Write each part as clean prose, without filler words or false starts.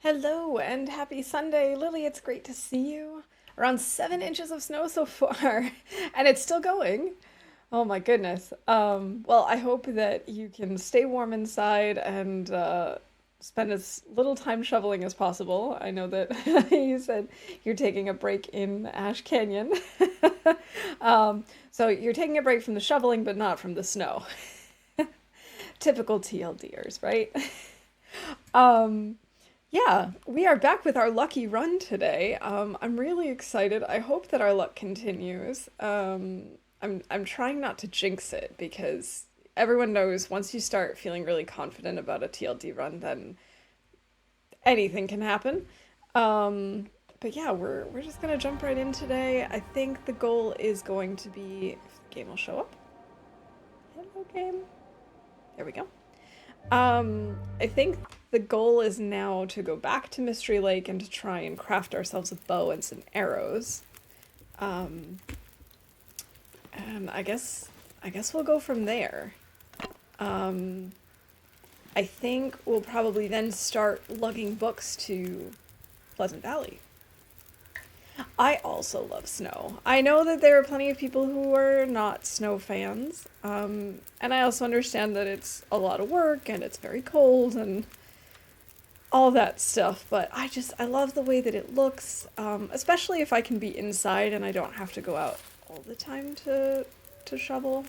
Hello and happy Sunday, Lily. It's great to see you. Around 7 inches of snow so far, and it's still going. Oh my goodness. Well, I hope that you can stay warm inside and spend as little time shoveling as possible. I know that you said you're taking a break in Ash Canyon. So you're taking a break from the shoveling, but not from the snow. Typical TLDers, right? Um, Yeah, we are back with our lucky run today. I'm really excited. I hope that our luck continues. I'm trying not to jinx it because everyone knows once you start feeling really confident about a TLD run, then anything can happen. Um, but yeah, we're just gonna jump right in today. I think the goal is going to be if the game will show up. Hello, game. There we go. I think the goal is now to go back to Mystery Lake and to try and craft ourselves a bow and some arrows. Um, and I guess we'll go from there. Um, I think we'll probably then start lugging books to Pleasant Valley. I also love snow. I know that there are plenty of people who are not snow fans, and I also understand that it's a lot of work and it's very cold and all that stuff, but I love the way that it looks, especially if I can be inside and I don't have to go out all the time to shovel,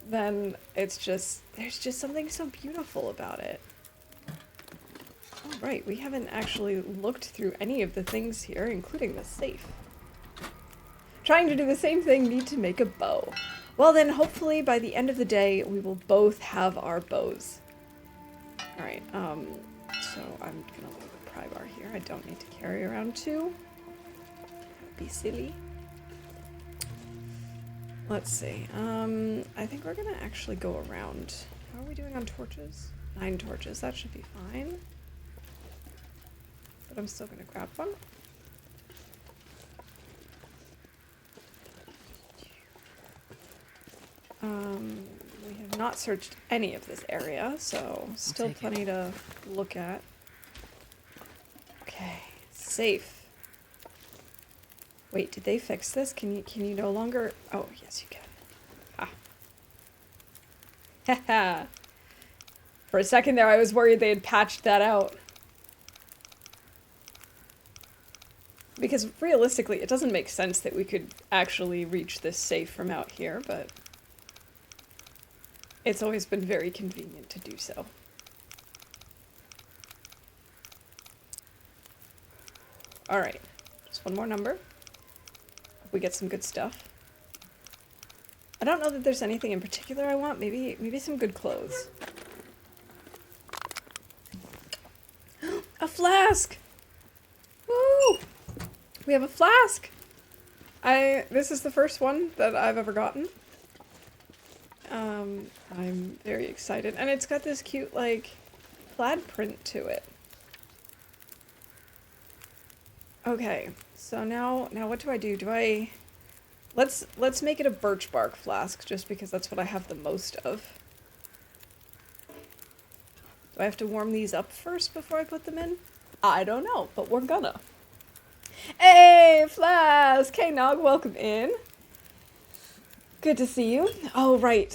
then there's just something so beautiful about it. All right, we haven't actually looked through any of the things here, including the safe. Trying to do the same thing, need to make a bow. Well then, hopefully by the end of the day, we will both have our bows. All right, so I'm gonna leave a pry bar here. I don't need to carry around two. Be silly. Let's see. I think we're gonna actually go around. How are we doing on torches? 9 torches. That should be fine. But I'm still gonna grab one. We have not searched any of this area, so still plenty to look at. Okay, safe. Wait, did they fix this? Can you no longer? Oh, yes, you can. Ha. Haha. For a second there, I was worried they had patched that out. Because realistically, it doesn't make sense that we could actually reach this safe from out here, but it's always been very convenient to do so. All right, just one more number. Hope we get some good stuff. I don't know that there's anything in particular I want. Maybe some good clothes. A flask! Woo! We have a flask! This is the first one that I've ever gotten. I'm very excited. And it's got this cute, like, plaid print to it. Okay, so now what do? Let's make it a birch bark flask, just because that's what I have the most of. Do I have to warm these up first before I put them in? I don't know, but we're gonna. Hey, Flask! Hey, Nog, welcome in. Good to see you. Oh, right.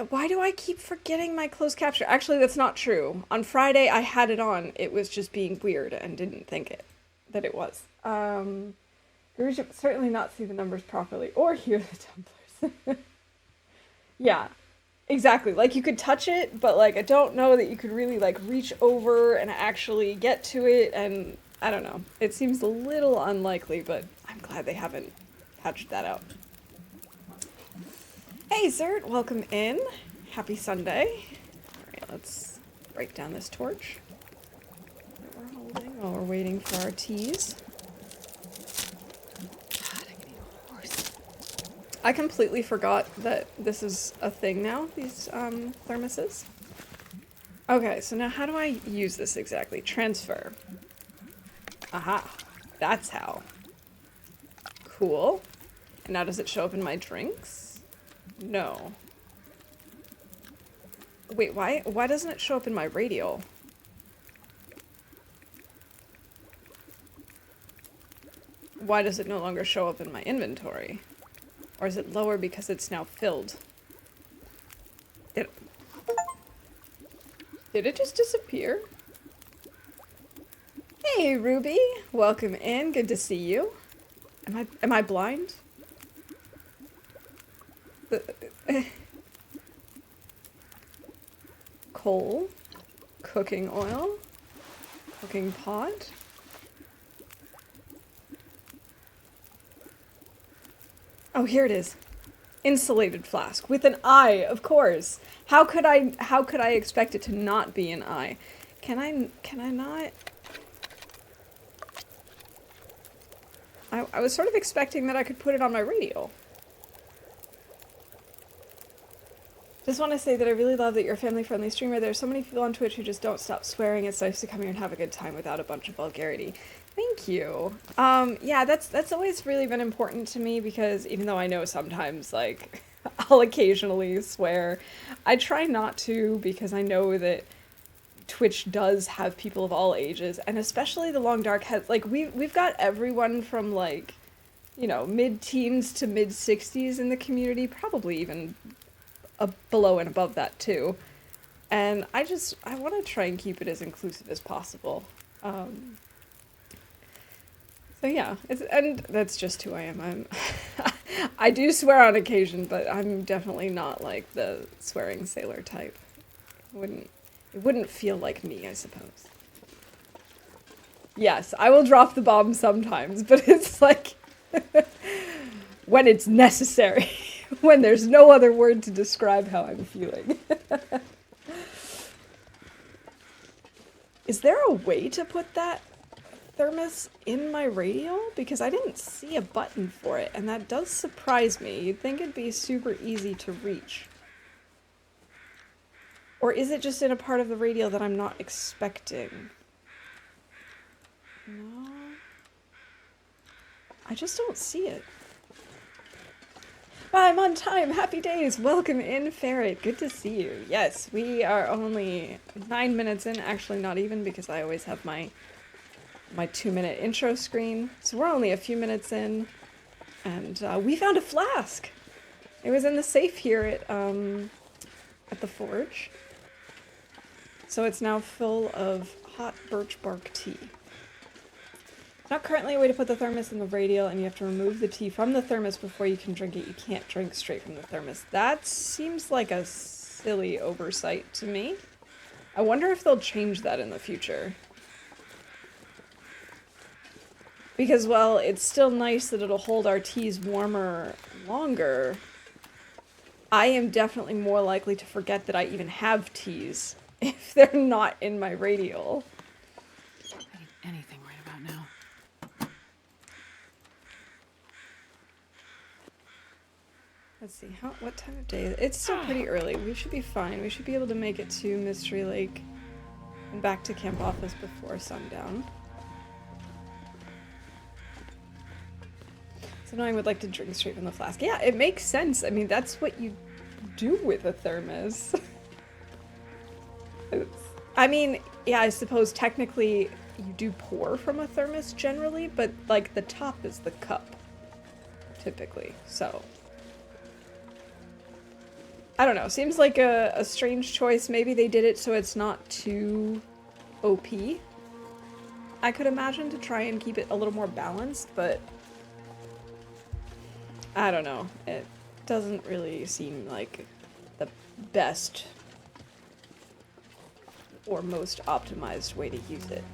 Why do I keep forgetting my closed capture? Actually, that's not true. On Friday, I had it on. It was just being weird and didn't think that it was. You should certainly not see the numbers properly or hear the tumblers. Yeah, exactly. Like, you could touch it, but, like, I don't know that you could really, like, reach over and actually get to it, and I don't know. It seems a little unlikely, but I'm glad they haven't patched that out. Hey, Zert, welcome in. Happy Sunday. All right, let's break down this torch that we're holding while we're waiting for our teas. God, I need a horse. I completely forgot that this is a thing now, these thermoses. Okay, so now how do I use this exactly? Transfer. Aha, that's how. Cool. And now does it show up in my drinks? No. Wait, why doesn't it show up in my radial? why does it no longer show up in my inventory? Or is it lower because it's now filled? Did it just disappear? Hey, Ruby. Welcome in. Good to see you. Am I blind? Coal. Cooking oil. Cooking pot. Oh, here it is. Insulated flask with an eye, of course. How could I expect it to not be an eye? Can I not? I was sort of expecting that I could put it on my radio. Just want to say that I really love that you're a family-friendly streamer. There's so many people on Twitch who just don't stop swearing. It's nice to come here and have a good time without a bunch of vulgarity. Thank you. Yeah, that's always really been important to me because even though I know sometimes, like, I'll occasionally swear, I try not to because I know that Twitch does have people of all ages, and especially the Long Dark has, like, we've got everyone from, like, you know, mid-teens to mid-60s in the community, probably even below and above that too. And I want to try and keep it as inclusive as possible. So yeah, and that's just who I am. I do swear on occasion, but I'm definitely not like the swearing sailor type. It wouldn't feel like me, I suppose. Yes, I will drop the bomb sometimes, but it's like when it's necessary, when there's no other word to describe how I'm feeling. Is there a way to put that thermos in my radio? Because I didn't see a button for it, and that does surprise me. You'd think it'd be super easy to reach. Or is it just in a part of the radio that I'm not expecting? No. I just don't see it. I'm on time! Happy days! Welcome in, Ferret. Good to see you. Yes, we are only 9 minutes in. Actually, not even, because I always have my 2-minute intro screen. So we're only a few minutes in. And we found a flask! It was in the safe here at the forge. So it's now full of hot birch bark tea. Not currently a way to put the thermos in the radial, and you have to remove the tea from the thermos before you can drink it. You can't drink straight from the thermos. That seems like a silly oversight to me. I wonder if they'll change that in the future. Because, well, it's still nice that it'll hold our teas warmer longer. I am definitely more likely to forget that I even have teas if they're not in my radial. I need anything right about now. Let's see, what time of day is it? It's still pretty early. We should be fine. We should be able to make it to Mystery Lake and back to camp office before sundown. So now I would like to drink straight from the flask. Yeah, it makes sense. I mean, that's what you do with a thermos. I mean, yeah, I suppose technically you do pour from a thermos generally, but like the top is the cup, typically, so. I don't know, seems like a strange choice. Maybe they did it so it's not too OP, I could imagine, to try and keep it a little more balanced, but I don't know. It doesn't really seem like the best or most optimized way to use it.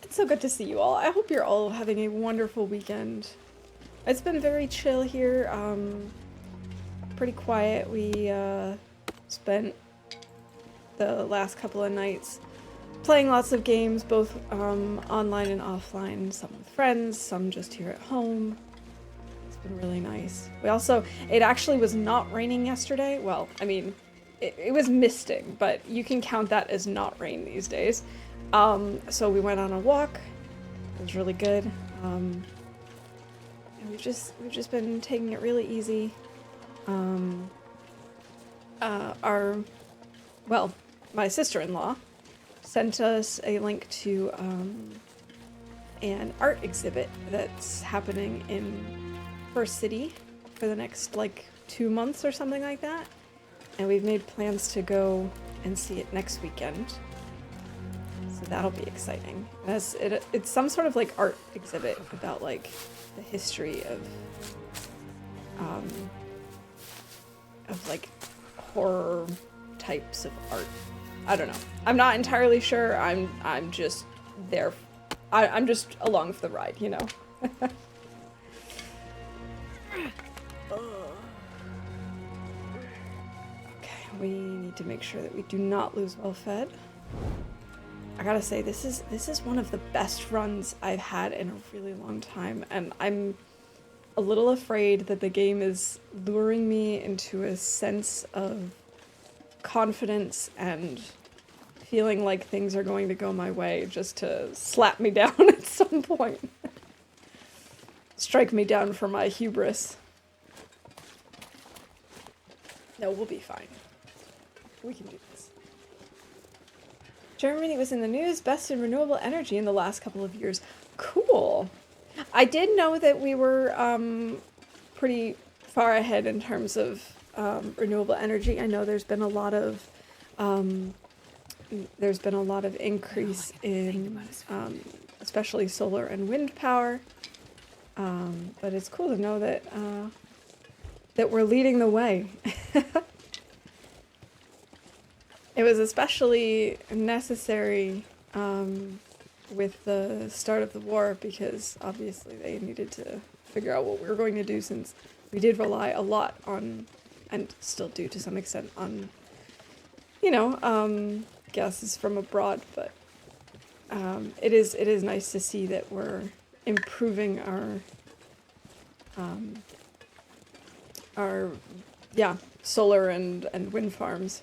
It's so good to see you all. I hope you're all having a wonderful weekend. It's been very chill here, pretty quiet. We spent the last couple of nights playing lots of games, both online and offline, some with friends, some just here at home. It's been really nice. It actually was not raining yesterday. Well, I mean, it was misting, but you can count that as not rain these days. So we went on a walk. It was really good. And we've just been taking it really easy. My sister-in-law sent us a link to an art exhibit that's happening in First City for the next like 2 months or something like that. And we've made plans to go and see it next weekend. So that'll be exciting. It's some sort of like art exhibit about like the history of like horror types of art. I don't know. I'm not entirely sure. I'm just there. I'm just along for the ride, you know. Okay, we need to make sure that we do not lose well fed. I gotta say, this is one of the best runs I've had in a really long time, and I'm a little afraid that the game is luring me into a sense of confidence and feeling like things are going to go my way just to slap me down at some point. Strike me down for my hubris. No, we'll be fine. We can do this. Germany was in the news, best in renewable energy in the last couple of years. Cool. I did know that we were pretty far ahead in terms of renewable energy. I know there's been a lot of increase in especially solar and wind power. But it's cool to know that that we're leading the way. It was especially necessary with the start of the war because obviously they needed to figure out what we were going to do since we did rely a lot on, and still do to some extent, on, you know, gases from abroad. But it is nice to see that we're improving our solar and wind farms.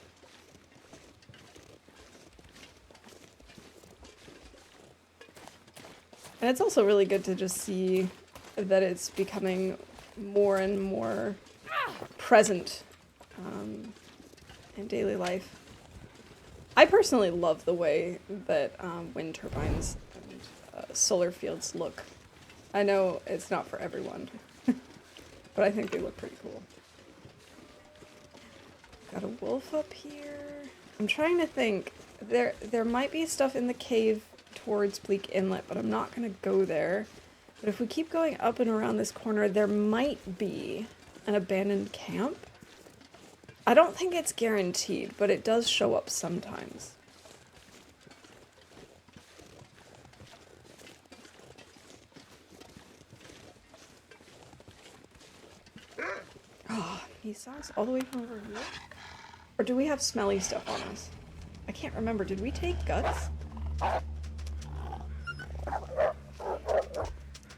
And it's also really good to just see that it's becoming more and more present in daily life. I personally love the way that wind turbines and solar fields look. I know it's not for everyone, but I think they look pretty cool. Got a wolf up here. I'm trying to think. There might be stuff in the cave towards Bleak Inlet, but I'm not going to go there. But if we keep going up and around this corner, there might be an abandoned camp. I don't think it's guaranteed, but it does show up sometimes. Oh, he saw us all the way from over here? Or do we have smelly stuff on us? I can't remember. Did we take guts?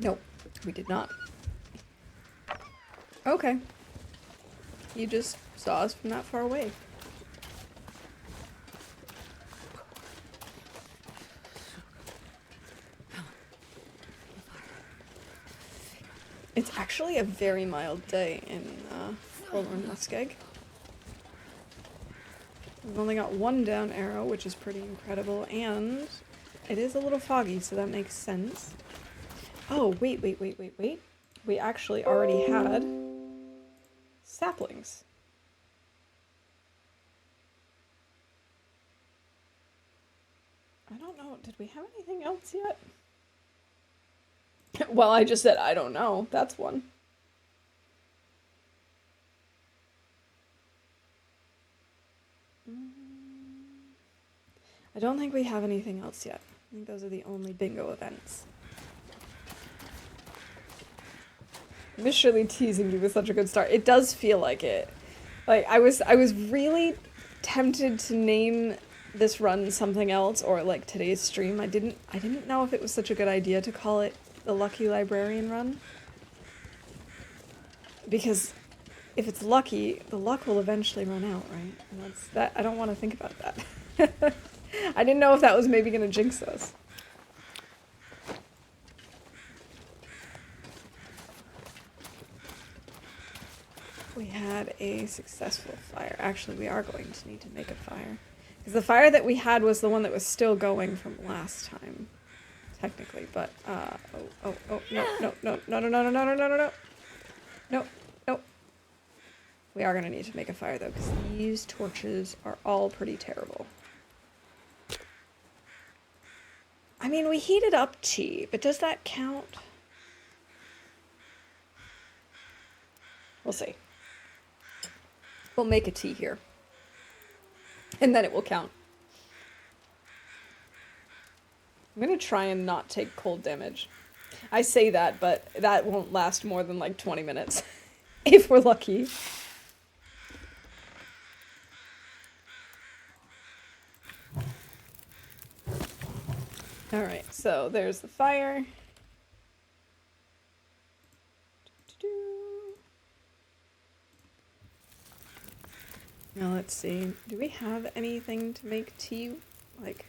Nope, we did not. Okay. You just saw us from that far away. It's actually a very mild day in Forlorn Muskeg. We've only got one down arrow, which is pretty incredible, and it is a little foggy, so that makes sense. Oh, wait. We actually already had saplings. I don't know. Did we have anything else yet? Well, I just said I don't know. That's one. I don't think we have anything else yet. I think those are the only bingo events. I miss Shirley teasing you with such a good start. It does feel like it. Like I was really tempted to name this run something else, or like today's stream. I didn't know if it was such a good idea to call it the Lucky Librarian run. Because if it's lucky, the luck will eventually run out, right? And that's that. I don't want to think about that. I didn't know if that was maybe going to jinx us. We had a successful fire. Actually, we are going to need to make a fire. Because the fire that we had was the one that was still going from last time. technically, but, no, no, no, no, no, no, no, no, no, no, no, no. Nope, nope. We are gonna need to make a fire, though, because these torches are all pretty terrible. I mean, we heated up tea, but does that count? We'll see. We'll make a tea here. And then it will count. I'm gonna try and not take cold damage. I say that, but that won't last more than like 20 minutes. If we're lucky. Alright, so there's the fire. Now let's see. Do we have anything to make tea? Like,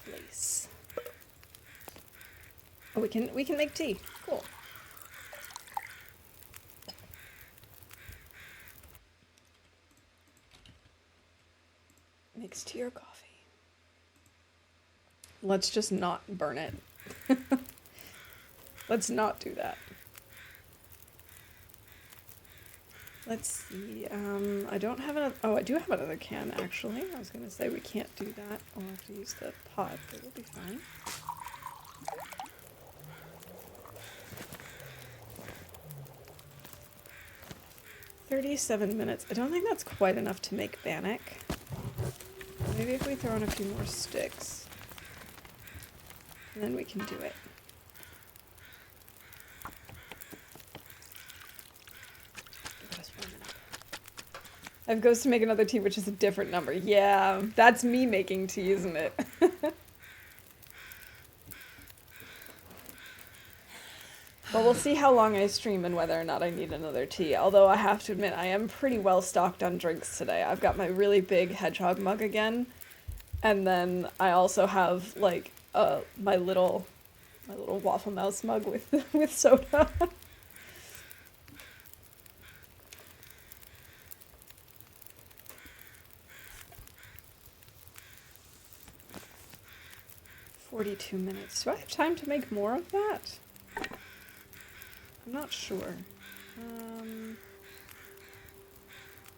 place. Oh, we can make tea. Cool. Makes tea or coffee. Let's just not burn it. Let's not do that. Let's see, I don't have another, oh, I do have another can, actually. I was gonna say we can't do that. We'll have to use the pot, but we'll be fine. "37 minutes. I don't think that's quite enough to make bannock. Maybe if we throw in a few more sticks, then we can do it. I've goes to make another tea, which is a different number. Yeah, that's me making tea, isn't it? Well, we'll see how long I stream and whether or not I need another tea. Although I have to admit, I am pretty well stocked on drinks today. I've got my really big hedgehog mug again. And then I also have, like, my little waffle mouse mug with soda. "42 minutes. Do I have time to make more of that? I'm not sure.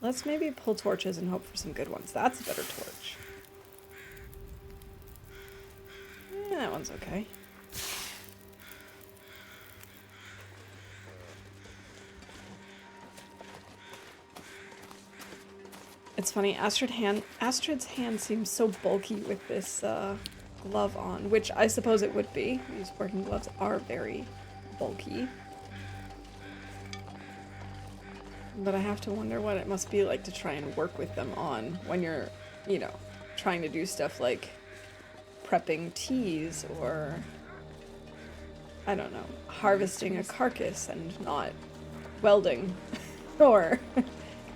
Let's maybe pull torches and hope for some good ones. That's a better torch. That one's okay. It's funny, Astrid's hand seems so bulky with this glove on, which I suppose it would be. These working gloves are very bulky. But I have to wonder what it must be like to try and work with them on when you're, you know, trying to do stuff like prepping teas or, I don't know, harvesting a carcass and not welding or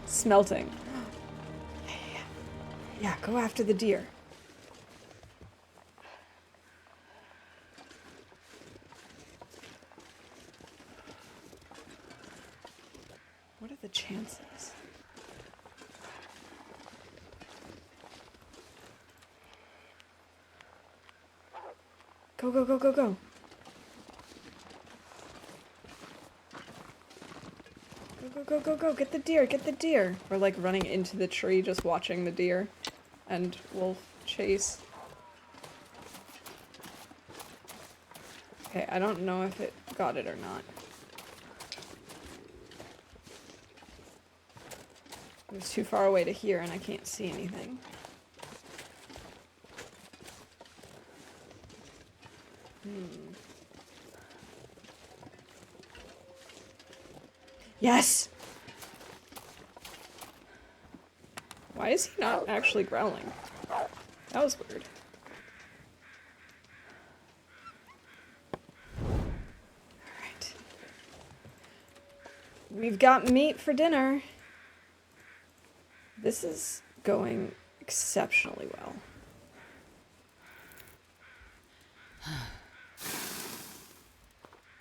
smelting. Yeah, go after the deer. What are the chances? Go, go, go, go, go. Go, go, go, go, go. Get the deer, get the deer. We're like running into the tree, just watching the deer and wolf chase. Okay, I don't know if it got it or not. It was too far away to hear and I can't see anything. Yes! Why is he not actually growling? That was weird. Alright. We've got meat for dinner. This is going exceptionally well.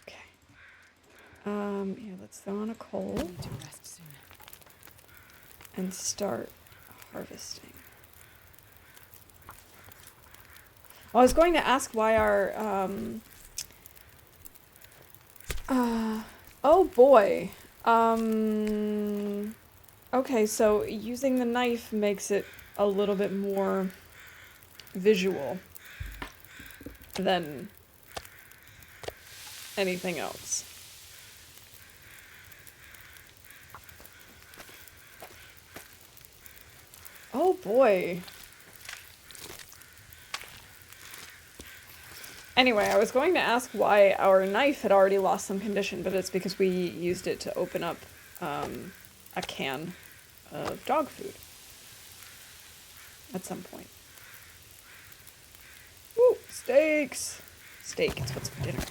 Okay. Here, let's throw on a coal. I need to rest soon. And start harvesting. I was going to ask why our, oh boy. Okay, so using the knife makes it a little bit more visual than anything else. Oh boy. Anyway, I was going to ask why our knife had already lost some condition, but it's because we used it to open up a can of dog food at some point. Woo, steaks! Steak, it's what's for dinner.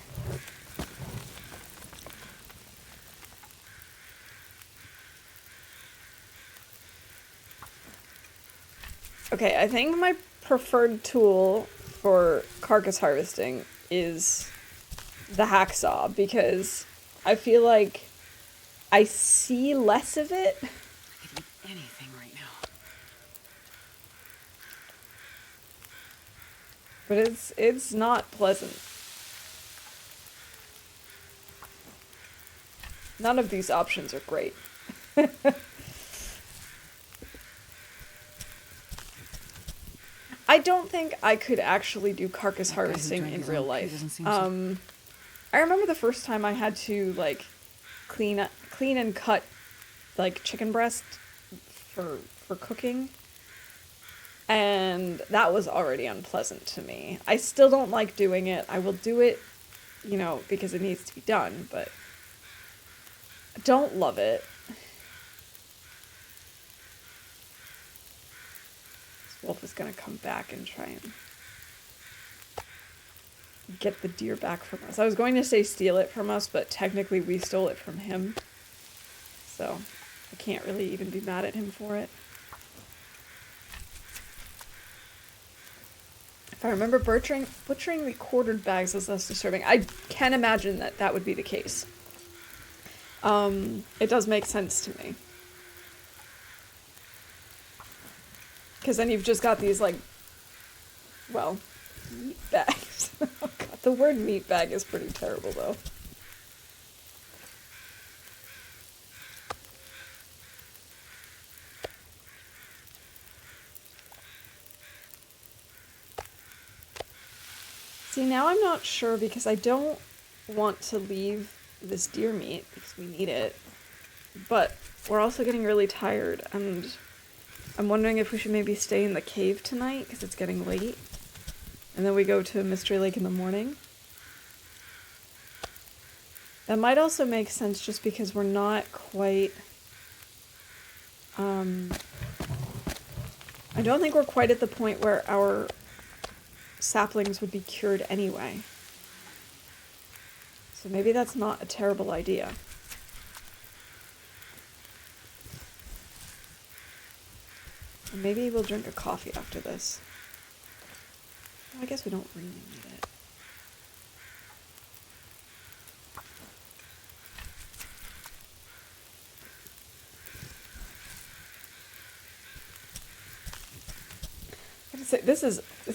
Okay, I think my preferred tool for carcass harvesting is the hacksaw because I feel like I see less of it. I could eat anything right now. But it's not pleasant. None of these options are great. I don't think I could actually do carcass harvesting in real life. I remember the first time I had to like clean and cut like chicken breast for cooking, and that was already unpleasant to me. I still don't like doing it. I will do it, you know, because it needs to be done, but I don't love it. Wolf is gonna come back and try and get the deer back from us. I was going to say steal it from us, but technically we stole it from him. So I can't really even be mad at him for it. If I remember, butchering the quartered bags is less disturbing. I can imagine that that would be the case. It does make sense to me. Because then you've just got these, like, well, meat bags. Oh god, the word meat bag is pretty terrible, though. See, now I'm not sure because I don't want to leave this deer meat because we need it. But we're also getting really tired, and I'm wondering if we should maybe stay in the cave tonight because it's getting late. And then we go to Mystery Lake in the morning. That might also make sense just because we're not quite... I don't think we're quite at the point where our saplings would be cured anyway. So maybe that's not a terrible idea. Maybe we'll drink a coffee after this. Well, I guess we don't really need it. I have to say, this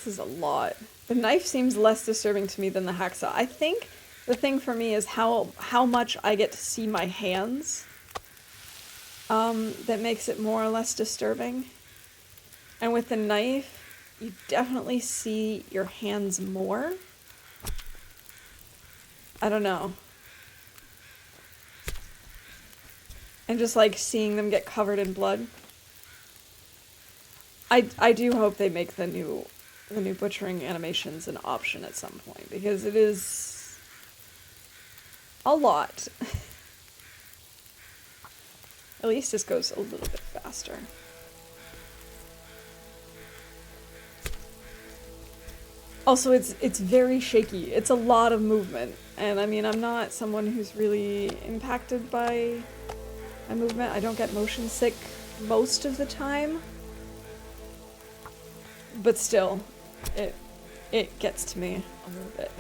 is a lot. The knife seems less disturbing to me than the hacksaw. I think the thing for me is how much I get to see my hands. That makes it more or less disturbing. And with the knife, you definitely see your hands more. I don't know. And just like seeing them get covered in blood. I do hope they make the new butchering animations an option at some point because it is a lot. At least this goes a little bit faster. Also, it's very shaky. It's a lot of movement. And I mean, I'm not someone who's really impacted by my movement. I don't get motion sick most of the time. But still, it gets to me a little bit.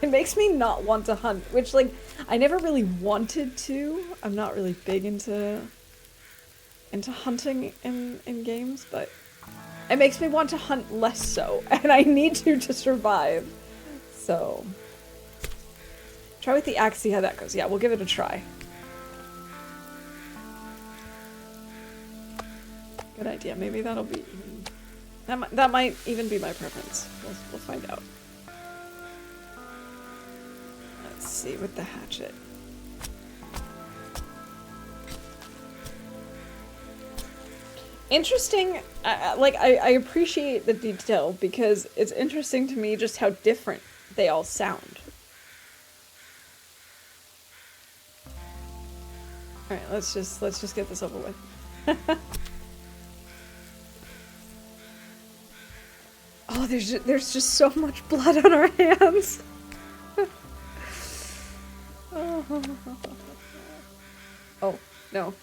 It makes me not want to hunt, which, like, I never really wanted to. I'm not really big into hunting in games, but It makes me want to hunt less so, and I need to survive. So, try with the axe, see how that goes. Yeah, we'll give it a try. Good idea. Maybe that'll be even... That might even be my preference. We'll find out. Let's see with the hatchet. Interesting, I appreciate the detail because it's interesting to me just how different they all sound. All right, let's just get this over with. Oh, there's just so much blood on our hands. Oh, no.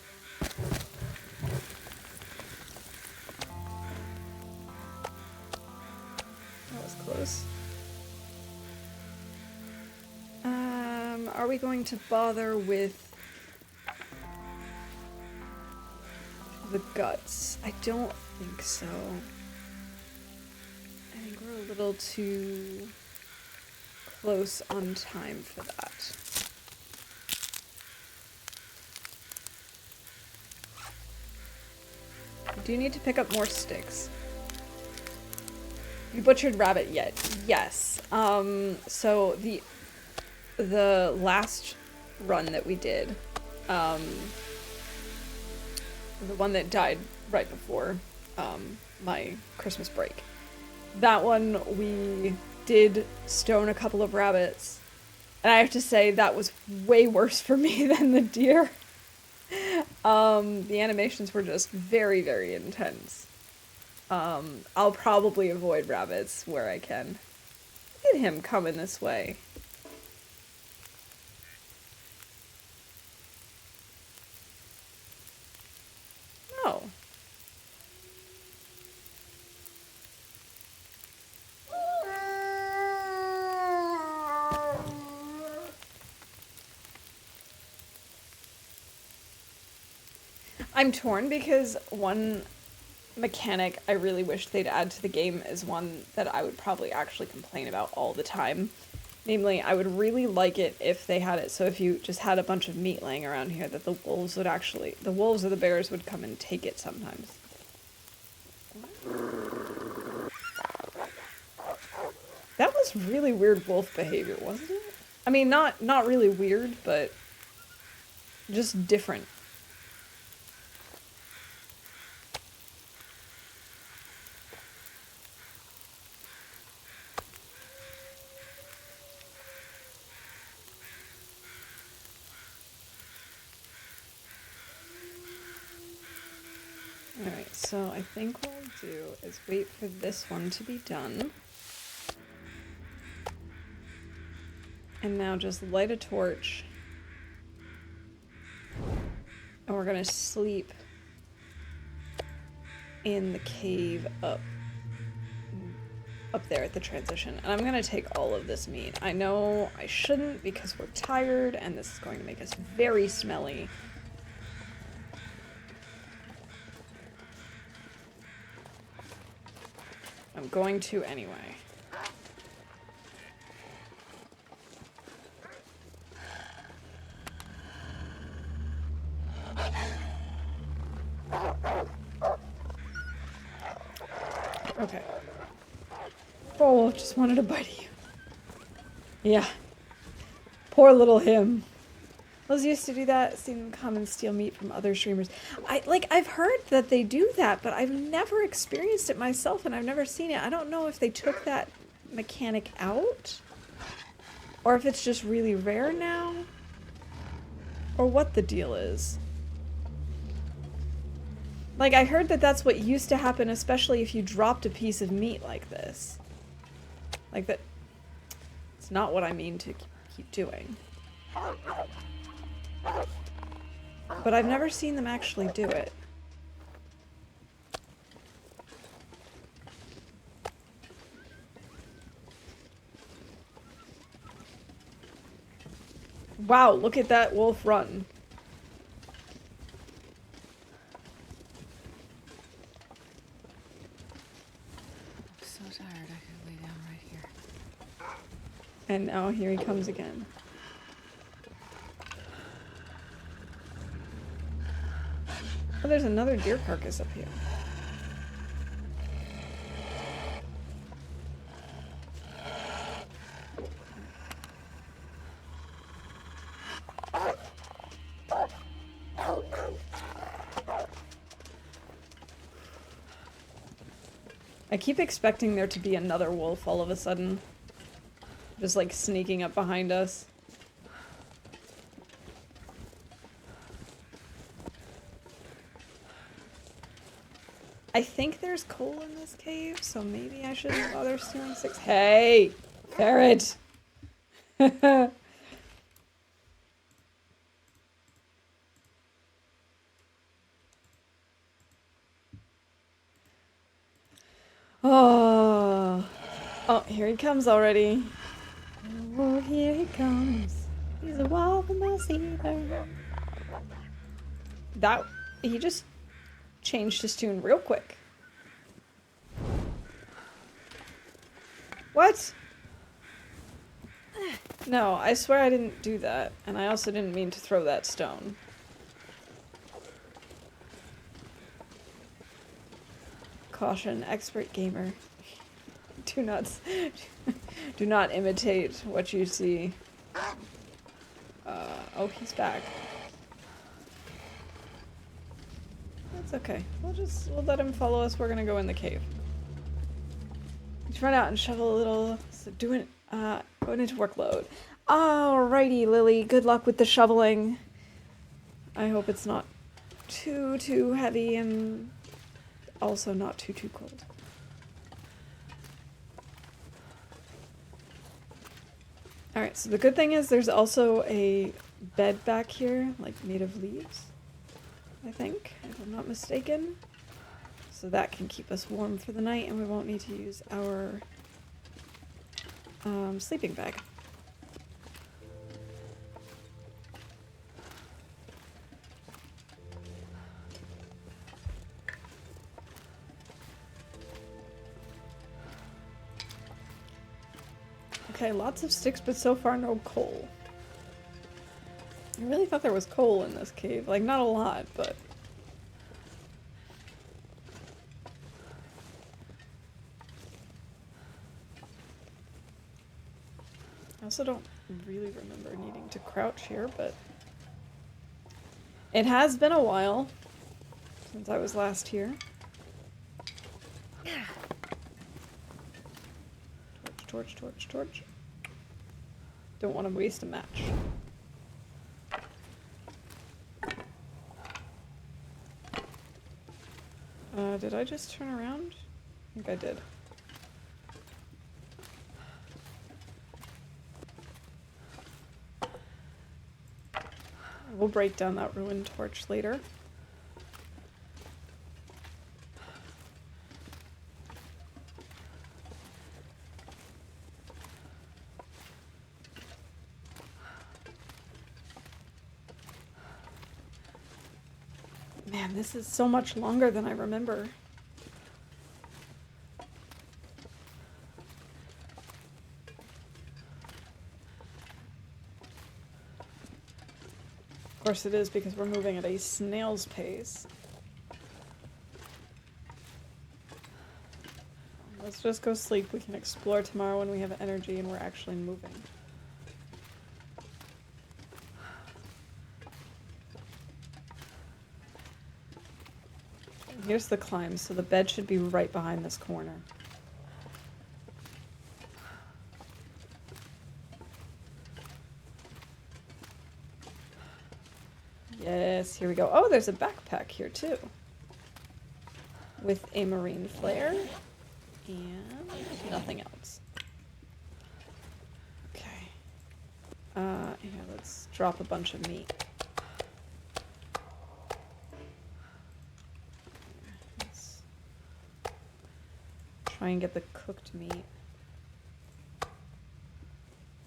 That was close. Are we going to bother with the guts? I don't think so. I think we're a little too close on time for that. I do need to pick up more sticks. You butchered rabbit yet? Yes. So the last run that we did, the one that died right before my Christmas break, that one we did stone a couple of rabbits, and I have to say that was way worse for me than the deer. The animations were just very, very intense. I'll probably avoid rabbits where I can. Look at him coming this way. Oh. I'm torn because one mechanic I really wish they'd add to the game is one that I would probably actually complain about all the time. Namely, I would really like it if they had it so if you just had a bunch of meat laying around here that the wolves or the bears would come and take it sometimes. That was really weird wolf behavior, wasn't it? I mean, not really weird, but just different. Alright, so I think what I'll do is wait for this one to be done. And now just light a torch. And we're gonna sleep in the cave up there at the transition. And I'm gonna take all of this meat. I know I shouldn't because we're tired and this is going to make us very smelly. I'm going to anyway. Okay. Oh, just wanted to bite you. Yeah. Poor little him. Those used to do that, seen them come and steal meat from other streamers. I've heard that they do that, but I've never experienced it myself and I've never seen it. I don't know if they took that mechanic out or if it's just really rare now or what the deal is. Like, I heard that that's what used to happen, especially if you dropped a piece of meat like this. Like that. It's not what I mean to keep doing. But I've never seen them actually do it. Wow, look at that wolf run. tired. I could lay down right here. And now here he comes again. Oh, there's another deer carcass up here. I keep expecting there to be another wolf all of a sudden. Just like sneaking up behind us. I think there's coal in this cave, so maybe I shouldn't bother stealing 6. Hey! Ferret! Oh. Oh, here he comes already. Oh, here he comes. He's a wild mouse eater. That, he just changed his tune real quick. What? No, I swear I didn't do that. And I also didn't mean to throw that stone. Caution, expert gamer. Do not imitate what you see. Oh, he's back. That's okay. We'll let him follow us. We're gonna go in the cave. Let's run out and shovel a little. So going into workload. Alrighty, Lily. Good luck with the shoveling. I hope it's not too heavy and also not too cold. Alright, so the good thing is there's also a bed back here, like made of leaves, I think, if I'm not mistaken. So that can keep us warm for the night and we won't need to use our sleeping bag. Okay, lots of sticks, but so far no coal. I really thought there was coal in this cave. Like, not a lot, but... I also don't really remember needing to crouch here, but... It has been a while since I was last here. Torch. Don't want to waste a match. Did I just turn around? I think I did. We'll break down that ruined torch later. Man, this is so much longer than I remember. Of course it is because we're moving at a snail's pace. Let's just go sleep. We can explore tomorrow when we have energy and we're actually moving. Here's the climb, so the bed should be right behind this corner. Yes, here we go. Oh, there's a backpack here too. With a marine flare and nothing else. Okay. Here, let's drop a bunch of meat. Try and get the cooked meat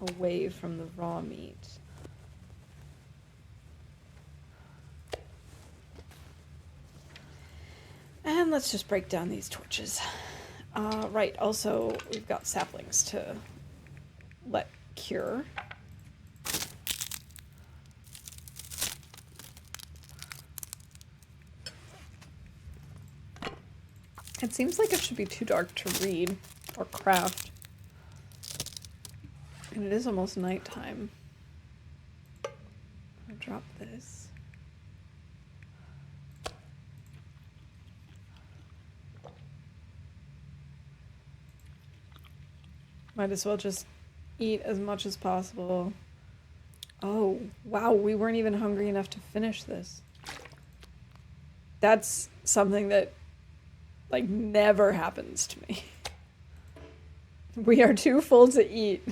away from the raw meat. And let's just break down these torches. Right, also, we've got saplings to let cure. It seems like it should be too dark to read or craft. And it is almost nighttime. I'll drop this. Might as well just eat as much as possible. Oh, wow, we weren't even hungry enough to finish this. That's something that, like, never happens to me. We are too full to eat.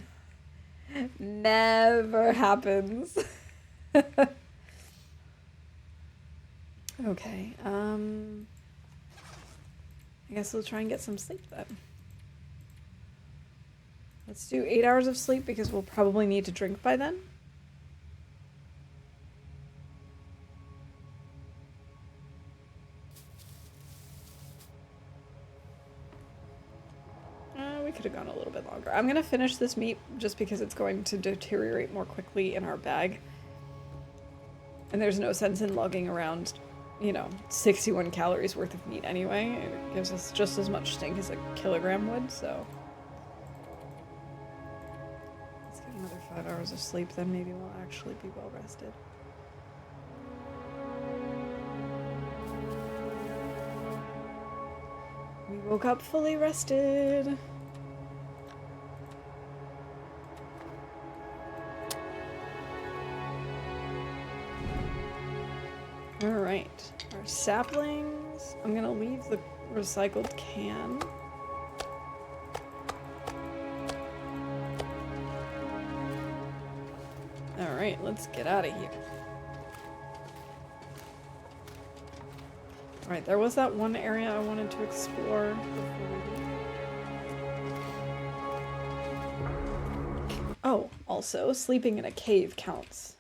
Never happens. Okay, I guess we'll try and get some sleep then. Let's do 8 hours of sleep because we'll probably need to drink by then. We could have gone a little bit longer. I'm going to finish this meat just because it's going to deteriorate more quickly in our bag. And there's no sense in lugging around, you know, 61 calories worth of meat anyway. It gives us just as much stink as a kilogram would, so. Let's get another 5 hours of sleep, then maybe we'll actually be well rested. We woke up fully rested. Alright, our saplings. I'm gonna leave the recycled can. Alright, let's get out of here. Alright, there was that one area I wanted to explore before we leave. Oh, also, sleeping in a cave counts.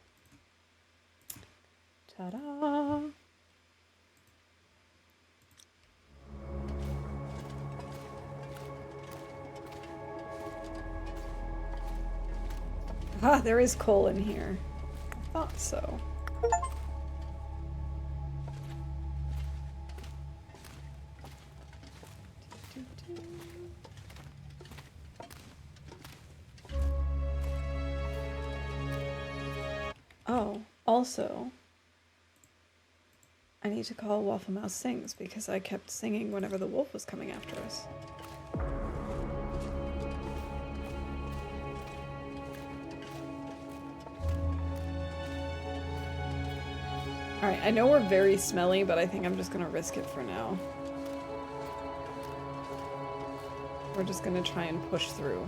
Ta-da! Ah, there is coal in here. I thought so. Oh, also, I need to call Waffle Mouse Sings because I kept singing whenever the wolf was coming after us. Alright, I know we're very smelly, but I think I'm just gonna risk it for now. We're just gonna try and push through.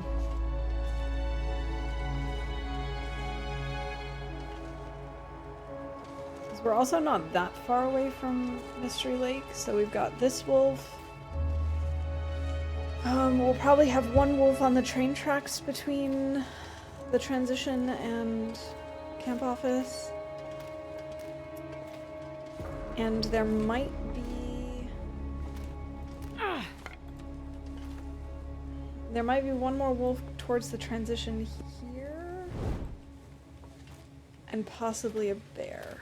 Because we're also not that far away from Mystery Lake, so we've got this wolf. We'll probably have one wolf on the train tracks between the transition and camp office. And there might be... There might be one more wolf towards the transition here. And possibly a bear.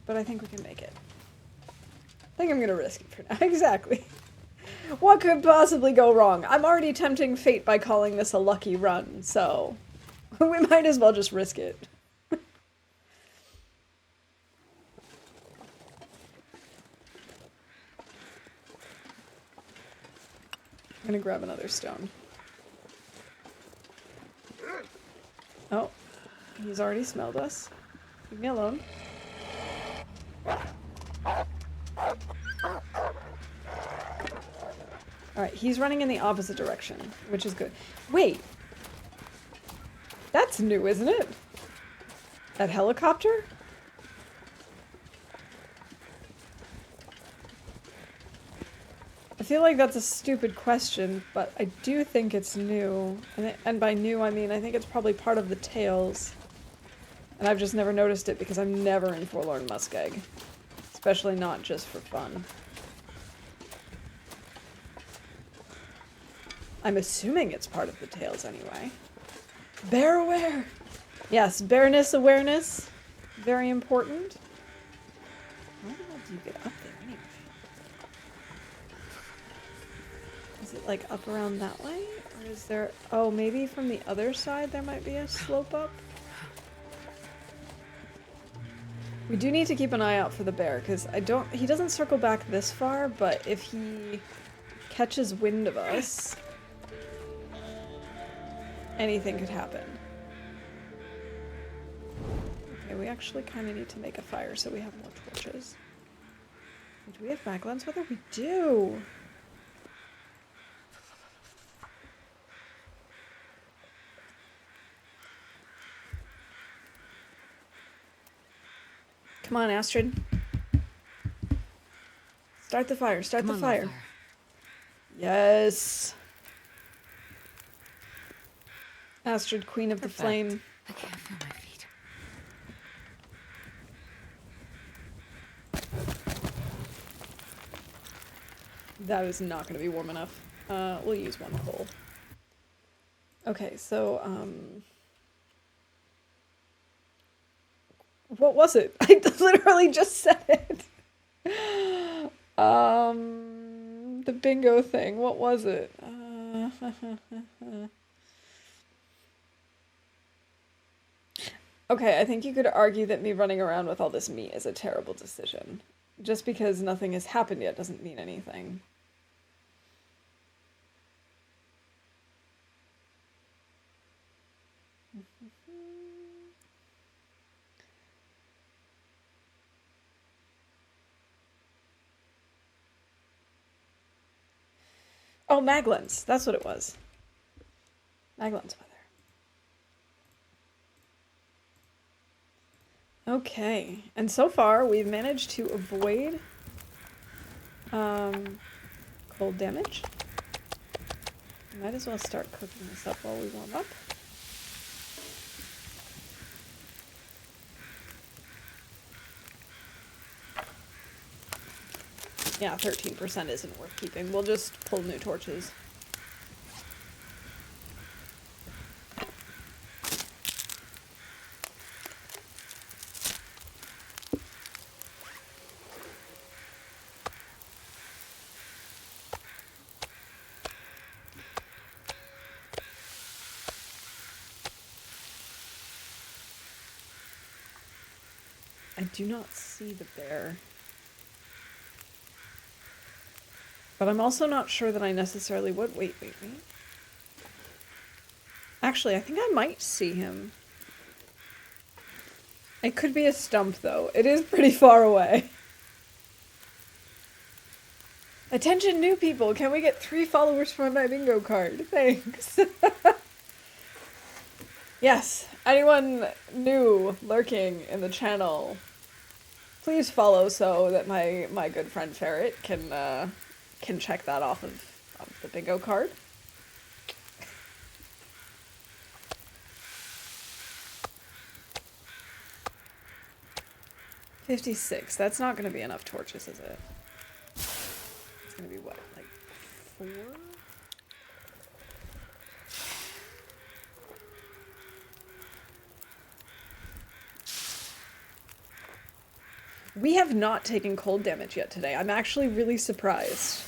But I think we can make it. I think I'm gonna risk it for now. Exactly. What could possibly go wrong? I'm already tempting fate by calling this a lucky run, so... we might as well just risk it. I'm gonna grab another stone. Oh, he's already smelled us. Leave me alone. Alright, he's running in the opposite direction, which is good. Wait! That's new, isn't it? That helicopter? I feel like that's a stupid question, but I do think it's new. And by new, I mean I think it's probably part of the tales. And I've just never noticed it because I'm never in Forlorn Muskeg. Especially not just for fun. I'm assuming it's part of the tails anyway. Bear aware! Yes, bareness awareness. Very important. How the hell do you get up there anyway? Is it like up around that way? Or is there... Oh, maybe from the other side there might be a slope up? We do need to keep an eye out for the bear, because he doesn't circle back this far, but if he catches wind of us, anything could happen. Okay, we actually kind of need to make a fire so we have more torches. Do we have backlands with her? We do! Come on, Astrid. Start the fire, start the fire. Loper. Yes! Astrid, Queen of the Flame. I can't feel my feet. That is not going to be warm enough. We'll use one coal. Okay, so, what was it? I literally just said it. The bingo thing. What was it? Okay, I think you could argue that me running around with all this meat is a terrible decision. Just because nothing has happened yet doesn't mean anything. Oh, Maglins. That's what it was. Maglins weather. Okay. And so far, we've managed to avoid cold damage. Might as well start cooking this up while we warm up. Yeah, 13% isn't worth keeping. We'll just pull new torches. I do not see the bear. But I'm also not sure that I necessarily would. Wait. Actually, I think I might see him. It could be a stump, though. It is pretty far away. Attention, new people! Can we get 3 followers for my bingo card? Thanks. Yes, anyone new lurking in the channel, please follow so that my good friend Ferret can check that off of the bingo card. $56. That's not going to be enough torches, is it? It's going to be what, like 4? We have not taken cold damage yet today. I'm actually really surprised.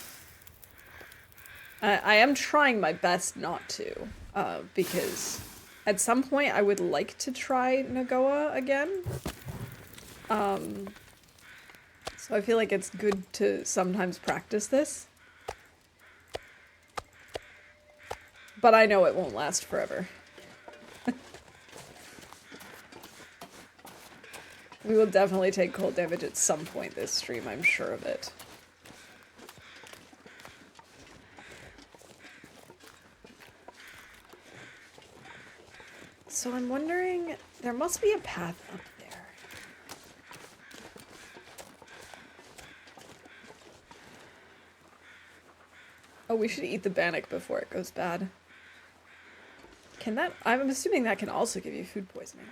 I am trying my best not to, because at some point I would like to try Nagoa again. So I feel like it's good to sometimes practice this. But I know it won't last forever. We will definitely take cold damage at some point this stream, I'm sure of it. So I'm wondering, there must be a path up there. Oh, we should eat the bannock before it goes bad. Can that... I'm assuming that can also give you food poisoning.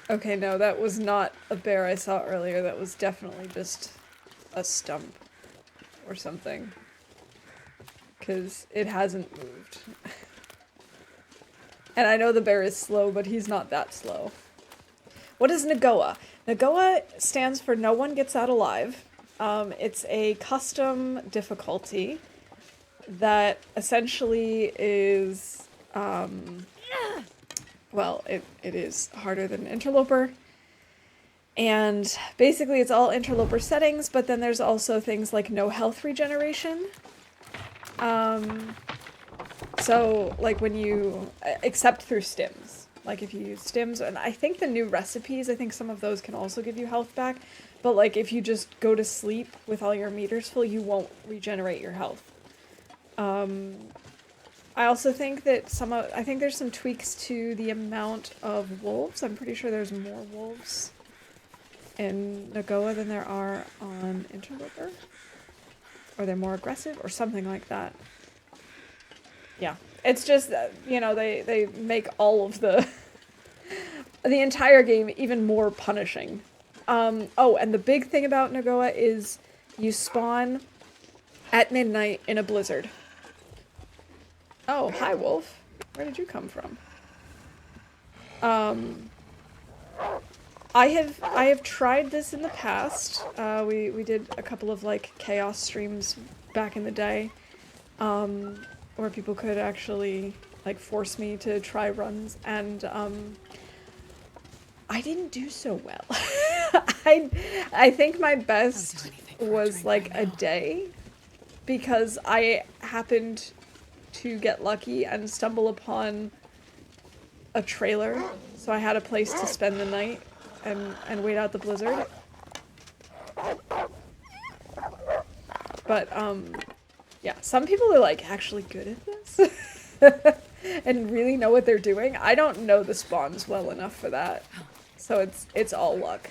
Okay, no, that was not a bear I saw earlier. That was definitely just a stump or something. Because it hasn't moved. And I know the bear is slow, but he's not that slow. What is Nagoa? Nagoa stands for No One Gets Out Alive. It's a custom difficulty that essentially is, well, it is harder than Interloper. And basically it's all Interloper settings, but then there's also things like no health regeneration. So, like when you, except through stims. Like if you use stims, and I think the new recipes, I think some of those can also give you health back. But like if you just go to sleep with all your meters full, you won't regenerate your health. I also think that I think there's some tweaks to the amount of wolves. I'm pretty sure there's more wolves in Nagoa than there are on Interloper. Or they're more aggressive or something like that. Yeah. It's just, you know, they make all of the entire game even more punishing. Oh, and the big thing about Nagoa is you spawn at midnight in a blizzard. Oh, hi, wolf. Where did you come from? I have tried this in the past. We did a couple of like chaos streams back in the day, where people could actually like force me to try runs, and I didn't do so well. I think my best was like a day, because I happened to get lucky and stumble upon a trailer, so I had a place to spend the night and wait out the blizzard. But yeah, some people are like actually good at this and really know what they're doing. I don't know the spawns well enough for that, so it's all luck.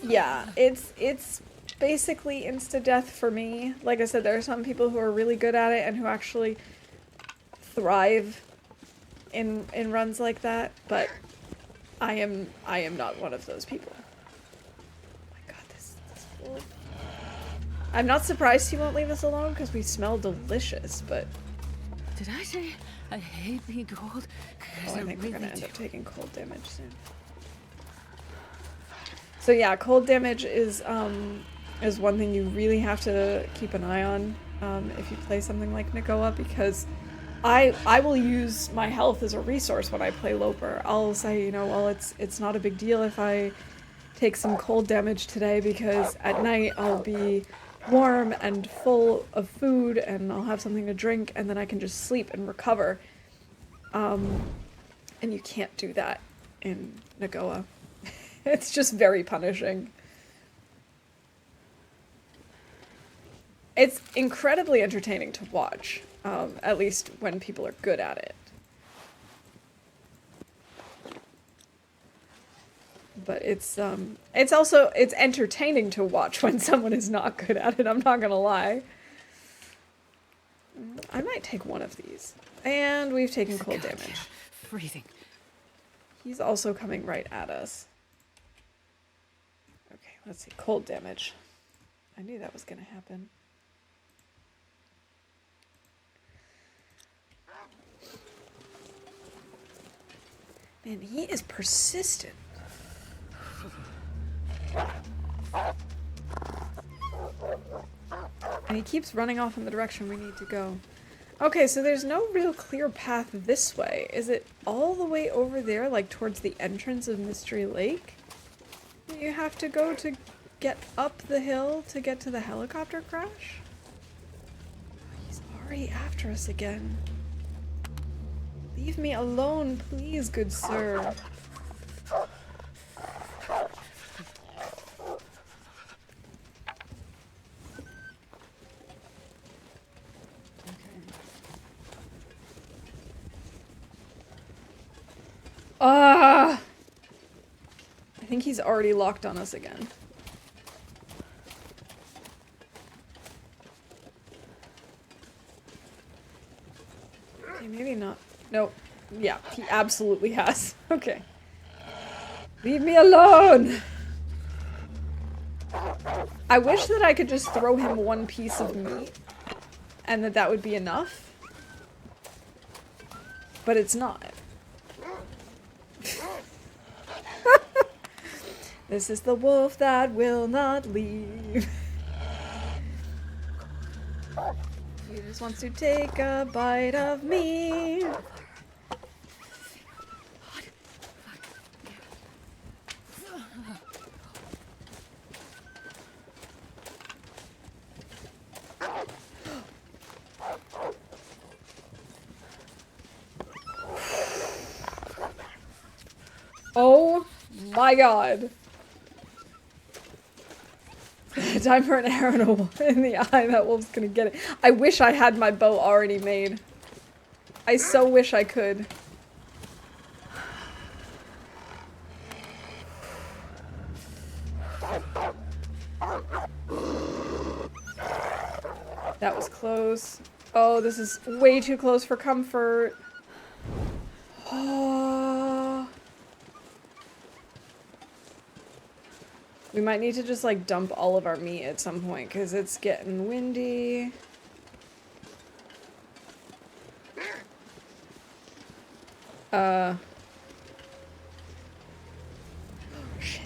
Yeah, it's basically insta-death for me. Like I said, there are some people who are really good at it and who actually thrive in runs like that, but I am not one of those people. Oh my god, this wolf. I'm not surprised he won't leave us alone because we smell delicious, but Did I say I hate being cold? oh, I think we're gonna end up taking cold damage soon. So yeah, cold damage is one thing you really have to keep an eye on if you play something like Nagoa, because I will use my health as a resource when I play Loper. I'll say, you know, well, it's not a big deal if I take some cold damage today, because at night I'll be warm and full of food and I'll have something to drink, and then I can just sleep and recover. And you can't do that in Nagoa. It's just very punishing. It's incredibly entertaining to watch, at least when people are good at it. But it's entertaining to watch when someone is not good at it, I'm not gonna lie. I might take one of these. And we've taken cold damage. Freezing. He's also coming right at us. Okay, let's see. Cold damage. I knew that was gonna happen. Man, he is persistent. And he keeps running off in the direction we need to go. Okay, so there's no real clear path this way. Is it all the way over there, like towards the entrance of Mystery Lake? You have to go to get up the hill to get to the helicopter crash? He's already after us again. Leave me alone, please, good sir. Ah! I think he's already locked on us again. Okay, maybe not. Nope. Yeah, he absolutely has. Okay. Leave me alone! I wish that I could just throw him one piece of meat and that would be enough. But it's not. This is the wolf that will not leave. He just wants to take a bite of me. Oh my god. Time for an arrow in the eye. That wolf's gonna get it. I wish I had my bow already made. I so wish I could. That was close. Oh, this is way too close for comfort. Oh. We might need to just like dump all of our meat at some point because it's getting windy. Shit.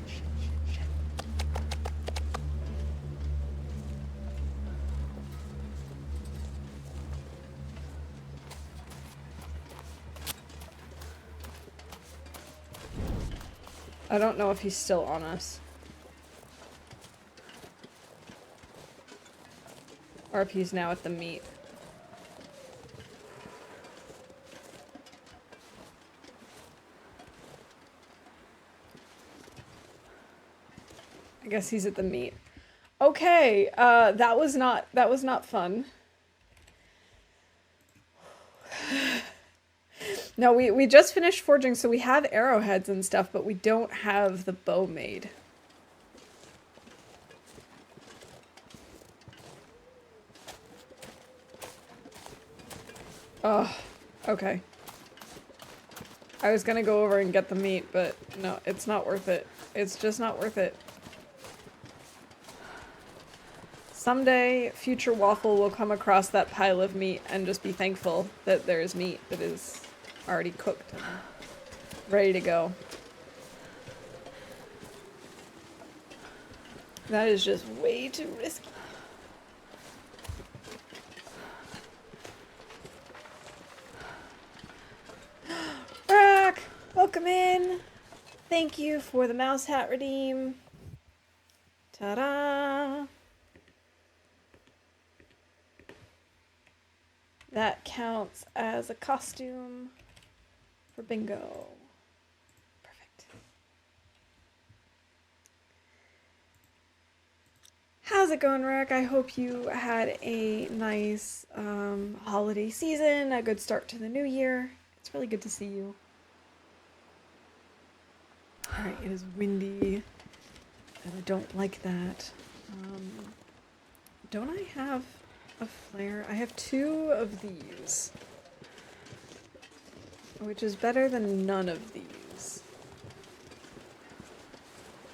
I don't know if he's still on us. Or if he's now at the meat. I guess he's at the meat. Okay, that was not fun. No, we just finished forging, so we have arrowheads and stuff, but we don't have the bow made. Oh, okay. I was gonna go over and get the meat, but no, it's not worth it. It's just not worth it. Someday, future Waffle will come across that pile of meat and just be thankful that there is meat that is already cooked and ready to go. That is just way too risky. Rack, welcome in. Thank you for the mouse hat redeem. Ta-da! That counts as a costume for bingo. Perfect. How's it going, Rick? I hope you had a nice holiday season, a good start to the new year. It's really good to see you. Alright, it is windy, and I don't like that. Don't I have a flare? I have 2 of these, which is better than none of these.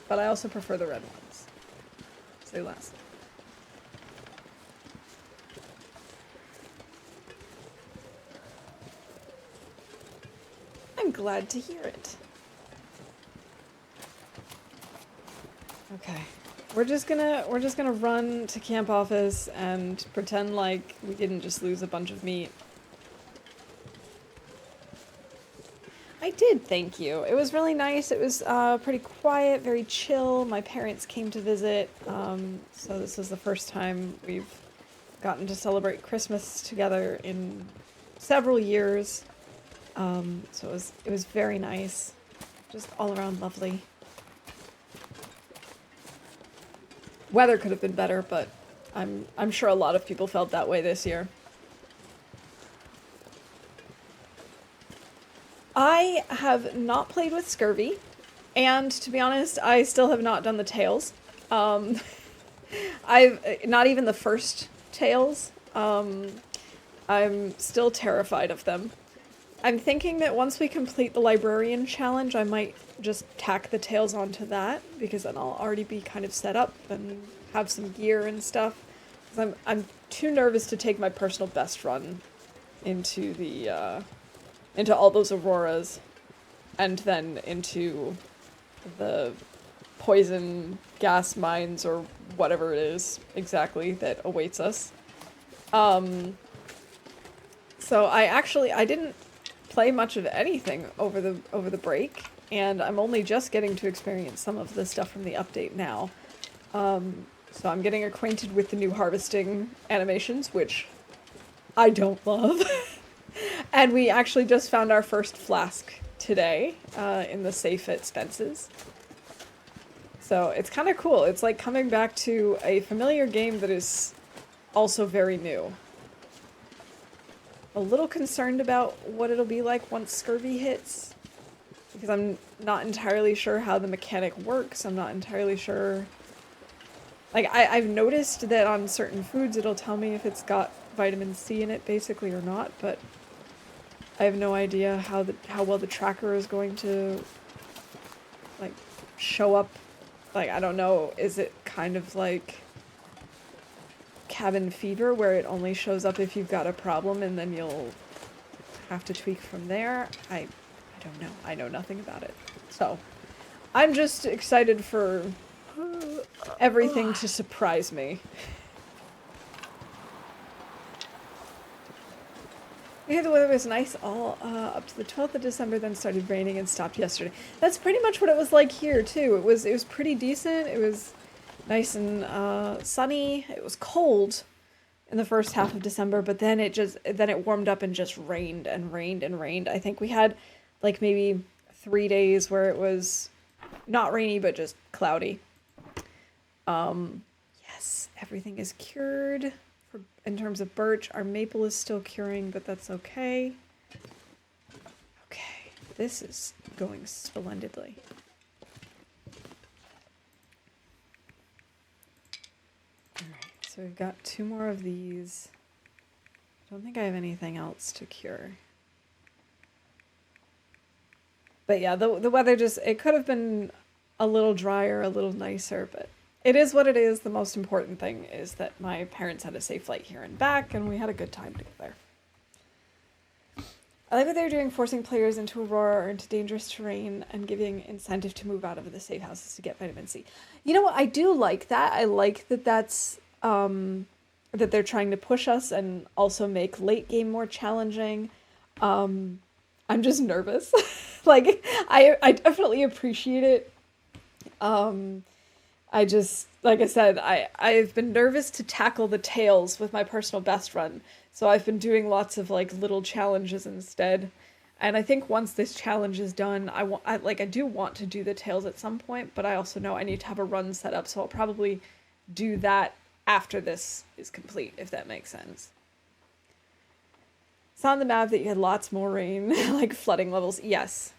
But I also prefer the red ones. They last. I'm glad to hear it. Okay. We're just gonna run to camp office and pretend like we didn't just lose a bunch of meat. I did, thank you. It was really nice. It was pretty quiet, very chill. My parents came to visit, so this is the first time we've gotten to celebrate Christmas together in several years. So it was very nice, just all around lovely. Weather could have been better, but I'm sure a lot of people felt that way this year. I have not played with Scurvy, and to be honest, I still have not done the Tales. I've not even the first Tales. I'm still terrified of them. I'm thinking that once we complete the Librarian challenge, I might just tack the tails onto that, because then I'll already be kind of set up and have some gear and stuff. 'Cause I'm too nervous to take my personal best run into the into all those auroras, and then into the poison gas mines or whatever it is exactly that awaits us. So I didn't play much of anything over the break, and I'm only just getting to experience some of the stuff from the update now. So I'm getting acquainted with the new harvesting animations, which I don't love. And we actually just found our first flask today in the safe at Spence's. So it's kind of cool. It's like coming back to a familiar game that is also very new. A little concerned about what it'll be like once scurvy hits, because I'm not entirely sure how the mechanic works. I'm not entirely sure. Like, I've noticed that on certain foods it'll tell me if it's got vitamin C in it, basically, or not, but I have no idea how well the tracker is going to, like, show up. Like, I don't know, is it kind of like cabin fever, where it only shows up if you've got a problem and then you'll have to tweak from there? I don't know. I know nothing about it. So, I'm just excited for everything to surprise me. Yeah, the weather was nice all up to the 12th of December, then started raining and stopped yesterday. That's pretty much what it was like here, too. It was pretty decent. It was nice and sunny. It was cold in the first half of December, but then it warmed up and just rained and rained and rained. I think we had like maybe 3 days where it was not rainy, but just cloudy. Yes, everything is cured. In terms of birch, our maple is still curing, but that's okay. Okay, this is going splendidly. Alright, so we've got 2 more of these. I don't think I have anything else to cure. But yeah, the weather it could have been a little drier, a little nicer, but it is what it is. The most important thing is that my parents had a safe flight here and back, and we had a good time together. I like what they're doing, forcing players into Aurora or into dangerous terrain and giving incentive to move out of the safe houses to get vitamin C. You know what? I do like that. I like that that's, that they're trying to push us and also make late game more challenging. I'm just nervous. Like, I definitely appreciate it. I just, like I said, I've been nervous to tackle the tails with my personal best run. So I've been doing lots of like little challenges instead. And I think once this challenge is done, I do want to do the tails at some point, but I also know I need to have a run set up. So I'll probably do that after this is complete, if that makes sense. Saw on the map that you had lots more rain, like flooding levels. Yes.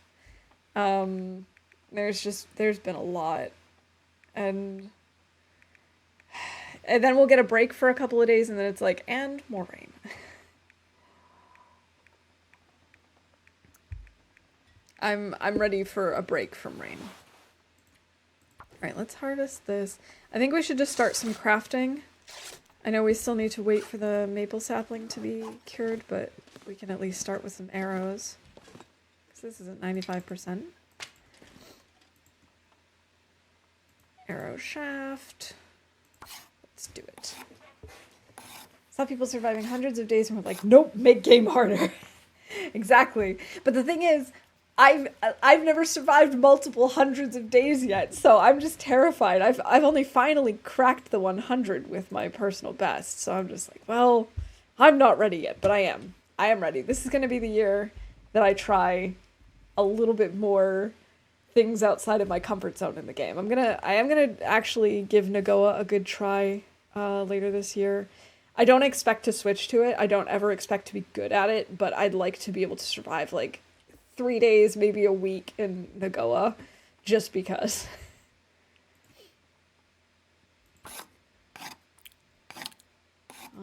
There's been a lot. And then we'll get a break for a couple of days, and then it's like, and more rain. I'm ready for a break from rain. Alright, let's harvest this. I think we should just start some crafting. I know we still need to wait for the maple sapling to be cured, but we can at least start with some arrows. Because this is at 95%. Arrow shaft. Let's do it. Saw people surviving hundreds of days and we're like, nope, make game harder. Exactly. But the thing is, I've never survived multiple hundreds of days yet, so I'm just terrified. I've only finally cracked the 100 with my personal best, so I'm just like, well, I'm not ready yet, but I am. I am ready. This is going to be the year that I try a little bit more things outside of my comfort zone in the game. I am gonna actually give Nagoa a good try later this year. I don't expect to switch to it. I don't ever expect to be good at it, but I'd like to be able to survive like 3 days, maybe a week in Nagoa, just because.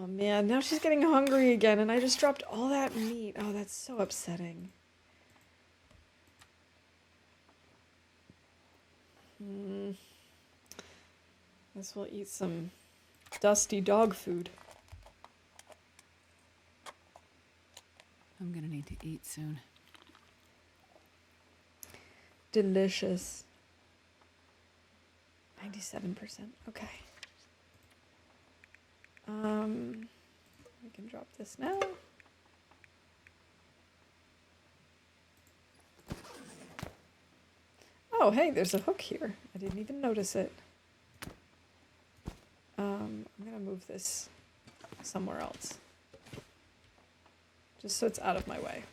Oh man, now she's getting hungry again, and I just dropped all that meat. Oh, that's so upsetting. Guess we'll eat some dusty dog food. I'm gonna need to eat soon. Delicious. 97%. Okay. We can drop this now. Oh, hey, there's a hook here. I didn't even notice it. I'm gonna move this somewhere else. Just so it's out of my way.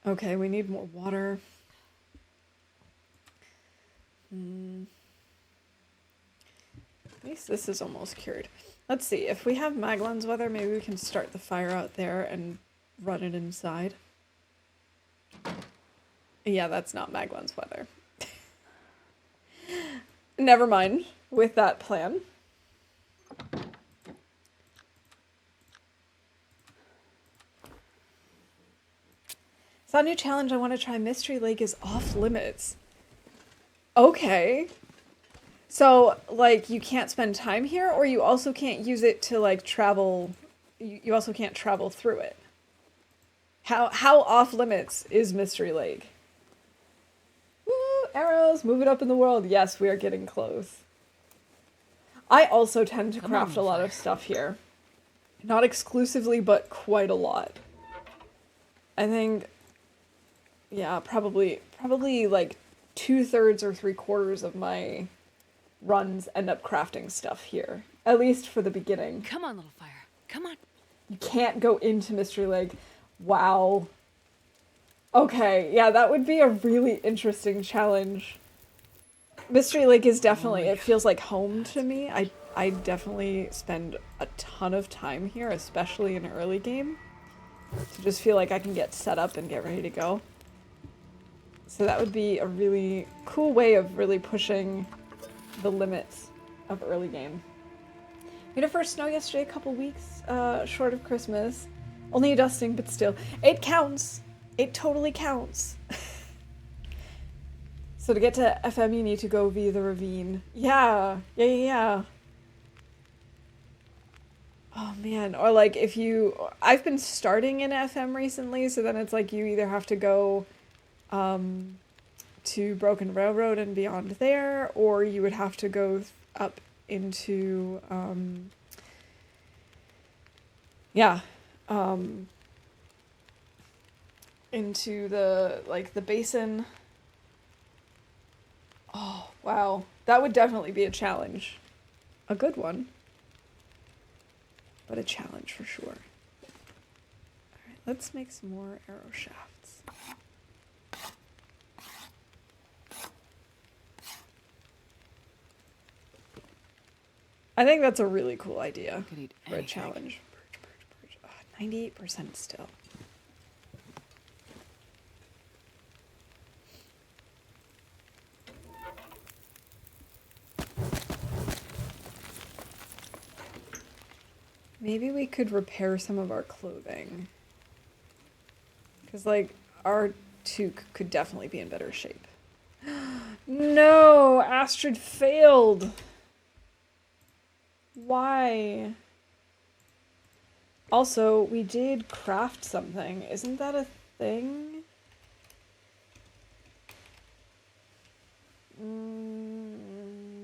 Okay, we need more water. At least this is almost cured. Let's see, if we have Maglon's weather, maybe we can start the fire out there and run it inside. Yeah, that's not Maglon's weather. Never mind with that plan. So a new challenge I want to try, Mystery Lake is off limits. Okay. So, like, you can't spend time here, or you also can't use it to, like, travel... You also can't travel through it. How off limits is Mystery Lake? Woo! Arrows! Move it up in the world. Yes, we are getting close. I also tend to craft a lot of stuff here. Not exclusively, but quite a lot. I think... Yeah, probably like 2/3 or 3/4 of my runs end up crafting stuff here. At least for the beginning. Come on, little fire. Come on. You can't go into Mystery Lake. Wow. Okay, yeah, that would be a really interesting challenge. Mystery Lake is definitely, it feels like home to me. I definitely spend a ton of time here, especially in early game. To just feel like I can get set up and get ready to go. So that would be a really cool way of really pushing the limits of early game. We had our first snow yesterday, a couple weeks short of Christmas. Only a dusting, but still. It counts. It totally counts. So to get to FM, you need to go via the ravine. Yeah. Oh man, or like if you... I've been starting in FM recently, so then it's like you either have to go to Broken Railroad and beyond there, or you would have to go up into into the the basin. Oh wow, that would definitely be a challenge, a good one, but a challenge for sure. All right, let's make some more arrow shafts. I think that's a really cool idea for a challenge. Purge. Oh, 98% still. Maybe we could repair some of our clothing. Because, like, our toque could definitely be in better shape. No! Astrid failed! Why? Also, we did craft something. Isn't that a thing?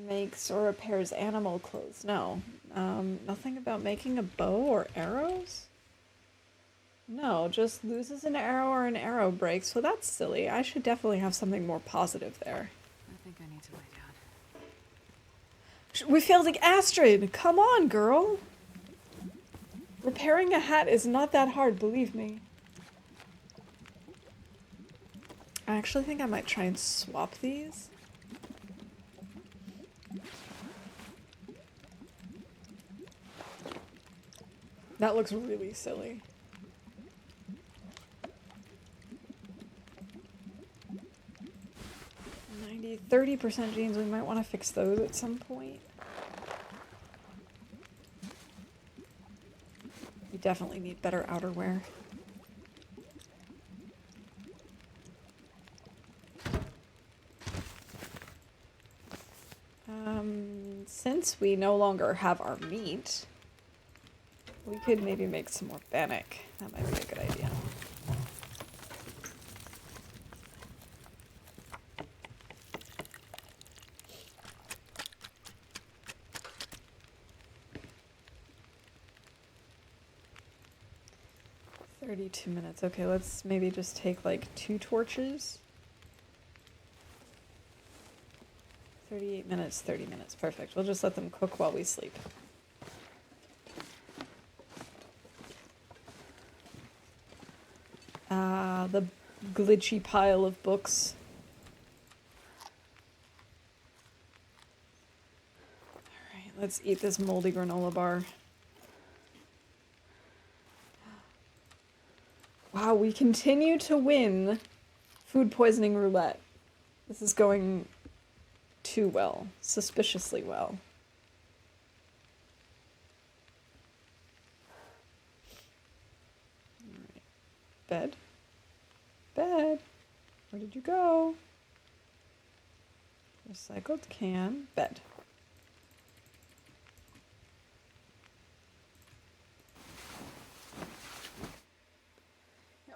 Makes or repairs animal clothes. No. Nothing about making a bow or arrows? No, just loses an arrow or an arrow breaks. So that's silly. I should definitely have something more positive there. I think I need to lay down. We failed like Astrid! Come on, girl! Repairing a hat is not that hard, believe me. I actually think I might try and swap these. That looks really silly. 30% jeans, we might want to fix those at some point. We definitely need better outerwear. Since we no longer have our meat, we could maybe make some more bannock. That might be a good idea. $32. Okay, let's maybe just take like 2 torches. 38 minutes, 30 minutes. Perfect. We'll just let them cook while we sleep. The glitchy pile of books. Alright, let's eat this moldy granola bar. Wow, we continue to win food poisoning roulette. This is going too well. Suspiciously well. Alright. Bed. Bed. Where did you go? Recycled can. Bed.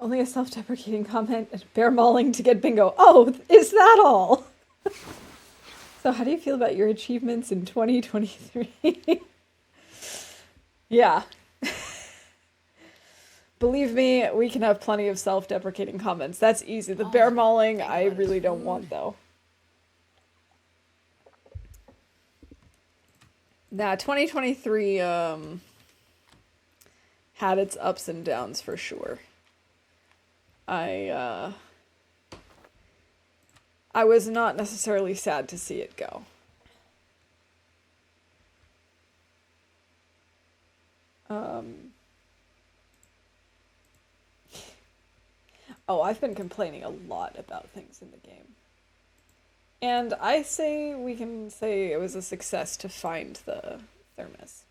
Only a self-deprecating comment and bear mauling to get bingo. Oh, is that all? So how do you feel about your achievements in 2023? Yeah. Believe me, we can have plenty of self-deprecating comments. That's easy. The bear mauling, I really don't want, though. Nah, 2023 had its ups and downs for sure. I was not necessarily sad to see it go. Oh, I've been complaining a lot about things in the game. And I say we can say it was a success to find the thermos.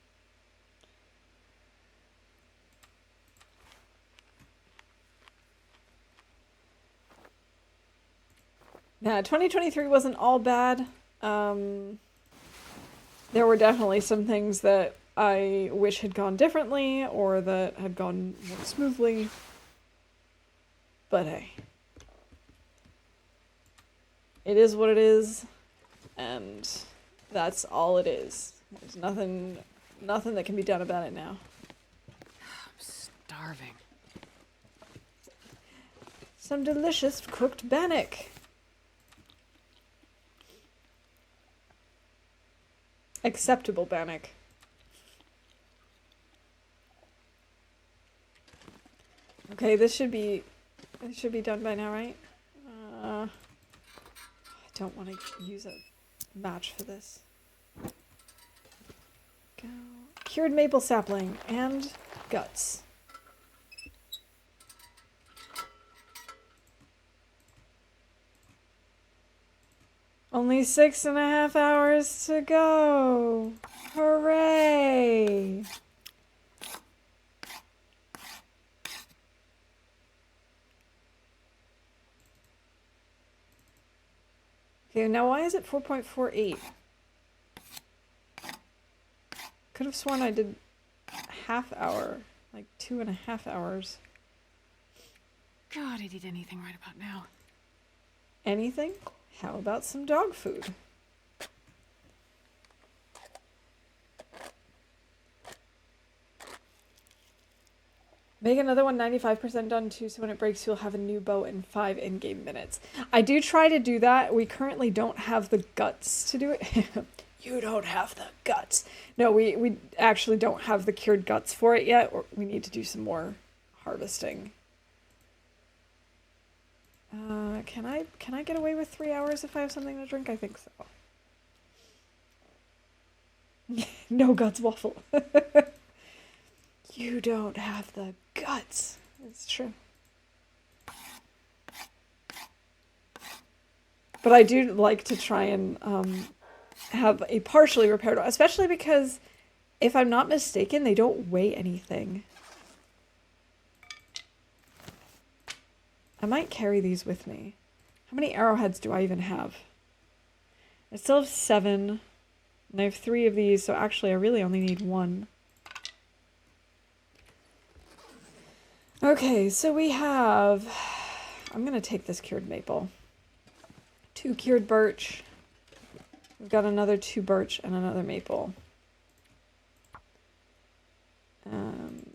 Yeah, 2023 wasn't all bad. There were definitely some things that I wish had gone differently or that had gone more smoothly. But hey. It is what it is, and that's all it is. There's nothing that can be done about it now. I'm starving. Some delicious cooked bannock. Acceptable bannock. Okay, this should be done by now, right? I don't want to use a match for this. Go. Cured maple sapling and guts. Only 6.5 hours to go. Hooray! Okay, now why is it 4.48? Could have sworn I did half hour, like 2.5 hours. God, I'd eat anything right about now. Anything? How about some dog food? Make another one 95% done too, so when it breaks, you'll have a new bow in 5 in-game minutes. I do try to do that. We currently don't have the guts to do it. You don't have the guts. No, we actually don't have the cured guts for it yet. Or we need to do some more harvesting. Can I get away with 3 hours if I have something to drink? I think so. No guts waffle. You don't have the guts. It's true. But I do like to try and have a partially repaired one, especially because if I'm not mistaken, they don't weigh anything. I might carry these with me. How many arrowheads do I even have? I still have 7, and I have 3 of these, so actually I really only need 1. Okay, so we have... I'm gonna take this cured maple. 2 cured birch. We've got another 2 birch and another maple.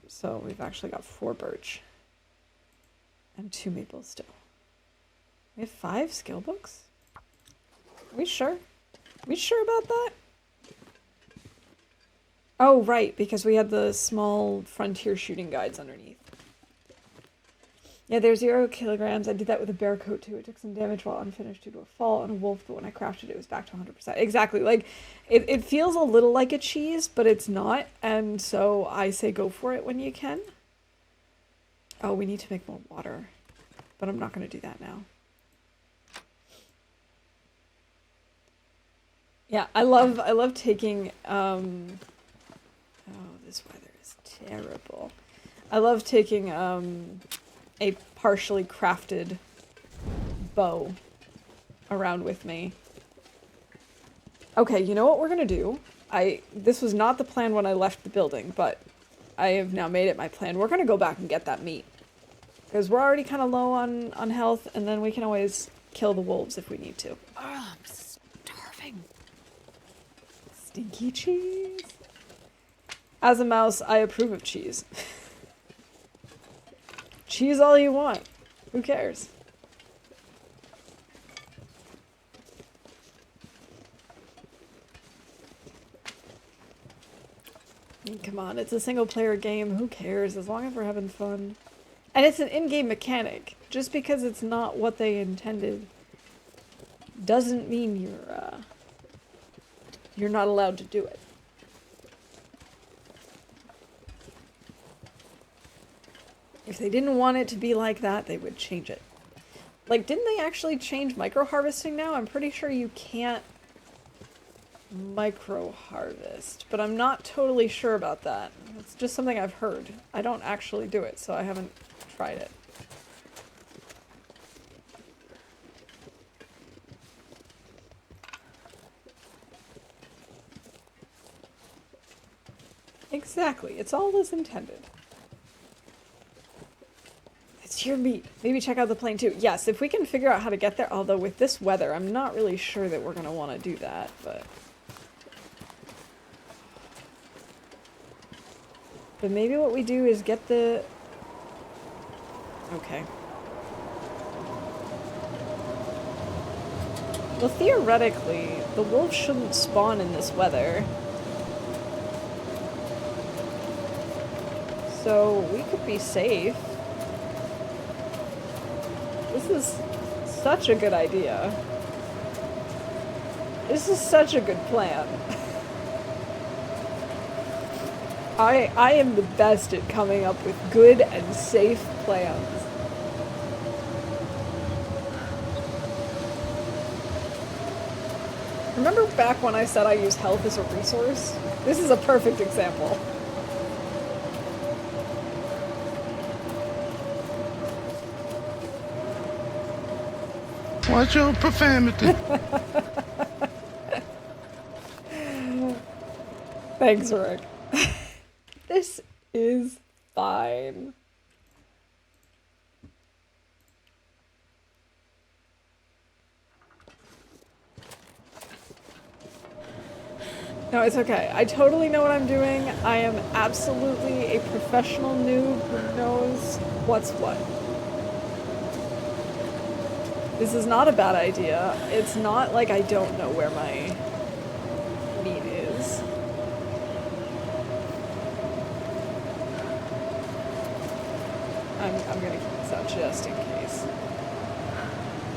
So we've actually got 4 birch. And 2 maples still. We have 5 skill books? Are we sure? Are we sure about that? Oh, right, because we had the small frontier shooting guides underneath. Yeah, they're 0 kilograms. I did that with a bear coat too. It took some damage while unfinished due to a fall on a wolf, but when I crafted it, it was back to 100%. Exactly. Like, it feels a little like a cheese, but it's not. And so I say go for it when you can. Oh, we need to make more water. But I'm not going to do that now. Yeah, I love taking... Oh, this weather is terrible. I love taking... a partially crafted bow around with me. Okay, you know what we're gonna do? This was not the plan when I left the building, but I have now made it my plan. We're gonna go back and get that meat. Because we're already kind of low on health, and then we can always kill the wolves if we need to. Oh, I'm starving. Stinky cheese. As a mouse, I approve of cheese. Cheese all you want. Who cares? Come on, it's a single player game. Who cares? As long as we're having fun. And it's an in-game mechanic. Just because it's not what they intended doesn't mean you're not allowed to do it. If they didn't want it to be like that, they would change it. Like, didn't they actually change micro-harvesting now? I'm pretty sure you can't micro-harvest, but I'm not totally sure about that. It's just something I've heard. I don't actually do it, so I haven't tried it. Exactly. It's all as intended. It's your meat. Maybe check out the plane too. Yes, if we can figure out how to get there, although with this weather, I'm not really sure that we're going to want to do that, but... But maybe what we do is get the... Okay. Well, theoretically, the wolves shouldn't spawn in this weather. So, we could be safe. This is such a good idea. This is such a good plan. I am the best at coming up with good and safe plans. Remember back when I said I use health as a resource? This is a perfect example. Watch your profanity. Thanks, Rick. This is fine. No, it's okay. I totally know what I'm doing. I am absolutely a professional noob who knows what's what. This is not a bad idea. It's not like I don't know where my meat is. I'm gonna keep this out just in case.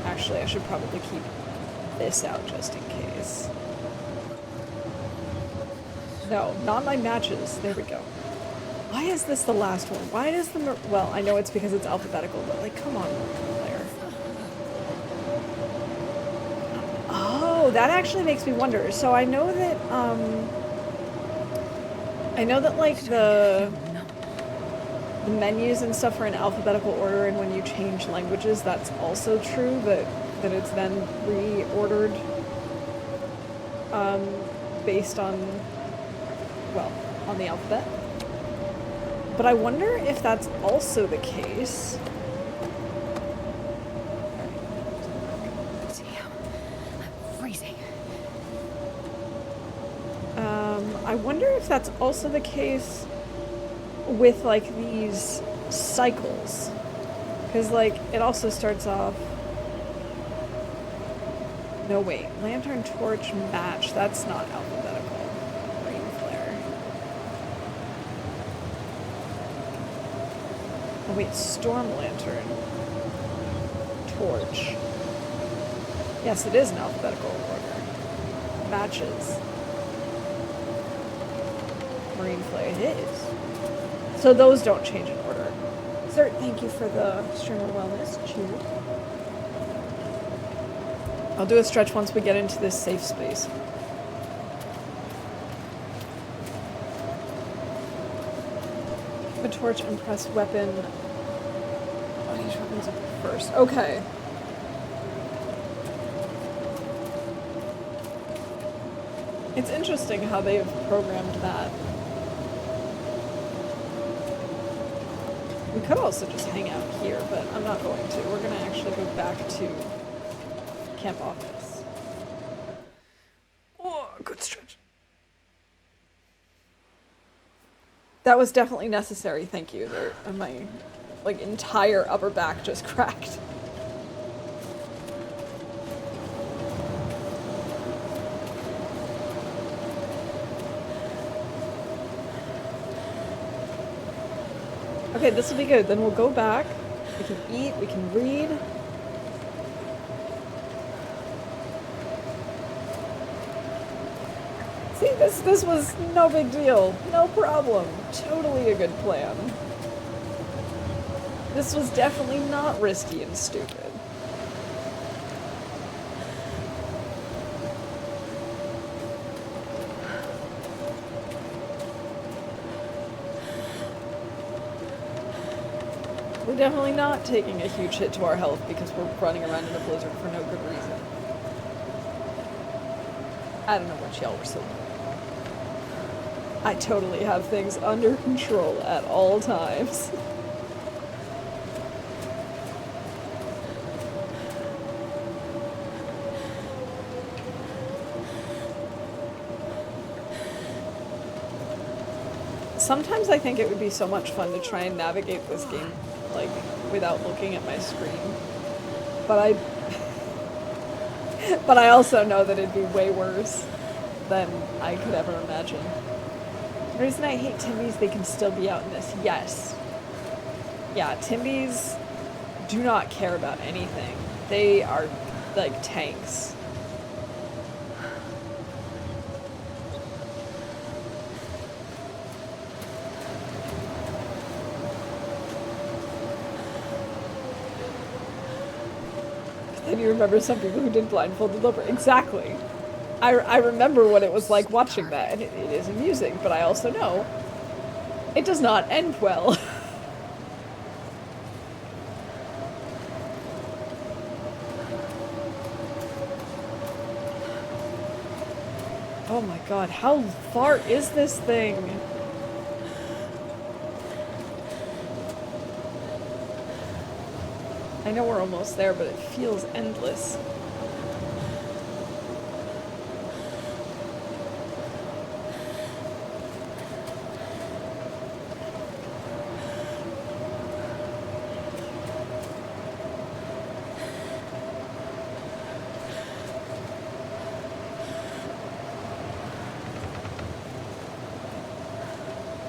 Actually, I should probably keep this out just in case. No, not my matches. There we go. Why is this the last one? Why does the... Well, I know it's because it's alphabetical, but like, come on, Claire. Oh, that actually makes me wonder. So I know that, like, the menus and stuff are in alphabetical order, and when you change languages, that's also true, that it's then reordered, based on, well, on the alphabet. But I wonder if that's also the case. I'm freezing. I wonder if that's also the case with, like, these cycles. Because, like, it also starts off... No, wait. Lantern, torch, match. That's not alphabetical. Rain flare. Oh, wait. Storm lantern. Torch. Yes, it is in alphabetical order. Matches. Marine flare. It is. So those don't change in order. Sir, thank you for the streamer wellness. Cheers. I'll do a stretch once we get into this safe space. A torch and press weapon. Oh, these weapons are first. Okay. It's interesting how they've programmed that. We could also just hang out here, but I'm not going to. We're going to actually go back to camp office. Oh, good stretch. That was definitely necessary, thank you. My, like, entire upper back just cracked. Okay, this will be good. Then we'll go back. We can eat, we can read. See, this was no big deal. No problem. Totally a good plan. This was definitely not risky and stupid. We're definitely not taking a huge hit to our health because we're running around in a blizzard for no good reason. I don't know what y'all were saying. I totally have things under control at all times. Sometimes I think it would be so much fun to try and navigate this game, like, without looking at my screen. But I also know that it'd be way worse than I could ever imagine. The reason I hate Timbies, they can still be out in this. Yes. Yeah, Timbies do not care about anything. They are, like, tanks. Then you remember some people who did blindfolded Loper. Exactly. I remember what it was like watching that, and it is amusing, but I also know it does not end well. Oh my god, how far is this thing? I know we're almost there, but it feels endless.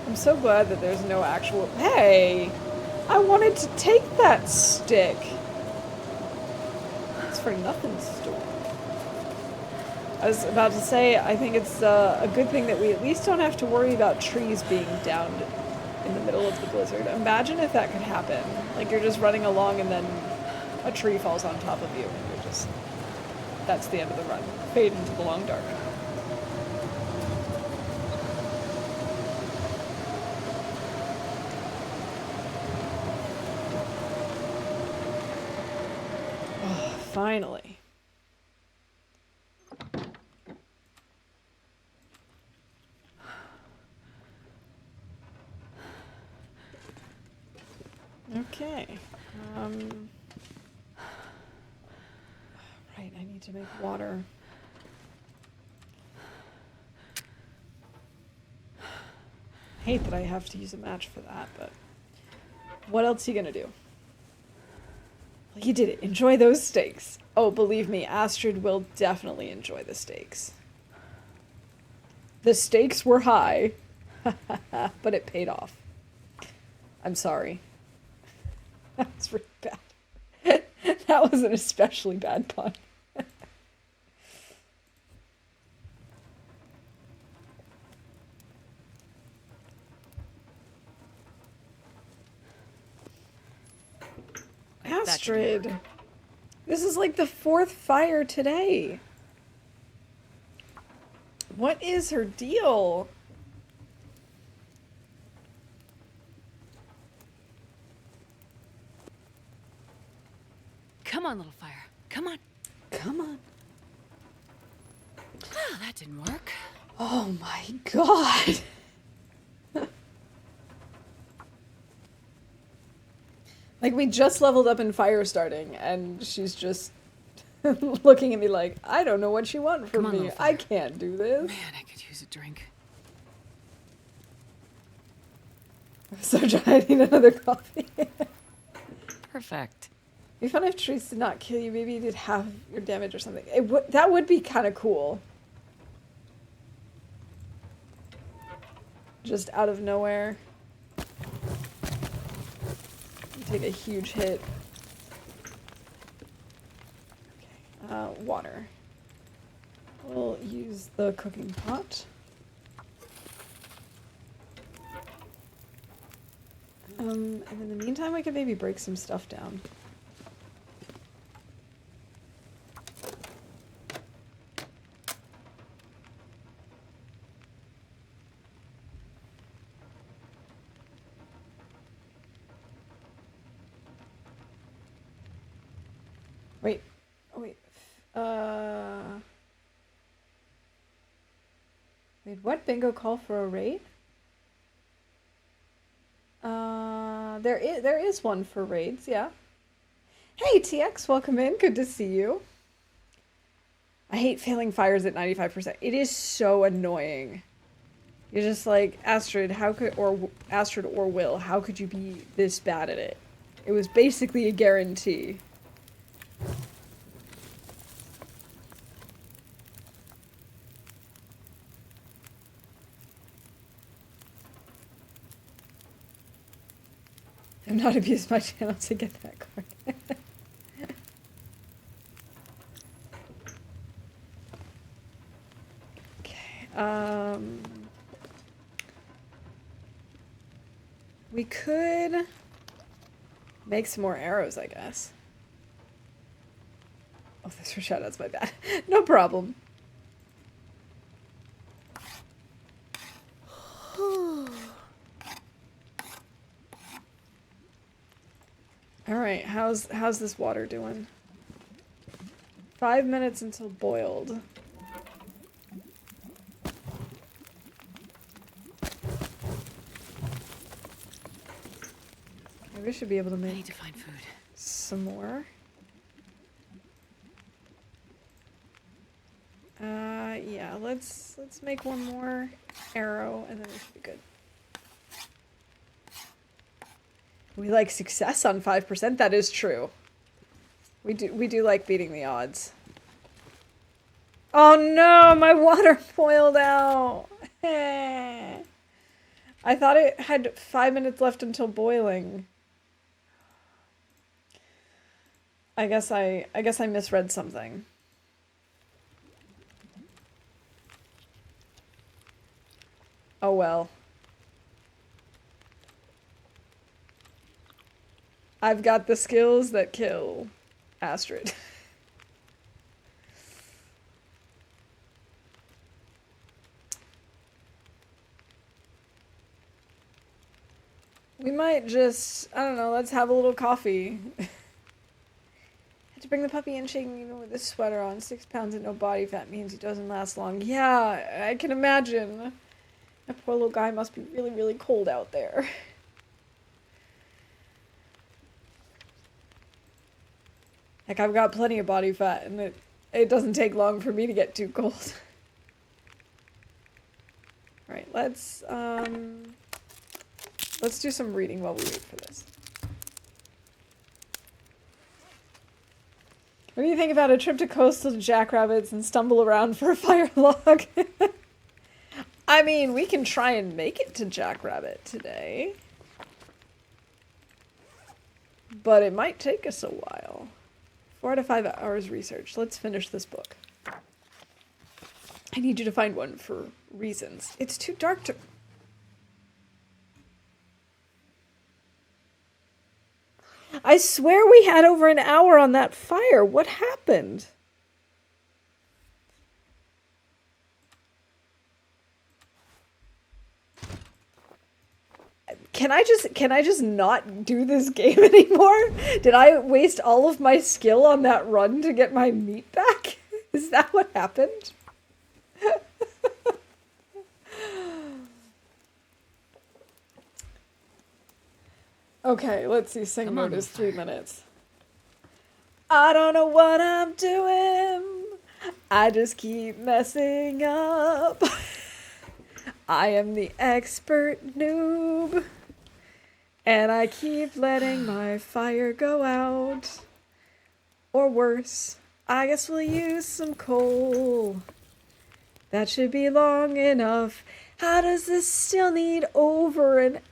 I'm so glad that there's no actual... Hey! I wanted to take that stick! It's for nothing, Storm. I was about to say, I think it's a good thing that we at least don't have to worry about trees being downed in the middle of the blizzard. Imagine if that could happen. Like you're just running along and then a tree falls on top of you and you're just, that's the end of the run. Fade into the long dark. Oh, finally. Okay. Right, I need to make water. I hate that I have to use a match for that, but what else are you gonna do? Well, you did it. Enjoy those steaks. Oh, believe me, Astrid will definitely enjoy the steaks. The stakes were high, but it paid off. I'm sorry. That was really bad. That was an especially bad pun. Astrid, this is like the 4th fire today. What is her deal? Come on, little fire. Come on. Come on. Oh, that didn't work. Oh my god. Like, we just leveled up in fire starting, and she's just looking at me like, I don't know what you want from me. I can't do this. Man, I could use a drink. I'm so I need another coffee. Perfect. It'd be fun if trees did not kill you. Maybe you did half your damage or something. That would be kind of cool. Just out of nowhere. You take a huge hit. Okay. Water. We'll use the cooking pot. And in the meantime, we could maybe break some stuff down. Wait. Oh, wait. Wait, what? Bingo call for a raid? There is one for raids, yeah. Hey, TX, welcome in. Good to see you. I hate failing fires at 95%. It is so annoying. You're just like, Astrid, Astrid or Will, how could you be this bad at it? It was basically a guarantee. I'm not abused my channel to get that card. Okay, we could make some more arrows, I guess. Oh, those were shoutouts, my bad. No problem. All right, how's this water doing? 5 minutes until boiled. Maybe we should be able to I make need to find food. some more. Yeah, let's make one more arrow and then we should be good. We like success on 5%. That is true. We do like beating the odds. Oh no, my water boiled out. I thought it had 5 minutes left until boiling. I guess I misread something. Oh well. I've got the skills that kill Astrid. We might just, I don't know, let's have a little coffee. Had to bring the puppy in shaking even with his sweater on. 6 pounds and no body fat means he doesn't last long. Yeah, I can imagine. That poor little guy must be really, really cold out there. Heck, I've got plenty of body fat, and it doesn't take long for me to get too cold. Alright, let's do some reading while we wait for this. What do you think about a trip to coastal Jackrabbits and stumble around for a fire log? I mean, we can try and make it to Jackrabbit today. But it might take us a while. 4 to 5 hours research. Let's finish this book. I need you to find one for reasons. It's too dark to... I swear we had over an hour on that fire. What happened? Can I just not do this game anymore? Did I waste all of my skill on that run to get my meat back? Is that what happened? Okay, let's see. Sing mode is 3 minutes. I don't know what I'm doing. I just keep messing up. I am the expert noob. And I keep letting my fire go out. Or worse, I guess we'll use some coal. That should be long enough. How does this still need over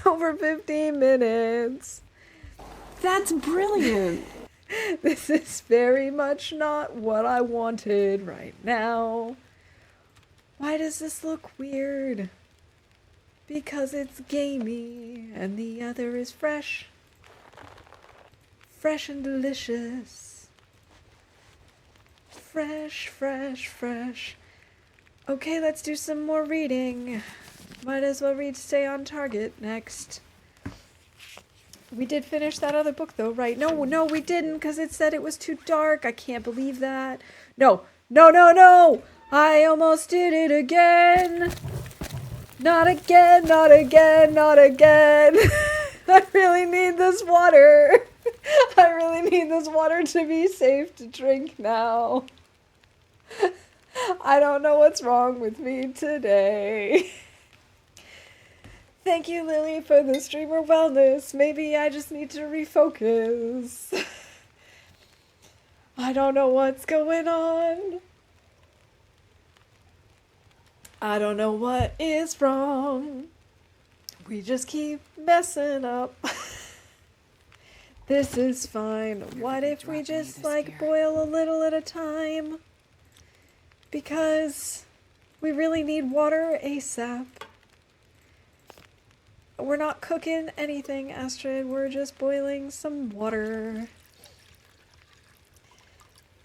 15 minutes? That's brilliant. This is very much not what I wanted right now. Why does this look weird? Because it's gamey and the other is fresh. Fresh and delicious. Fresh, fresh, fresh. Okay, let's do some more reading. Might as well read Stay on Target next. We did finish that other book though, right? No, we didn't, because it said it was too dark. I can't believe that. No! I almost did it again. Not again, not again, not again. I really need this water. I really need this water to be safe to drink now. I don't know what's wrong with me today. Thank you, Lily, for the streamer wellness. Maybe I just need to refocus. I don't know what's going on. I don't know what is wrong. We just keep messing up. This is fine. What if we just, like, boil a little at a time? Because we really need water ASAP. We're not cooking anything, Astrid. We're just boiling some water.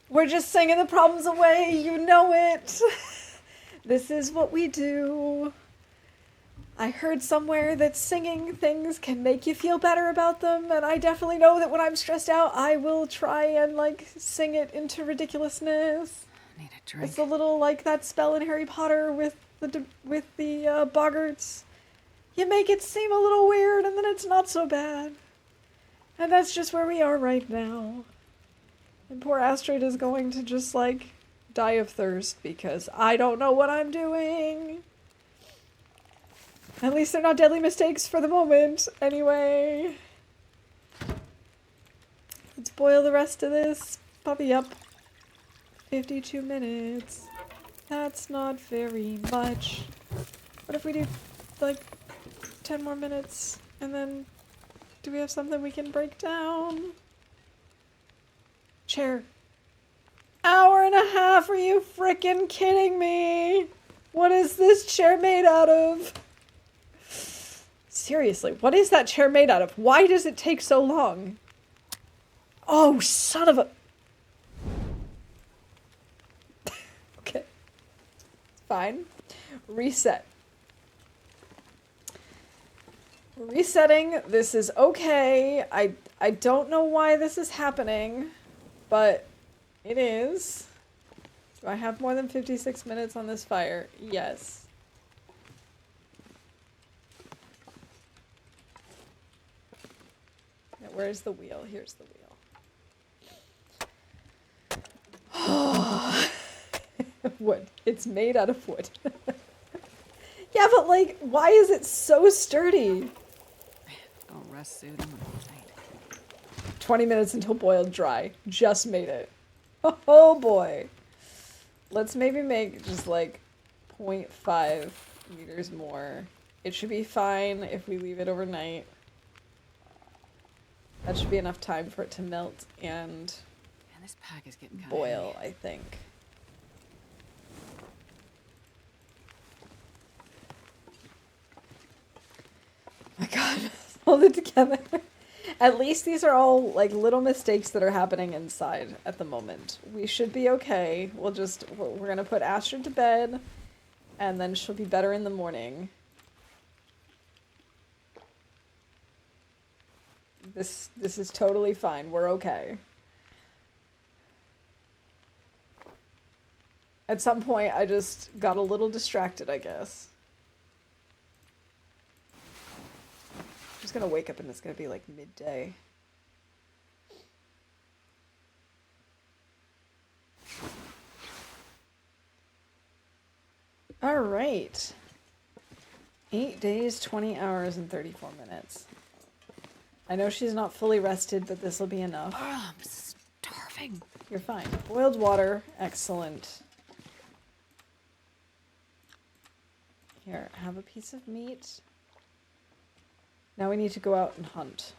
We're just singing the problems away. You know it. This is what we do. I heard somewhere that singing things can make you feel better about them, and I definitely know that when I'm stressed out, I will try and, like, sing it into ridiculousness. Need a drink. It's a little like that spell in Harry Potter with the boggarts. You make it seem a little weird, and then it's not so bad. And that's just where we are right now. And poor Astrid is going to just, like, die of thirst because I don't know what I'm doing. At least they're not deadly mistakes for the moment. Anyway. Let's boil the rest of this puppy up. 52 minutes. That's not very much. What if we do, like, 10 more minutes? And then, do we have something we can break down? Chair. Hour and a half? Are you frickin' kidding me? What is this chair made out of? Seriously, what is that chair made out of? Why does it take so long? Oh, son of a... Okay. Fine. Reset. Resetting. This is okay. I don't know why this is happening, but it is. Do I have more than 56 minutes on this fire? Yes. Now, where's the wheel? Here's the wheel. Wood. It's made out of wood. Yeah, but like, why is it so sturdy? I'll rest suit. I'm gonna fight. 20 minutes until boiled dry. Just made it. Oh boy. Let's maybe make just like 0.5 meters more. It should be fine if we leave it overnight. That should be enough time for it to melt and Man, this pack is getting kind boil, I think. My God, hold it together. At least these are all like little mistakes that are happening inside at the moment. We should be okay. We're gonna put Astrid to bed, and then she'll be better in the morning. This is totally fine. We're okay. At some point, I just got a little distracted, I guess. I'm just gonna wake up and it's gonna be like midday. All right. 8 days, 20 hours, and 34 minutes. I know she's not fully rested, but this will be enough. Oh, I'm starving. You're fine. Boiled water, excellent. Here, have a piece of meat. Now we need to go out and hunt.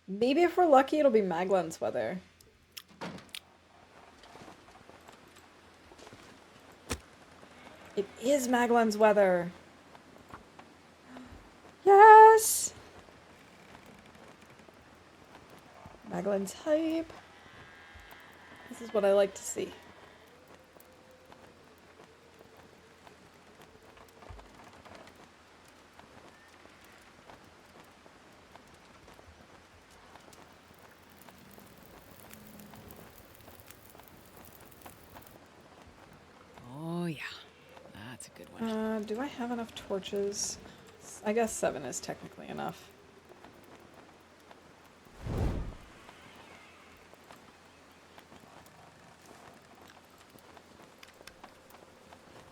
Maybe if we're lucky, it'll be Maglan's weather. It is Maglan's weather. Yes! Maglan's hype. This is what I like to see. Oh yeah, that's a good one. Do I have enough torches? I guess 7 is technically enough.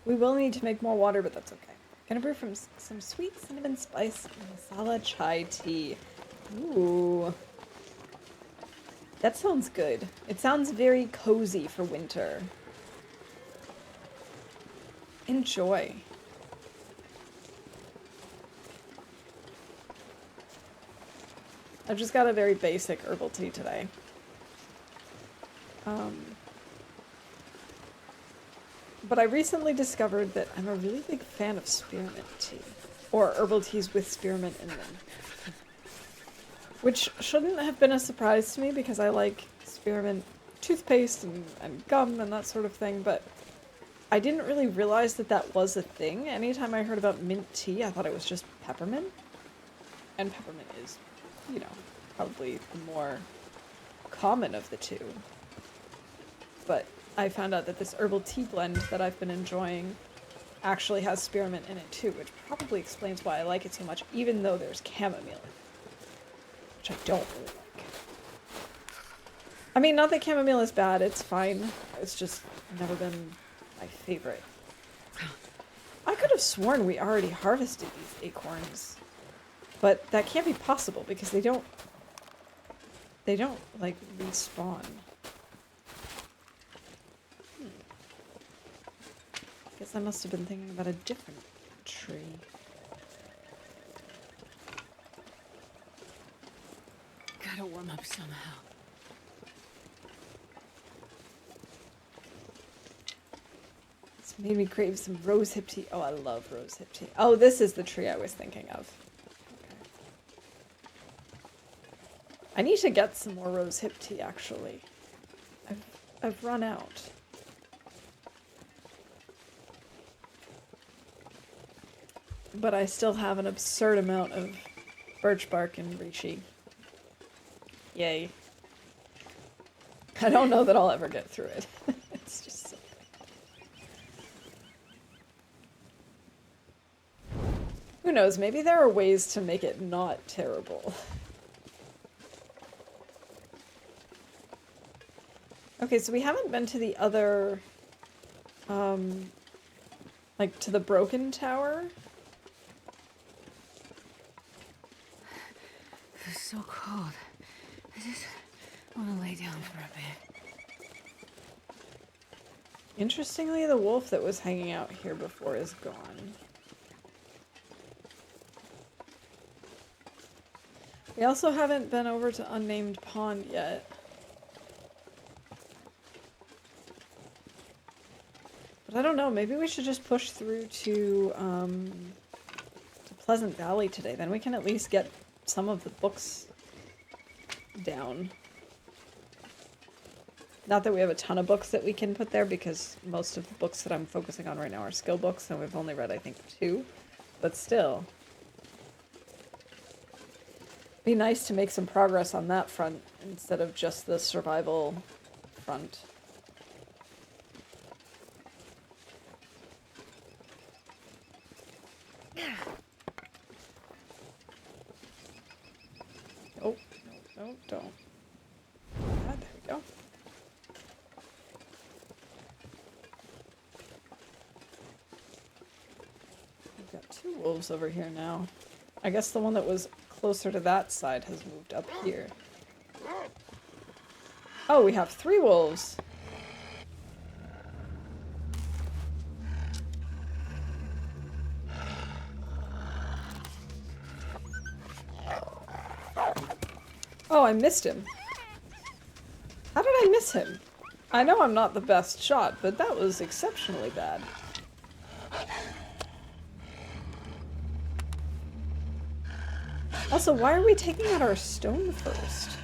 We will need to make more water, but that's okay. Gonna brew from some sweet cinnamon spice masala chai tea. Ooh. That sounds good. It sounds very cozy for winter. Enjoy. I've just got a very basic herbal tea today. But I recently discovered that I'm a really big fan of spearmint tea. Or herbal teas with spearmint in them. Which shouldn't have been a surprise to me because I like spearmint toothpaste and gum and that sort of thing, but I didn't really realize that that was a thing. Anytime I heard about mint tea, I thought it was just peppermint. And peppermint is, you know, probably the more common of the two. But I found out that this herbal tea blend that I've been enjoying actually has spearmint in it too, which probably explains why I like it so much, even though there's chamomile in it, which I don't really like. I mean, not that chamomile is bad, it's fine. It's just never been my favorite. I could have sworn we already harvested these acorns, but that can't be possible because they don't like respawn. Guess I must have been thinking about a different tree. Gotta warm up somehow. It's made me crave some rosehip tea. Oh, I love rosehip tea. Oh, this is the tree I was thinking of. Okay. I need to get some more rose hip tea, actually. I've run out. But I still have an absurd amount of birch bark and reishi. Yay. I don't know that I'll ever get through it. It's just so good. Who knows, maybe there are ways to make it not terrible. Okay, so we haven't been to the other, like to the broken tower. It's so cold. I just want to lay down for a bit. Interestingly, the wolf that was hanging out here before is gone. We also haven't been over to Unnamed Pond yet. But I don't know, maybe we should just push through to Pleasant Valley today. Then we can at least get some of the books down. Not that we have a ton of books that we can put there, because most of the books that I'm focusing on right now are skill books, and we've only read, I think, 2. But still. Be nice to make some progress on that front, instead of just the survival front. Oh, no, don't. Ah, there we go. We've got 2 wolves over here now. I guess the one that was closer to that side has moved up here. Oh, we have 3 wolves. Oh, I missed him. How did I miss him? I know I'm not the best shot, but that was exceptionally bad. Also, why are we taking out our stone first?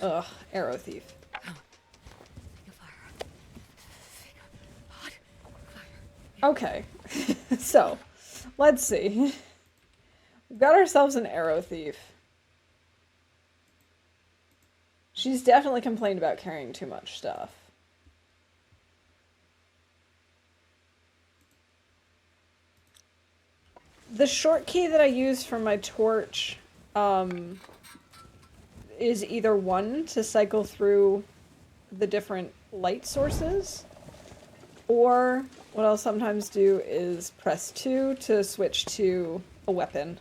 Ugh, arrow thief. Okay, so, let's see. We've got ourselves an arrow thief. She's definitely complained about carrying too much stuff. The short key that I use for my torch is either 1 to cycle through the different light sources, or what I'll sometimes do is press 2 to switch to a weapon.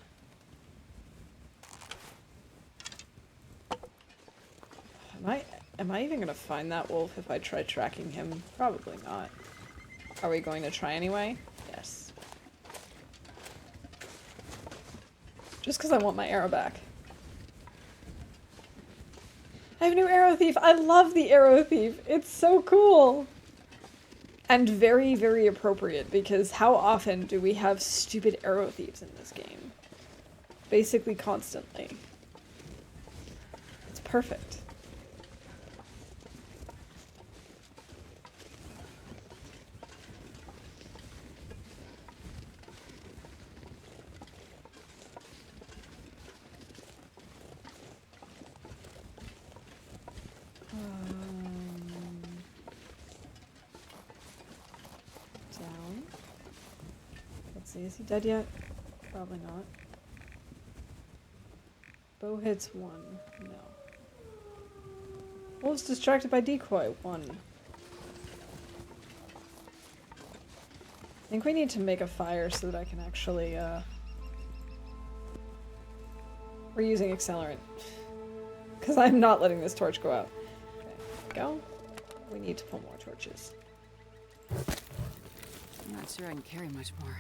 Am I even gonna find that wolf if I try tracking him? Probably not. Are we going to try anyway? Yes. Just because I want my arrow back. I have a new arrow thief! I love the arrow thief! It's so cool! And very, very appropriate, because how often do we have stupid arrow thieves in this game? Basically constantly. It's perfect. Down. Let's see, is he dead yet? Probably not. Bow hits 1. No. Wolves distracted by decoy. 1. I think we need to make a fire so that I can actually, We're using accelerant. Because I'm not letting this torch go out. Okay, go. We need to pull more torches. I'm not sure I can carry much more.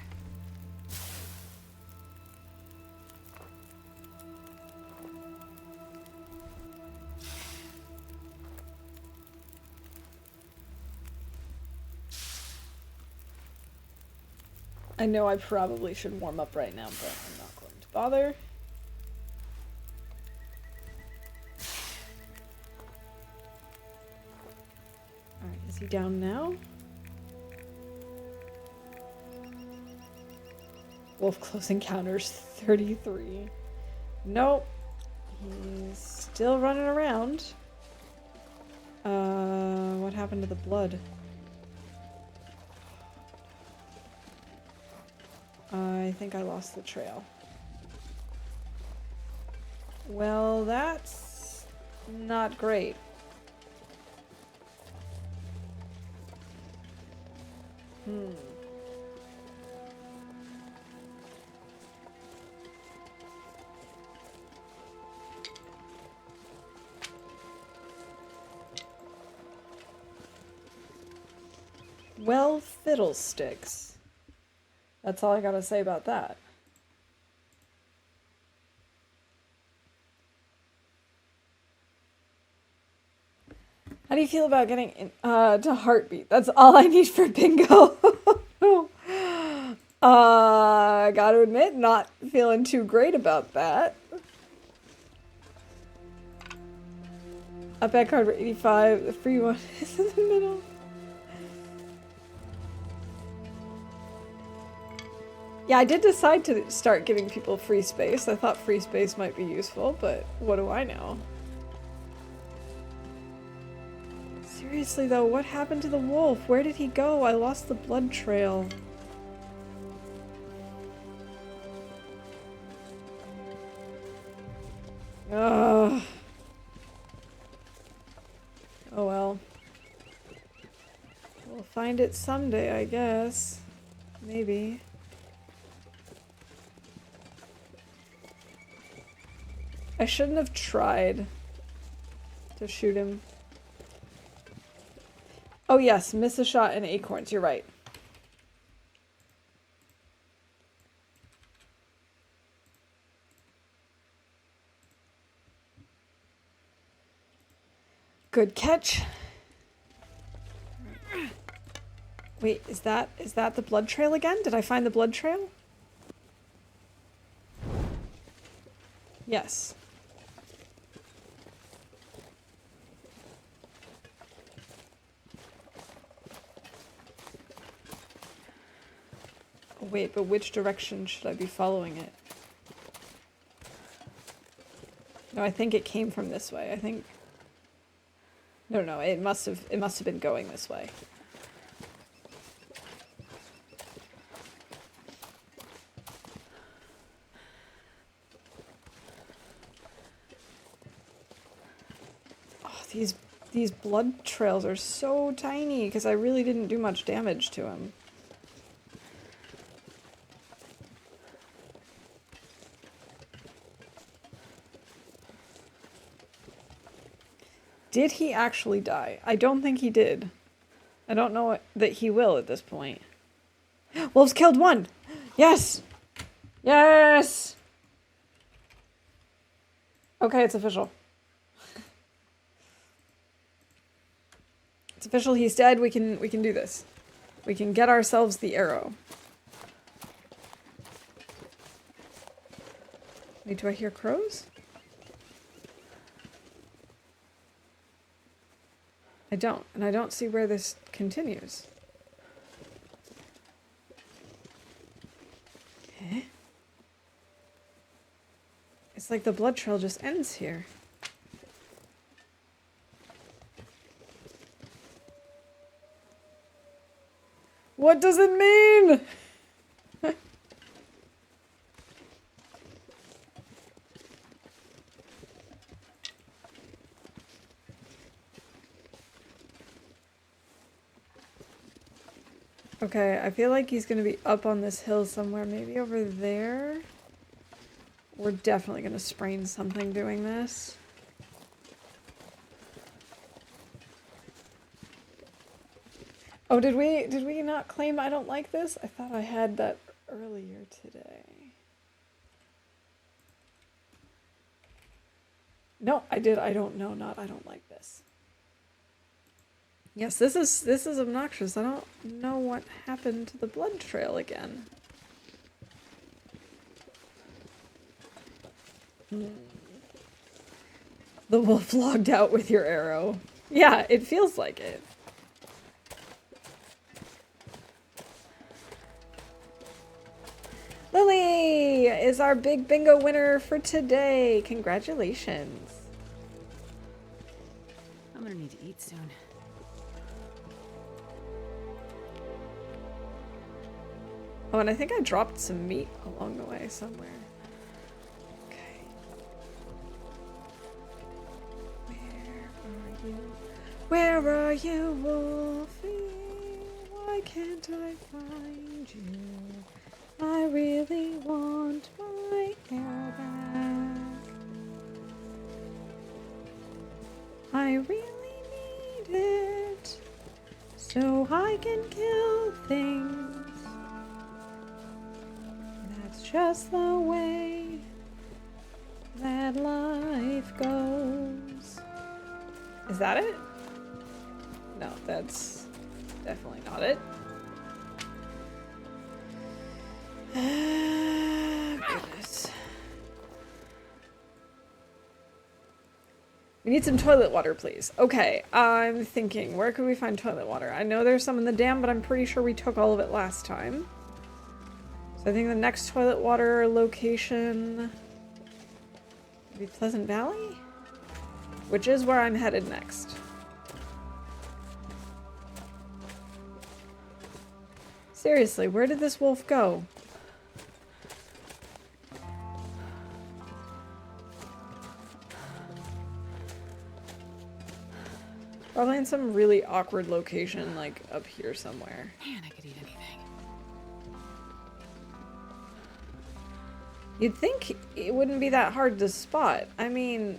I know I probably should warm up right now, but I'm not going to bother. Alright, is he down now? Wolf close encounters 33. Nope. He's still running around. What happened to the blood? I think I lost the trail. Well, that's not great. Well, fiddlesticks. That's all I gotta say about that. How do you feel about getting to heartbeat? That's all I need for bingo. Gotta admit, not feeling too great about that. Up at card for 85, the free one is in the middle. Yeah, I did decide to start giving people free space. I thought free space might be useful, but what do I know? Seriously though, what happened to the wolf? Where did he go? I lost the blood trail. Ugh. Oh well. We'll find it someday, I guess. Maybe. I shouldn't have tried to shoot him. Oh yes, miss a shot and acorns, you're right. Good catch. Wait, is that the blood trail again? Did I find the blood trail? Yes. Oh, wait, but which direction should I be following it? No, I think it came from this way. I think... No, it must have been going this way. Oh, these blood trails are so tiny because I really didn't do much damage to him. Did he actually die? I don't think he did. I don't know that he will at this point. Wolves killed one! Yes! Yes! Okay, it's official. It's official, he's dead. We can do this. We can get ourselves the arrow. Wait, do I hear crows? I don't, and I don't see where this continues. Okay. It's like the blood trail just ends here. What does it mean? Okay, I feel like he's gonna be up on this hill somewhere, maybe over there. We're definitely gonna sprain something doing this. Oh, did we not claim I don't like this? I thought I had that earlier today. No, I did. I don't know, not I don't like this. Yes, this is obnoxious. I don't know what happened to the blood trail again. The wolf logged out with your arrow. Yeah, it feels like it. Lily is our big bingo winner for today. Congratulations. I'm gonna need to eat soon. Oh, and I think I dropped some meat along the way somewhere. Okay. Where are you, Wolfie? Why can't I find you? I really want my hair back. I really need it so I can kill things. That's just the way that life goes. Is that it? No, that's definitely not it. Goodness. We need some toilet water, please. Okay, I'm thinking, where could we find toilet water? I know there's some in the dam, but I'm pretty sure we took all of it last time. So I think the next toilet water location would be Pleasant Valley, which is where I'm headed next. Seriously, where did this wolf go? Probably in some really awkward location, like up here somewhere. Man, I could eat anything. You'd think it wouldn't be that hard to spot. I mean,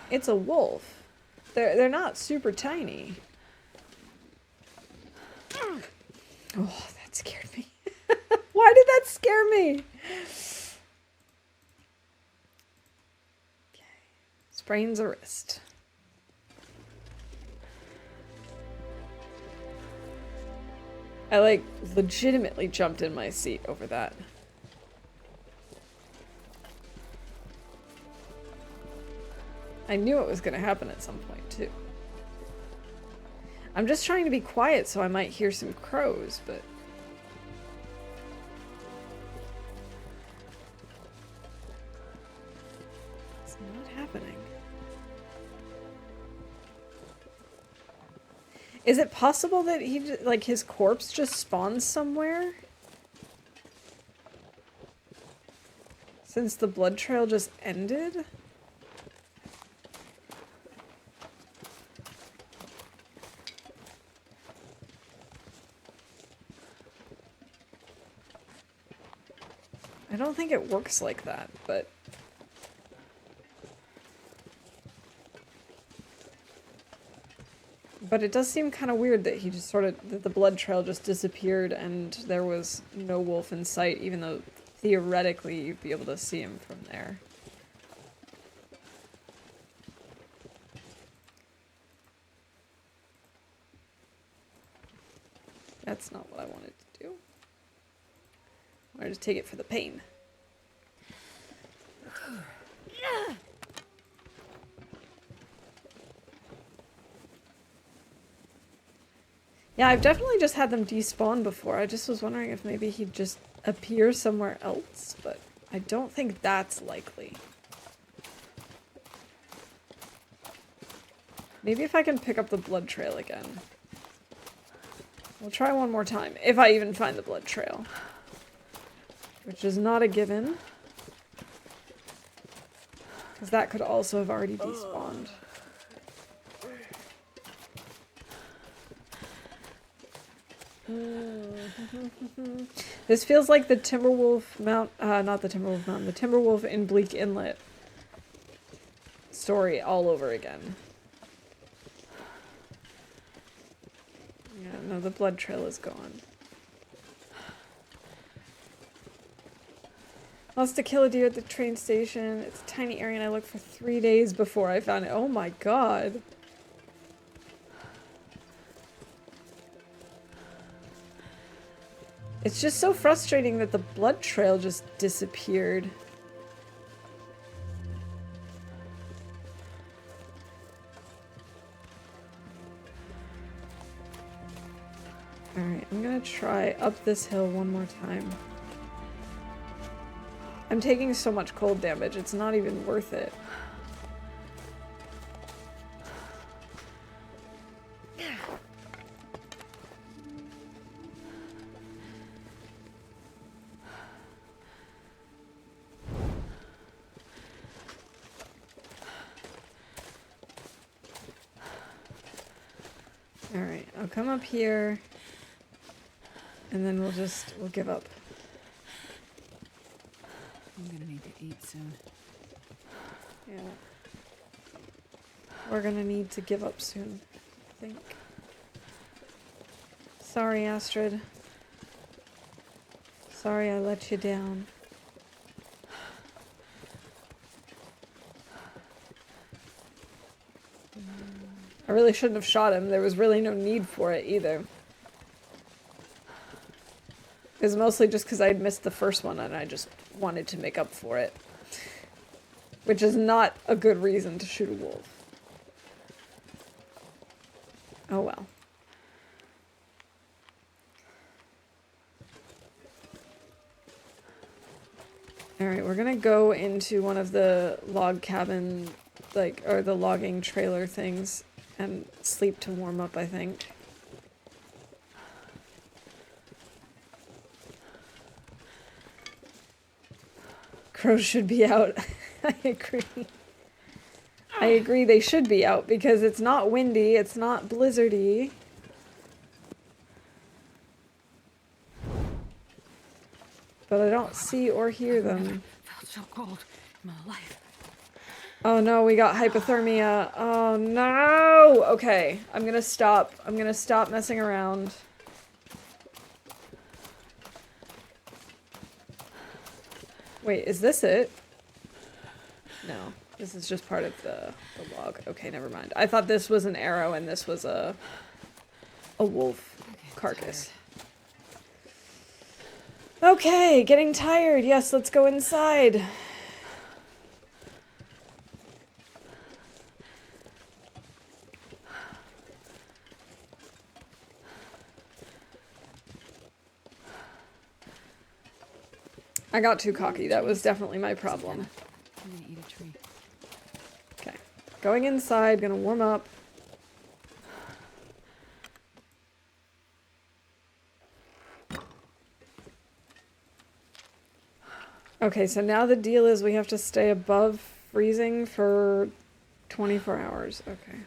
it's a wolf. They're not super tiny. Oh, that scared me. Why did that scare me? Okay. Sprains a wrist. I like legitimately jumped in my seat over that. I knew it was going to happen at some point, too. I'm just trying to be quiet so I might hear some crows, but... it's not happening. Is it possible that he, like, his corpse just spawns somewhere? Since the blood trail just ended? I don't think it works like that, but... but it does seem kind of weird that he just sort of... that the blood trail just disappeared and there was no wolf in sight, even though theoretically you'd be able to see him from there. That's not what I wanted to do. I wanted to take it for the pain. Yeah, I've definitely just had them despawn before. I just was wondering if maybe he'd just appear somewhere else, but I don't think that's likely. Maybe if I can pick up the blood trail again. We'll try one more time, if I even find the blood trail. Which is not a given. Because that could also have already despawned. This feels like the Timberwolf Mount, not the Timberwolf Mountain, the Timberwolf in Bleak Inlet story all over again. Yeah, no, the blood trail is gone. Lost to kill a deer at the train station. It's a tiny area and I looked for 3 days before I found it. Oh my god. It's just so frustrating that the blood trail just disappeared. Alright, I'm gonna try up this hill one more time. I'm taking so much cold damage, it's not even worth it. Alright, I'll come up here, and then we'll give up. I'm gonna need to eat soon. Yeah. We're gonna need to give up soon, I think. Sorry, Astrid. Sorry I let you down. I really shouldn't have shot him. There was really no need for it either. It was mostly just because I'd missed the first one and I just wanted to make up for it. Which is not a good reason to shoot a wolf. Oh well. Alright, we're gonna go into one of the log cabin, or the logging trailer things and sleep to warm up, I think. Crows should be out. I agree. I agree they should be out because it's not windy, it's not blizzardy. But I don't see or hear them. Felt so cold in my life. Oh no, we got hypothermia. Oh no! Okay, I'm gonna stop. I'm gonna stop messing around. Wait, is this it? No, this is just part of the log. Okay, never mind. I thought this was an arrow and this was a wolf carcass. Okay, getting tired. Yes, let's go inside. I got too cocky. That was definitely my problem. I'm gonna eat a tree. Okay. Going inside, gonna warm up. Okay, so now the deal is we have to stay above freezing for 24 hours. Okay.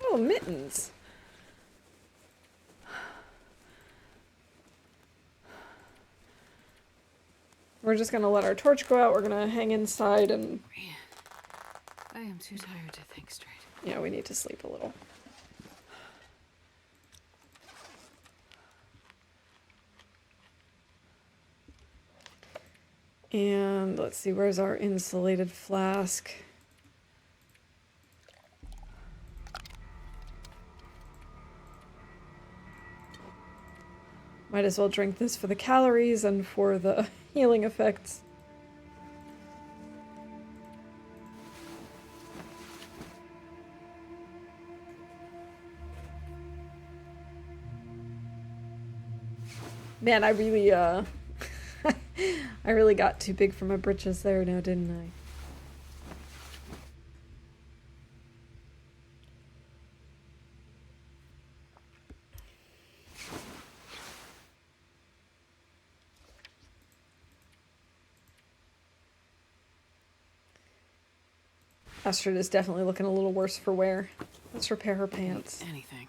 Oh, mittens. We're just gonna let our torch go out. We're gonna hang inside and... Man, I am too tired to think straight. Yeah, we need to sleep a little. And let's see, where's our insulated flask? Might as well drink this for the calories and for the healing effects. Man, I really, I really got too big for my britches there now, didn't I? Astrid is definitely looking a little worse for wear. Let's repair her pants. Anything.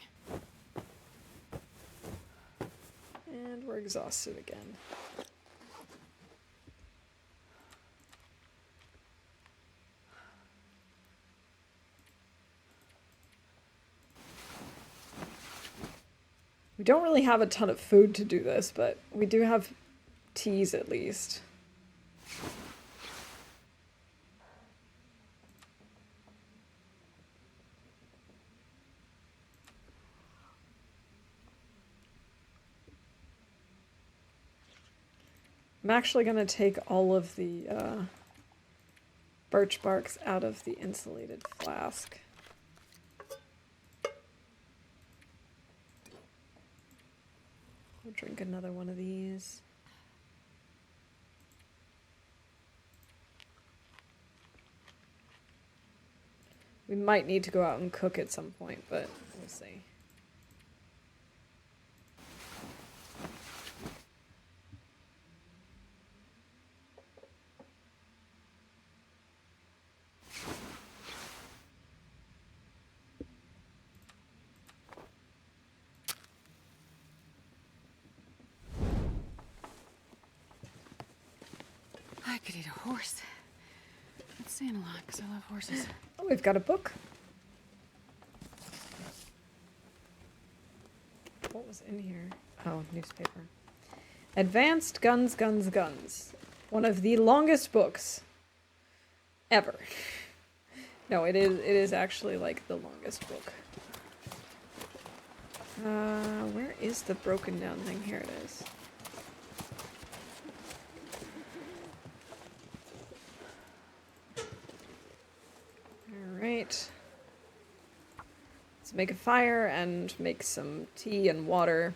And we're exhausted again. We don't really have a ton of food to do this, but we do have teas at least. I'm actually going to take all of the birch barks out of the insulated flask. We'll drink another one of these. We might need to go out and cook at some point, but we'll see. I could eat a horse. That's saying a lot because I love horses. Oh, we've got a book. What was in here? Oh, newspaper. Advanced Guns, Guns, Guns. One of the longest books ever. No, it is actually like the longest book. Where is the broken down thing? Here it is. Alright. Let's make a fire and make some tea and water.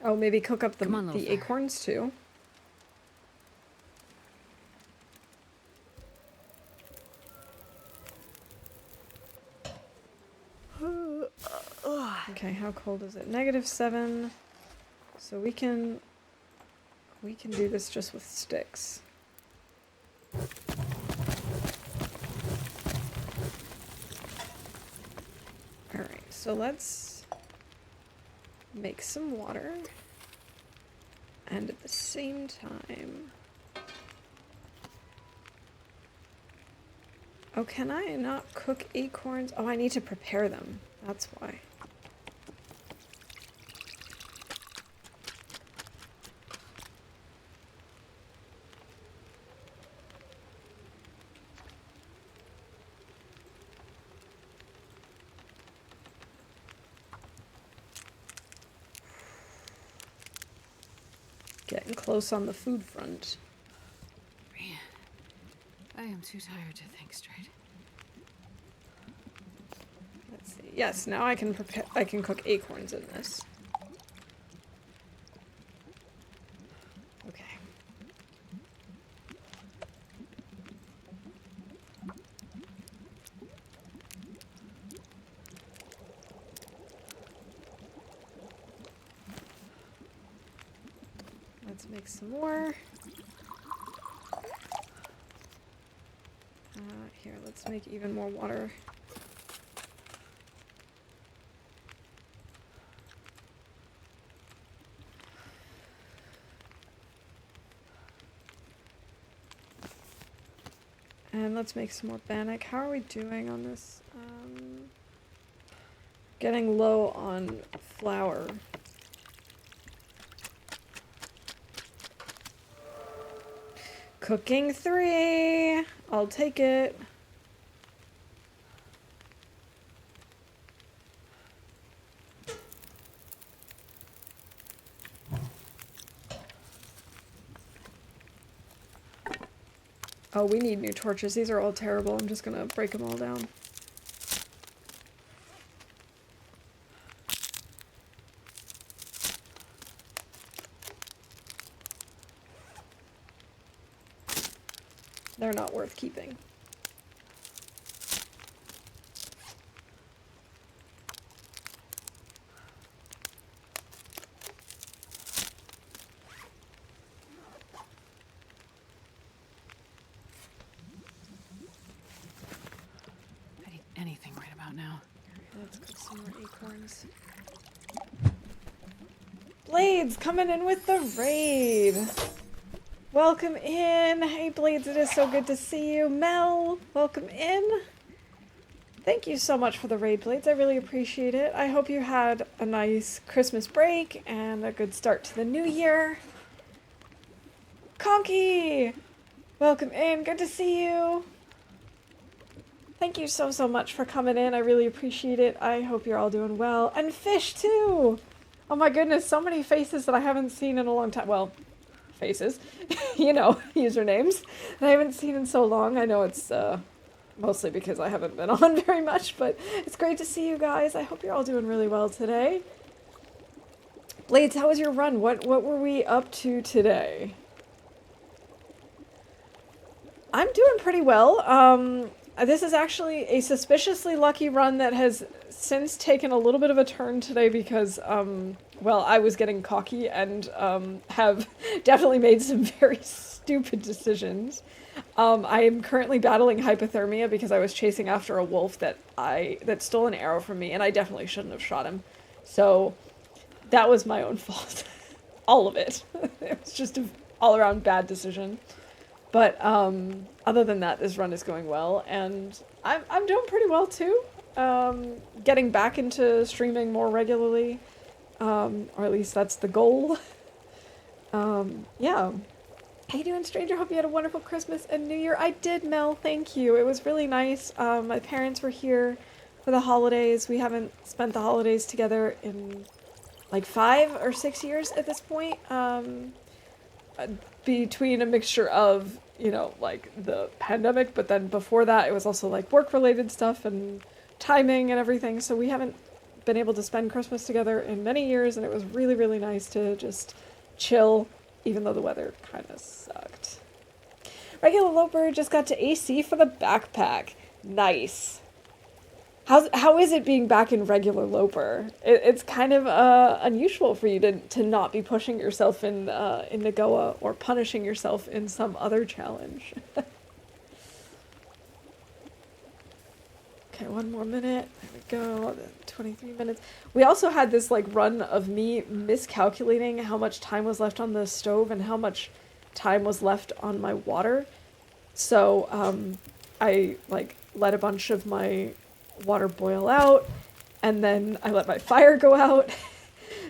Oh, maybe cook up the Loper. acorns too. Okay, how cold is it? -7. So we can do this just with sticks. Alright, so let's make some water. And at the same time... Oh, can I not cook acorns? Oh, I need to prepare them. That's why. Getting close on the food front. Man, I am too tired to think straight. Let's see. Yes, now I can prepare. I can cook acorns in this. Okay. Let's make some more. Here, let's make even more water. And let's make some more bannock. How are we doing on this? Getting low on flour. Cooking 3. I'll take it. Oh, we need new torches. These are all terrible. I'm just gonna break them all down. They're not worth keeping. I'd eat anything right about now. Let's cook some more acorns. Blades coming in with the raid. Welcome in. Hey Blades, it is so good to see you. Mel, welcome in. Thank you so much for the raid, Blades. I really appreciate it. I hope you had a nice Christmas break and a good start to the new year. Conky, welcome in. Good to see you. Thank you so much for coming in. I really appreciate it. I hope you're all doing well. And Fish too. Oh my goodness, so many faces that I haven't seen in a long time. Well, faces, usernames that I haven't seen in so long. I know it's mostly because I haven't been on very much, but it's great to see you guys. I hope you're all doing really well today. Blades, how was your run? What were we up to today? I'm doing pretty well. This is actually a suspiciously lucky run that has since taken a little bit of a turn today because, I was getting cocky and have definitely made some very stupid decisions. I am currently battling hypothermia because I was chasing after a wolf that stole an arrow from me, and I definitely shouldn't have shot him. So that was my own fault. All of it. It was just an all-around bad decision. But other than that, this run is going well, and I'm doing pretty well too. Getting back into streaming more regularly, or at least that's the goal. Yeah. How you doing, stranger? Hope you had a wonderful Christmas and New Year. I did, Mel. Thank you. It was really nice. My parents were here for the holidays. We haven't spent the holidays together in like 5 or 6 years at this point. Between a mixture of, like the pandemic, but then before that it was also like work-related stuff and timing and everything. So we haven't been able to spend Christmas together in many years, and it was really, really nice to just chill, even though the weather kind of sucked. Regular Loper just got to AC for the backpack. Nice. How is it being back in regular Loper? It's kind of unusual for you to not be pushing yourself in Nagoa or punishing yourself in some other challenge. Okay, 1 more minute. There we go. 23 minutes. We also had this run of me miscalculating how much time was left on the stove and how much time was left on my water. So I let a bunch of my water boil out, and then I let my fire go out.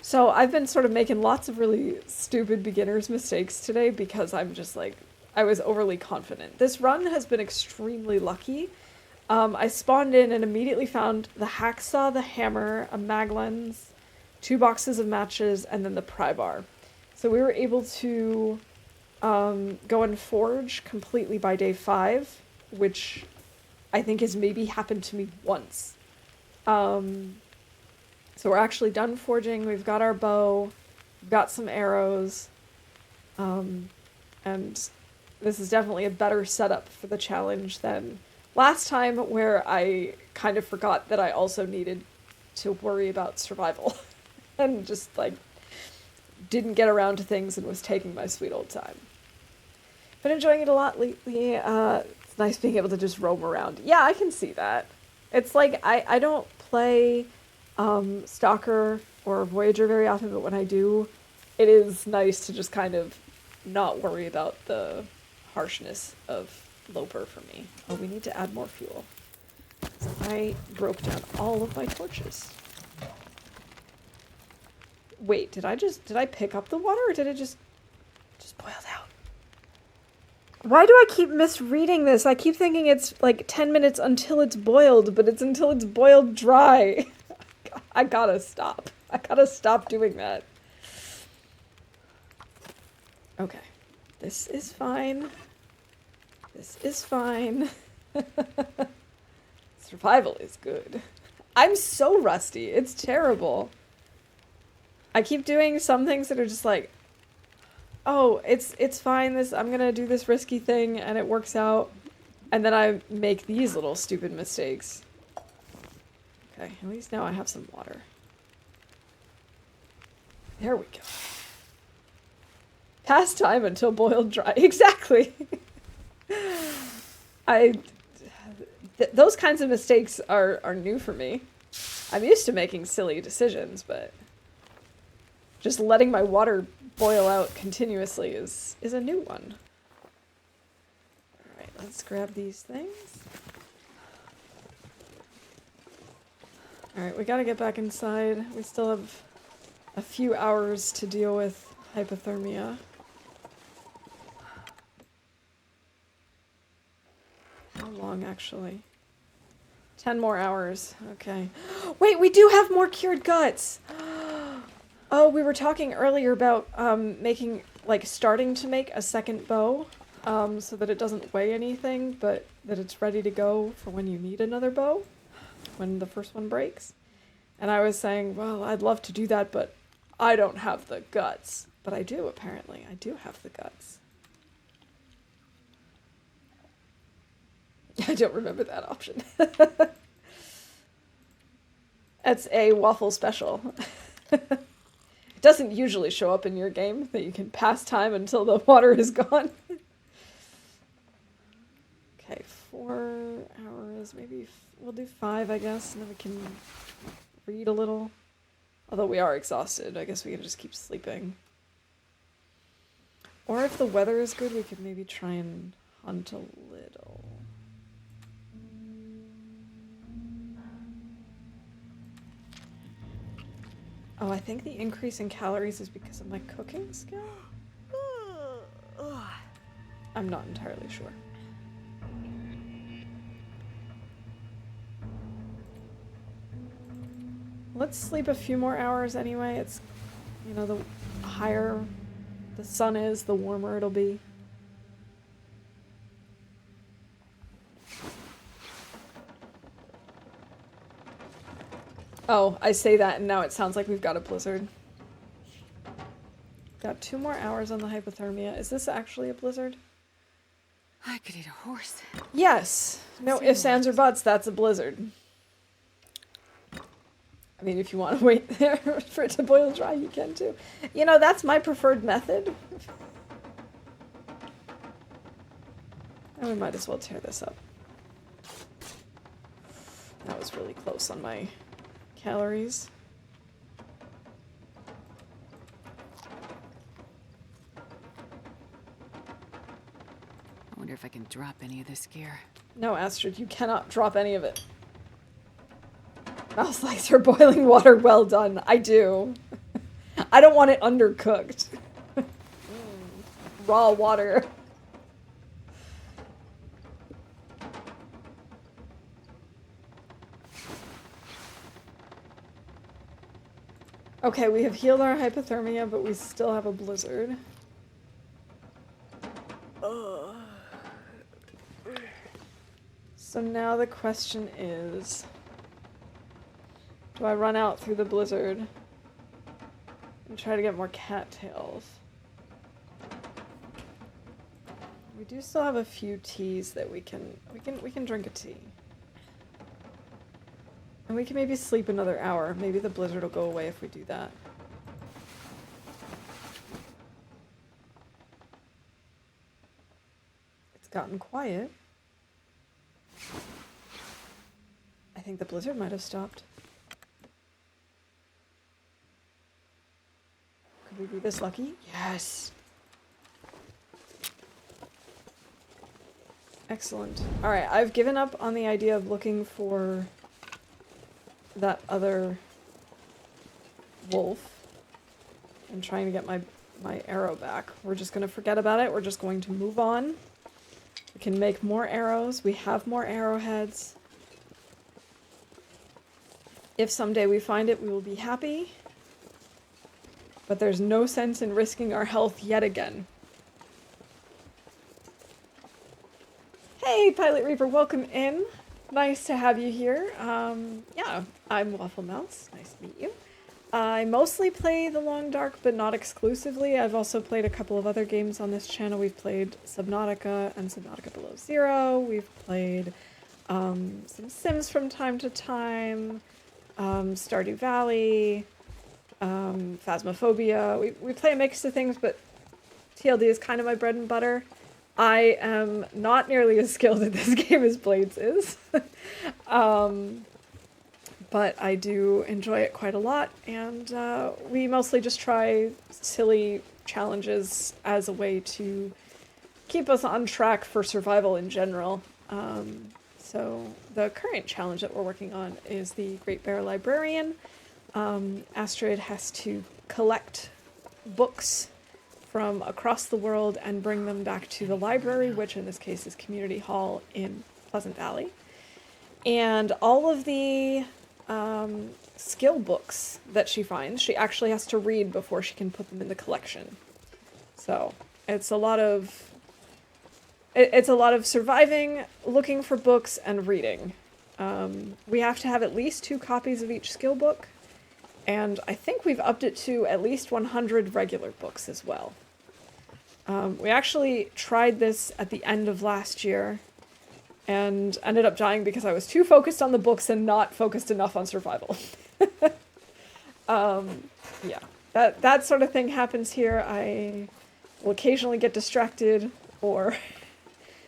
So I've been sort of making lots of really stupid beginner's mistakes today because I'm just I was overly confident. This run has been extremely lucky. I spawned in and immediately found the hacksaw, the hammer, a mag lens, 2 boxes of matches, and then the pry bar. So we were able to go and forge completely by day 5, which I think has maybe happened to me once. So we're actually done forging. We've got our bow, we've got some arrows, and this is definitely a better setup for the challenge than last time, where I kind of forgot that I also needed to worry about survival and just didn't get around to things and was taking my sweet old time. Been enjoying it a lot lately. It's nice being able to just roam around. Yeah, I can see that. It's I don't play Stalker or Voyager very often, but when I do, it is nice to just kind of not worry about the harshness of Loper for me. Oh, we need to add more fuel. So I broke down all of my torches. Wait, did I pick up the water, or did it just boiled out? Why do I keep misreading this? I keep thinking it's 10 minutes until it's boiled, but it's until it's boiled dry. I gotta stop. I gotta stop doing that. Okay. This is fine. This is fine. Survival is good. I'm so rusty. It's terrible. I keep doing some things that are just oh, it's fine. I'm gonna do this risky thing, and it works out. And then I make these little stupid mistakes. Okay, at least now I have some water. There we go. Past time until boiled dry. Exactly. Those kinds of mistakes are new for me. I'm used to making silly decisions, but just letting my water boil out continuously is a new one. Alright, let's grab these things. Alright, we gotta get back inside. We still have a few hours to deal with hypothermia. How long, actually? 10 more hours. Okay. Wait, we do have more cured guts! Oh, we were talking earlier about making like starting to make a second bow, so that it doesn't weigh anything, but that it's ready to go for when you need another bow, when the first one breaks. And I was saying, well, I'd love to do that, but I don't have the guts. But I do, apparently. I do have the guts. I don't remember that option. It's a waffle special. It doesn't usually show up in your game that you can pass time until the water is gone. Okay, 4 hours, maybe we'll do 5, I guess, and then we can read a little. Although we are exhausted, I guess we can just keep sleeping. Or if the weather is good, we could maybe try and hunt a little. Oh, I think the increase in calories is because of my cooking skill? I'm not entirely sure. Let's sleep a few more hours anyway. It's, you know, the higher the sun is, the warmer it'll be. Oh, I say that and now it sounds like we've got a blizzard. Got 2 more hours on the hypothermia. Is this actually a blizzard? I could eat a horse. Yes. No ifs, ands, or buts, that's a blizzard. I mean, if you want to wait there for it to boil dry, you can too. You know, that's my preferred method. And we might as well tear this up. That was really close on my calories. I wonder if I can drop any of this gear. No, Astrid, you cannot drop any of it. Mouse likes her boiling water well done. I do. I don't want it undercooked. Raw water. Okay, we have healed our hypothermia, but we still have a blizzard. So now the question is, do I run out through the blizzard and try to get more cattails? We do still have a few teas that we can drink a tea. And we can maybe sleep another hour. Maybe the blizzard will go away if we do that. It's gotten quiet. I think the blizzard might have stopped. Could we be this lucky? Yes! Excellent. Alright, I've given up on the idea of looking for that other wolf and trying to get my arrow back. We're just going to forget about it. We're just going to move on. We can make more arrows. We have more arrowheads. If someday we find it, we will be happy. But there's no sense in risking our health yet again. Hey, Pilot Reaper, welcome in. Nice to have you here. Yeah, I'm Waffle Mouse. Nice to meet you. I mostly play The Long Dark, but not exclusively. I've also played a couple of other games on this channel. We've played Subnautica and Subnautica Below Zero. We've played some Sims from time to time. Stardew Valley, Phasmophobia. We play a mix of things, but TLD is kind of my bread and butter. I am not nearly as skilled at this game as Blades is. But I do enjoy it quite a lot, and we mostly just try silly challenges as a way to keep us on track for survival in general. So the current challenge that we're working on is the Great Bear Librarian. Astrid has to collect books from across the world and bring them back to the library, which in this case is Community Hall in Pleasant Valley. And all of the skill books that she finds, she actually has to read before she can put them in the collection. So it's a lot of surviving, looking for books, and reading. We have to have at least 2 copies of each skill book, and I think we've upped it to at least 100 regular books as well. We actually tried this at the end of last year and ended up dying because I was too focused on the books and not focused enough on survival. Yeah, that sort of thing happens here. I will occasionally get distracted or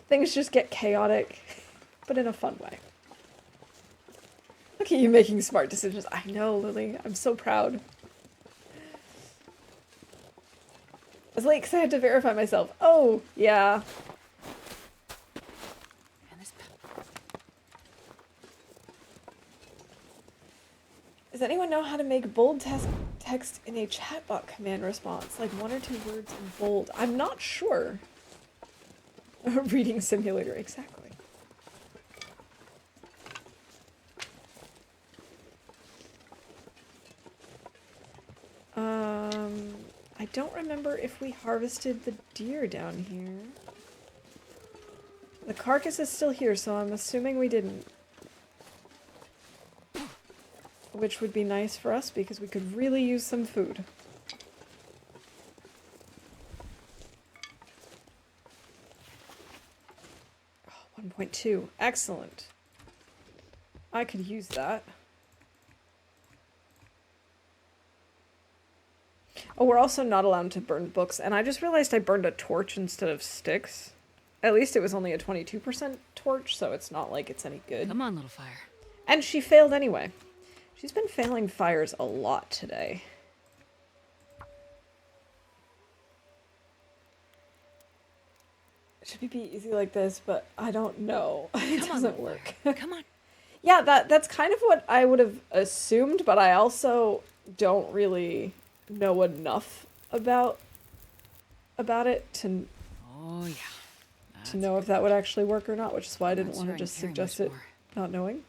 things just get chaotic, but in a fun way. Look at you making smart decisions. I know, Lily. I'm so proud. I was late because I had to verify myself. Oh, yeah. Does anyone know how to make bold text in a chatbot command response? Like 1 or 2 words in bold. I'm not sure. Reading simulator, exactly. I don't remember if we harvested the deer down here. The carcass is still here, so I'm assuming we didn't. Which would be nice for us because we could really use some food. Oh, 1.2. Excellent. I could use that. Oh, we're also not allowed to burn books, and I just realized I burned a torch instead of sticks. At least it was only a 22% torch, so it's not like it's any good. Come on, little fire. And she failed anyway. She's been failing fires a lot today. It should be easy like this, but I don't know. It doesn't work. Come on. Yeah, that's kind of what I would have assumed, but I also don't really know enough about it to Oh, yeah. to know if that would actually work or not, which is why I didn't Not want to sure just I'm caring suggest much it more. not knowing.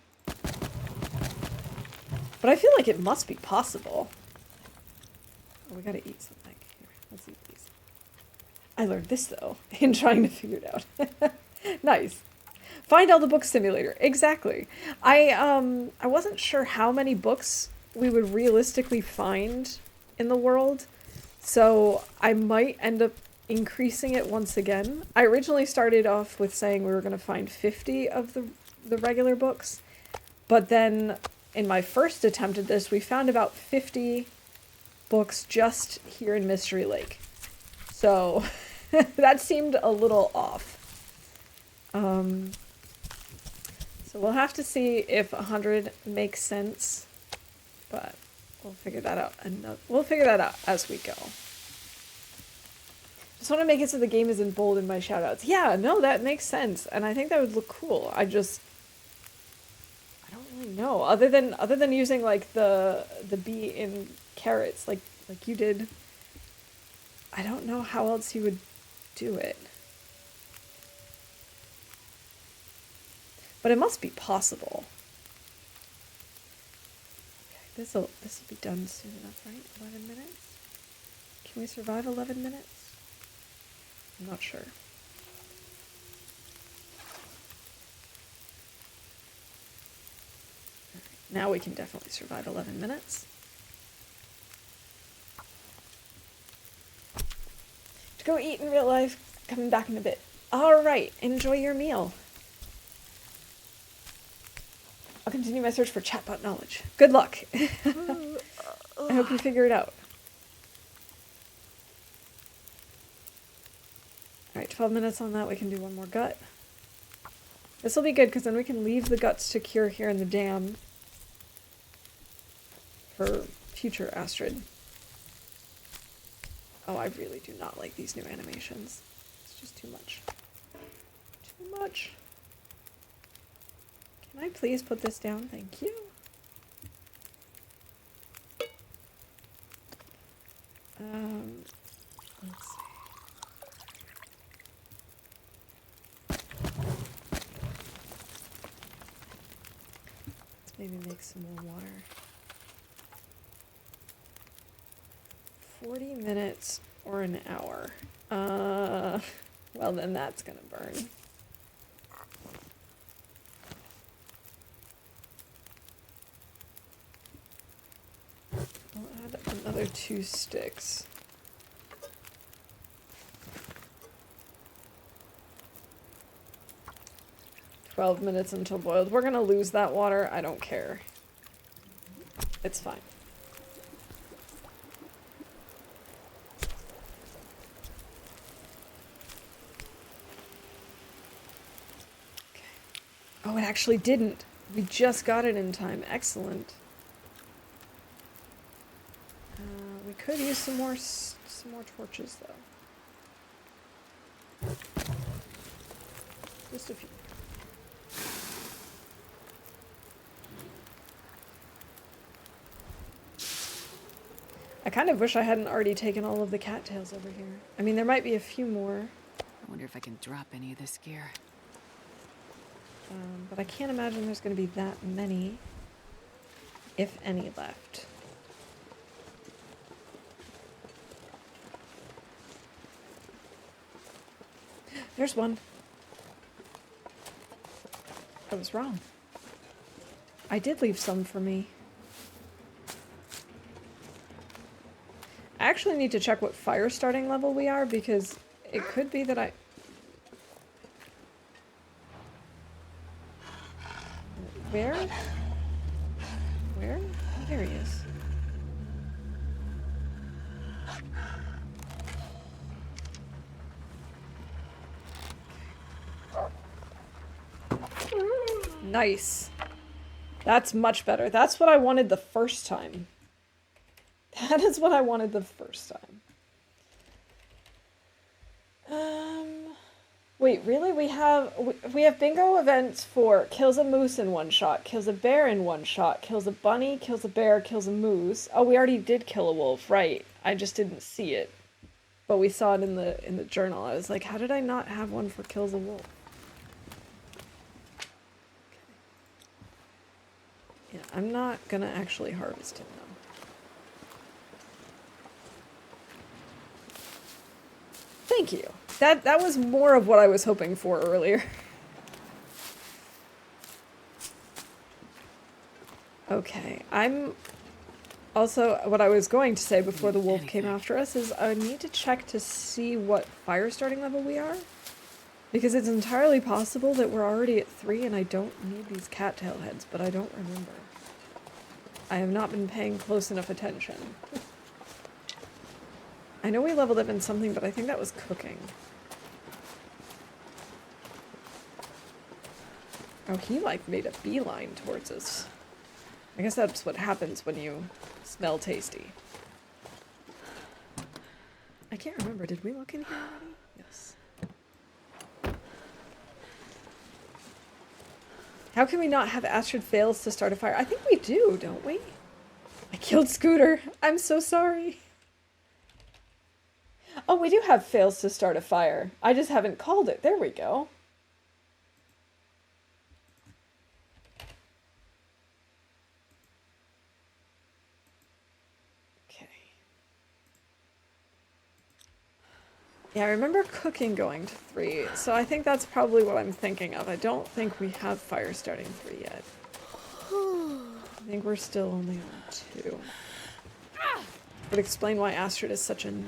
But I feel like it must be possible. Oh, we gotta eat something. Here, let's eat these. I learned this, though, in trying to figure it out. Nice. Find all the book simulator. Exactly. I wasn't sure how many books we would realistically find in the world, so I might end up increasing it once again. I originally started off with saying we were going to find 50 of the regular books, but then in my first attempt at this, we found about 50 books just here in Mystery Lake. So that seemed a little off. So we'll have to see if 100 makes sense, but we'll figure that out. We'll figure that out as we go. Just want to make it so the game is in bold in my shoutouts. Yeah, no, that makes sense, and I think that would look cool. I don't really know. Other than using like the bee in carrots, like you did. I don't know how else you would do it. But it must be possible. Okay, this'll be done soon enough, right? 11 minutes? Can we survive 11 minutes? I'm not sure. All right, now we can definitely survive 11 minutes. To go eat in real life, coming back in a bit. All right, enjoy your meal. I'll continue my search for chatbot knowledge. Good luck. I hope you figure it out. Alright, 12 minutes on that. We can do one more gut. This will be good because then we can leave the guts to cure here in the dam for future Astrid. Oh, I really do not like these new animations. It's just too much. Too much. Can I please put this down? Thank you. Let's see. Let's maybe make some more water. 40 minutes or an hour? Well, then that's gonna burn. I'll add another 2 sticks. "12 minutes until boiled." We're gonna lose that water. I don't care. It's fine. Okay. Oh, it actually didn't. We just got it in time. Excellent. We could use some more torches, though. Just a few. I kind of wish I hadn't already taken all of the cattails over here. I mean, there might be a few more. I wonder if I can drop any of this gear. But I can't imagine there's going to be that many, if any, left. There's one. I was wrong. I did leave some for me. I actually need to check what fire starting level we are, because it could be that I... Where? Where? Oh, there he is. Nice. That's much better. That's what I wanted the first time. That is what I wanted the first time. Wait, really? We have bingo events for kills a moose in one shot, kills a bear in one shot, kills a bunny, kills a bear, kills a moose. Oh, we already did kill a wolf, right? I just didn't see it. But we saw it in the journal. I was like, how did I not have one for kills a wolf? Yeah, I'm not gonna actually harvest him though. Thank you. That was more of what I was hoping for earlier. Okay, I'm also, what I was going to say before the wolf came after us is I need to check to see what fire starting level we are. Because it's entirely possible that we're already at 3 and I don't need these cattail heads, but I don't remember. I have not been paying close enough attention. I know we leveled up in something, but I think that was cooking. Oh, he like made a beeline towards us. I guess that's what happens when you smell tasty. I can't remember, did we look in here already? Yes. How can we not have Astrid fails to start a fire? I think we do, don't we? I killed Scooter. I'm so sorry. Oh, we do have fails to start a fire. I just haven't called it. There we go. Okay. Yeah, I remember cooking going to 3, so I think that's probably what I'm thinking of. I don't think we have fire starting 3 yet. I think we're still only on 2. Would explain why Astrid is such a noob.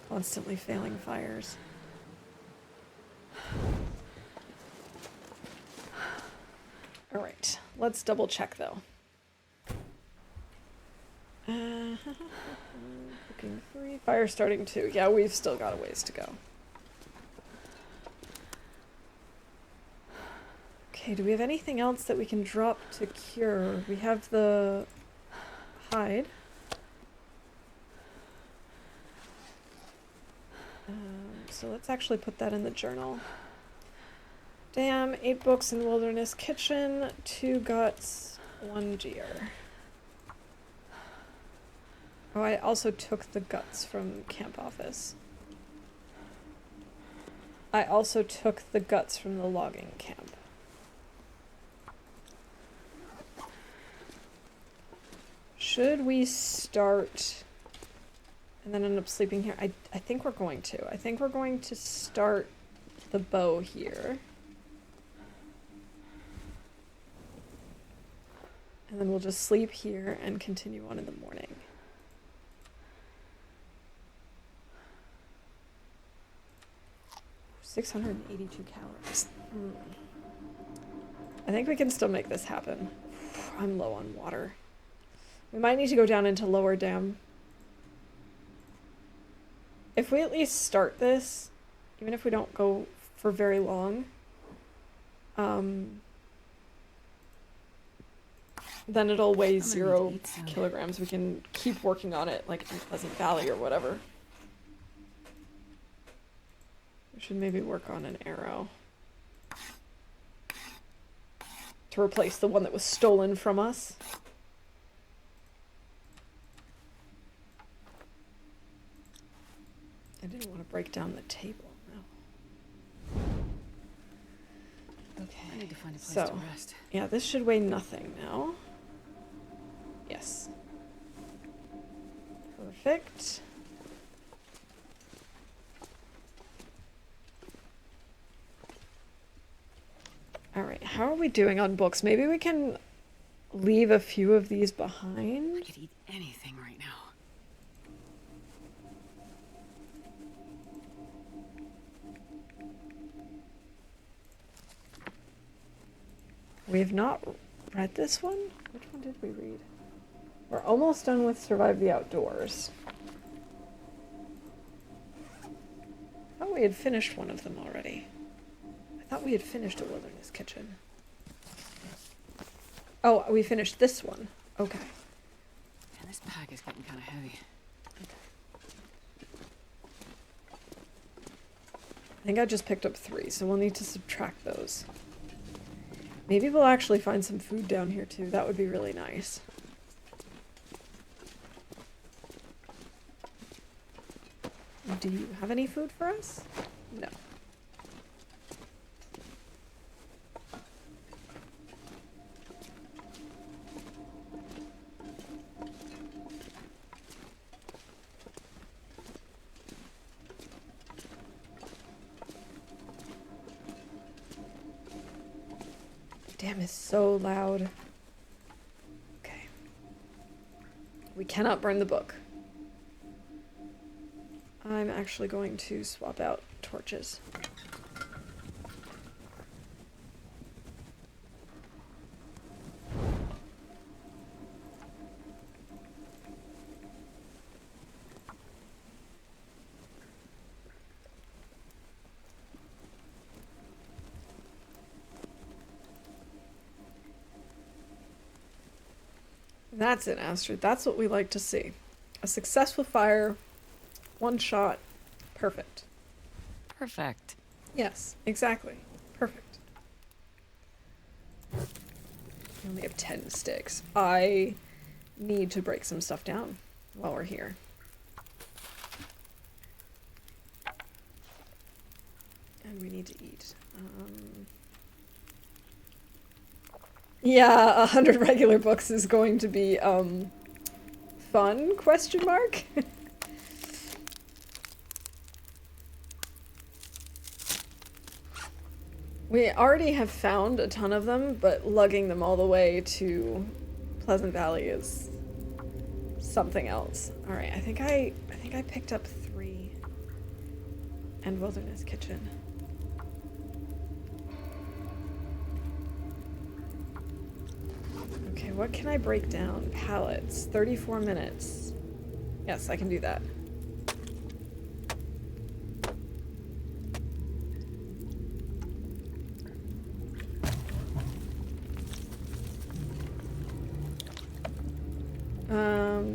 Constantly failing fires. Alright, let's double check though. Cooking 3, fire starting 2. Yeah, we've still got a ways to go. Okay, do we have anything else that we can drop to cure? We have the hide. So let's actually put that in the journal. Damn, 8 books in Wilderness Kitchen, 2 guts, 1 gear. Oh, I also took the guts from camp office. I also took the guts from the logging camp. Should we start and then end up sleeping here. I think we're going to. I think we're going to start the bow here. And then we'll just sleep here and continue on in the morning. $682 calories. I think we can still make this happen. I'm low on water. We might need to go down into lower dam. If we at least start this, even if we don't go for very long, then it'll weigh 0 kilograms. We can keep working on it, like in Pleasant Valley or whatever. We should maybe work on an arrow to replace the one that was stolen from us. I didn't want to break down the table, no. Okay. I need to find a place So, to rest. yeah, this should weigh nothing now. Yes. Perfect. All right, how are we doing on books? Maybe we can leave a few of these I behind. could eat anything right now. We have not read this one? Which one did we read? We're almost done with Survive the Outdoors. I thought we had finished one of them already. I thought we had finished A Wilderness Kitchen. Oh, we finished this one. Okay. Man, this pack is getting kind of heavy. I think I just picked up 3, so we'll need to subtract those. Maybe we'll actually find some food down here too. That would be really nice. Do you have any food for us? No. Damn, it's so loud. Okay. We cannot burn the book. I'm actually going to swap out torches. That's it, Astrid. That's what we like to see. A successful fire, one shot, perfect. Perfect. Yes, exactly. Perfect. We only have 10 sticks. I need to break some stuff down while we're here. And we need to eat. Yeah, 100 regular books is going to be, fun, question mark? We already have found a ton of them, but lugging them all the way to Pleasant Valley is something else. All right, I think I picked up 3 and Wilderness Kitchen. Okay, what can I break down? Pallets, 34 minutes. Yes, I can do that.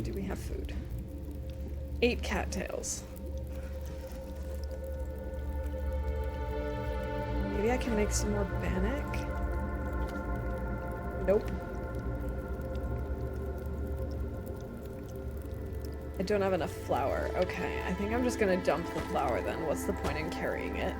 Do we have food? 8 cattails. Maybe I can make some more bannock? Nope. I don't have enough flour. Okay, I think I'm just gonna dump the flour then. What's the point in carrying it?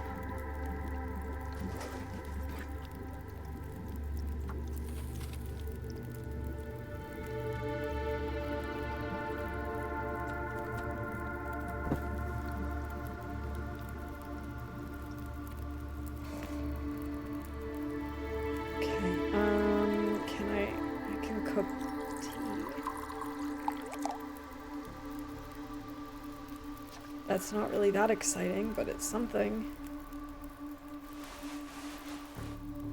That's not really that exciting, but it's something.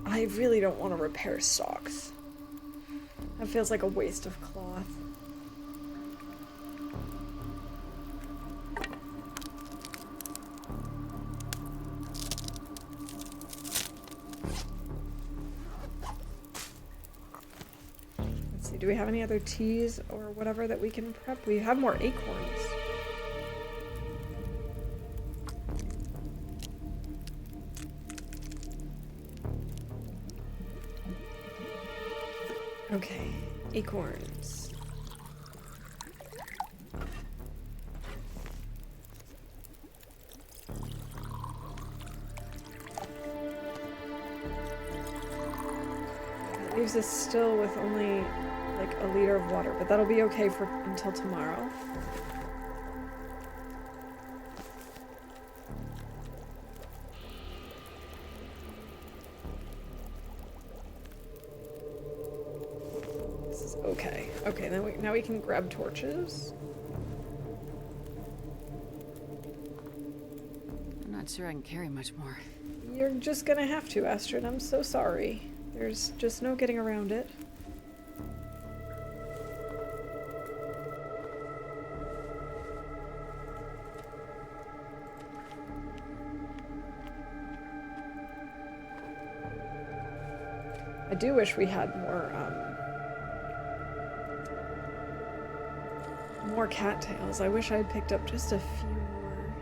I really don't want to repair socks. That feels like a waste of cloth. Let's see, do we have any other teas or whatever that we can prep? We have more acorns. Okay, acorns. That leaves us still with only like a liter of water, but that'll be okay for until tomorrow. Okay, okay, then now we can grab torches. I'm not sure I can carry much more. You're just gonna have to, Astrid. I'm so sorry. There's just no getting around it. I do wish we had more cattails. I wish I had picked up just a few more.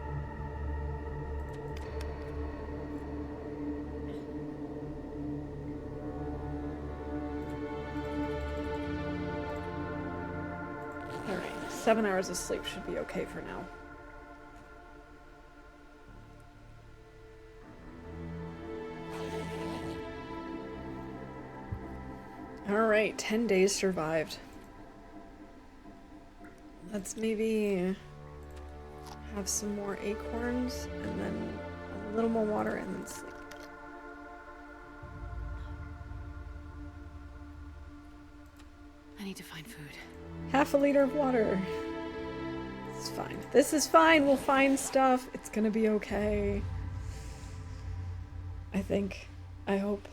Alright, 7 hours of sleep should be okay for now. Alright, 10 days survived. Let's maybe have some more acorns and then a little more water and then sleep. I need to find food. Half a liter of water. It's fine. This is fine. We'll find stuff. It's gonna be okay. I think. I hope.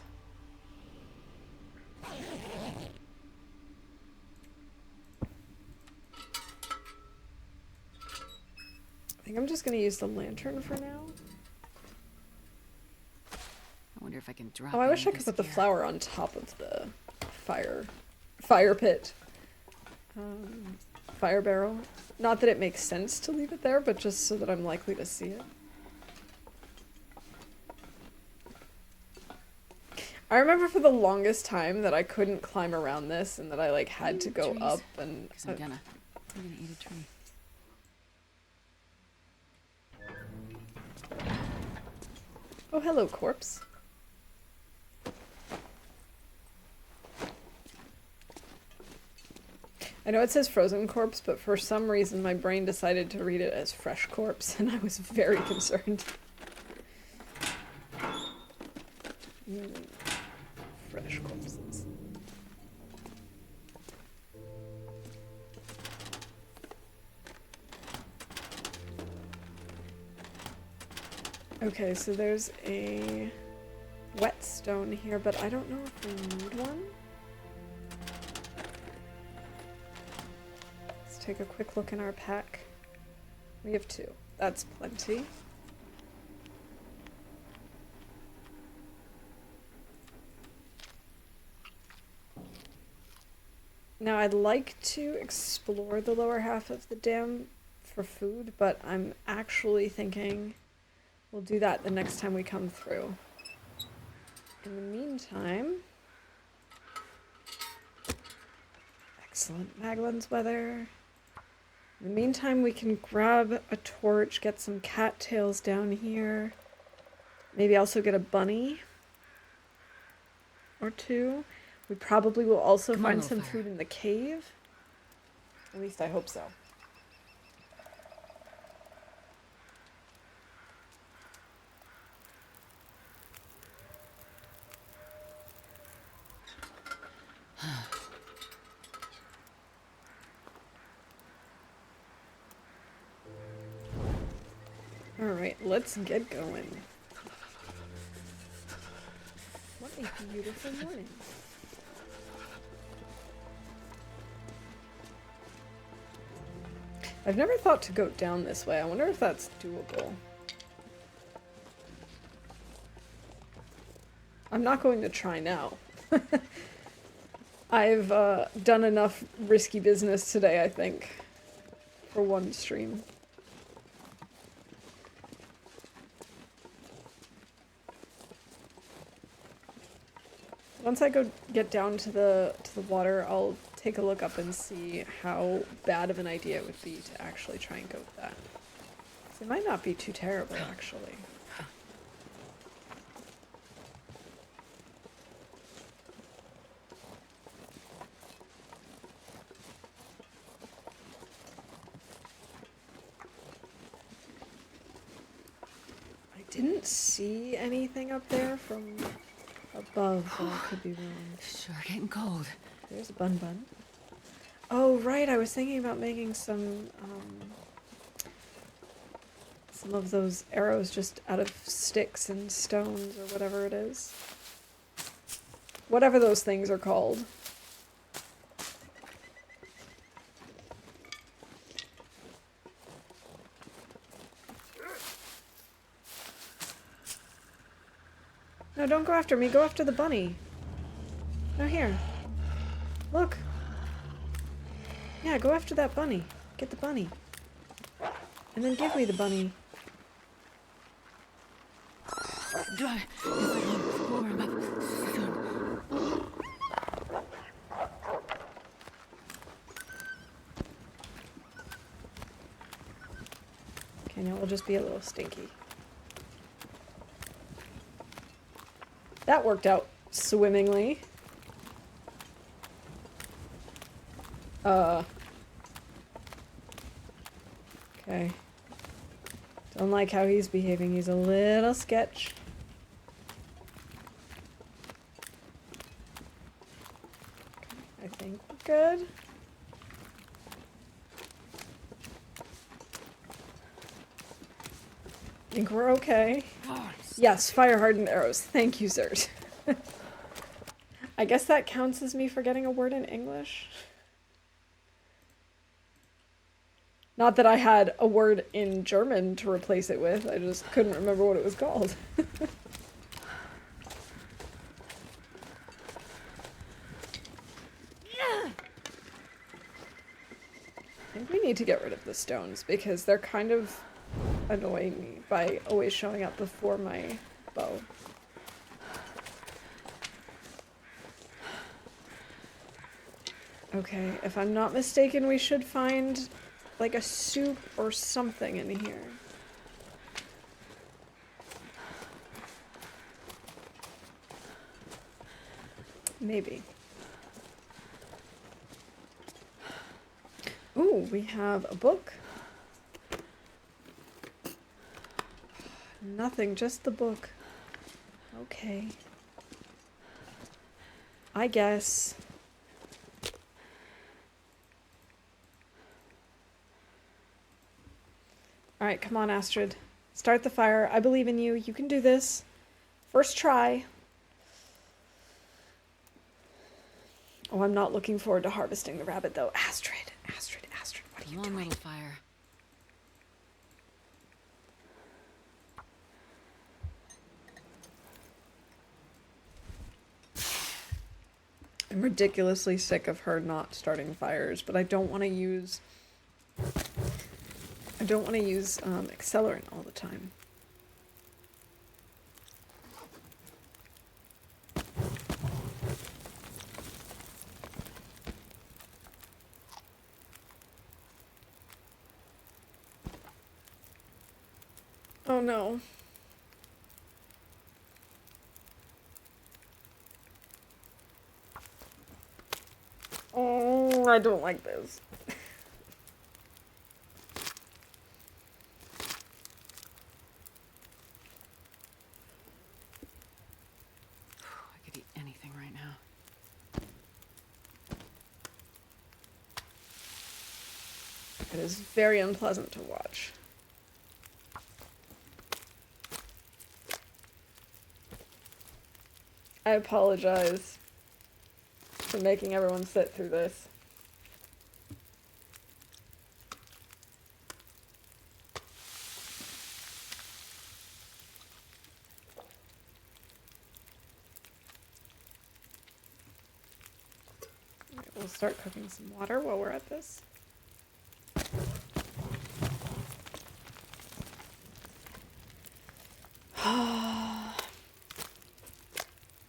I think I'm just gonna use the lantern for now. I wonder if I can drop. Oh, I wish I could put the flour on top of the fire pit. Fire barrel. Not that it makes sense to leave it there, but just so that I'm likely to see it. I remember for the longest time that I couldn't climb around this and that I like had to go up and... 'Cause I'm gonna eat a tree. Oh, hello, corpse. I know it says frozen corpse, but for some reason my brain decided to read it as fresh corpse, and I was very concerned. Fresh corpses. Okay, so there's a whetstone here, but I don't know if we need one. Let's take a quick look in our pack. We have 2. That's plenty. Now I'd like to explore the lower half of the dam for food, but I'm actually thinking we'll do that the next time we come through. In the meantime... Excellent Maglin's weather. In the meantime, we can grab a torch, get some cattails down here. Maybe also get a bunny or 2. We probably will also find some food in the cave. At least I hope so. Alright, let's get going. What a beautiful morning. I've never thought to go down this way. I wonder if that's doable. I'm not going to try now. I've done enough risky business today, I think, for one stream. Once I get down to the water, I'll take a look up and see how bad of an idea it would be to actually try and go with that. 'Cause it might not be too terrible, actually. I didn't see anything up there from above, but I could be wrong. Sure getting cold. There's a bun bun. Oh, right, I was thinking about making some of those arrows just out of sticks and stones or whatever it is. Whatever those things are called. No, don't go after me. Go after the bunny. No, here. Look. Yeah, go after that bunny. Get the bunny. And then give me the bunny. Okay, now we'll just be a little stinky. That worked out swimmingly. Okay. Don't like how he's behaving. He's a little sketch. Okay, I think we're good. I think we're okay. Yes, fire-hardened arrows. Thank you, Zert. I guess that counts as me forgetting a word in English. Not that I had a word in German to replace it with, I just couldn't remember what it was called. I think we need to get rid of the stones because they're kind of annoying me by always showing up before my bow. Okay, if I'm not mistaken, we should find like a soup or something in here. Maybe. Ooh, we have a book. Nothing, just the book. Okay. I guess. Alright, come on, Astrid. Start the fire. I believe in you. You can do this. First try. Oh, I'm not looking forward to harvesting the rabbit, though. Astrid, Astrid, Astrid, what are you doing? Long little fire. I'm ridiculously sick of her not starting fires, but I don't want to use... accelerant all the time. Oh no. Oh, I don't like this. I could eat anything right now. It is very unpleasant to watch. I apologize for making everyone sit through this. Alright, we'll start cooking some water while we're at this.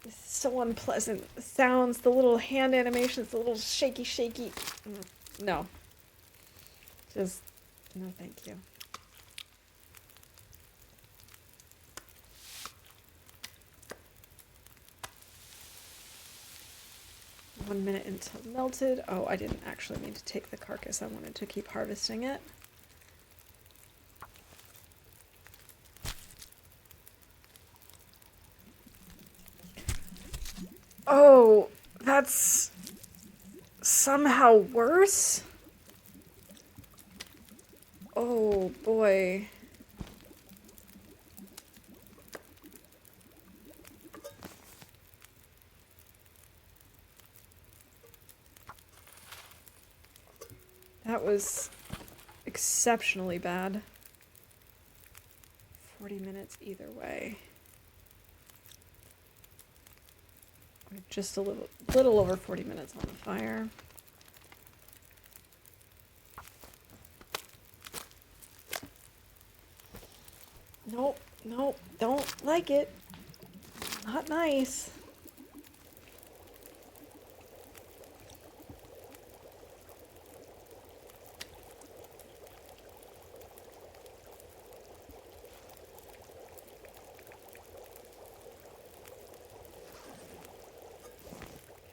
This is so unpleasant. The sounds, the little hand animations, the little shaky. No. Just, no thank you. One minute until melted. Oh, I didn't actually mean to take the carcass. I wanted to keep harvesting it. Oh, that's somehow worse? Oh, boy. That was exceptionally bad. 40 minutes either way. Just a little over 40 minutes on the fire. Nope, don't like it. Not nice.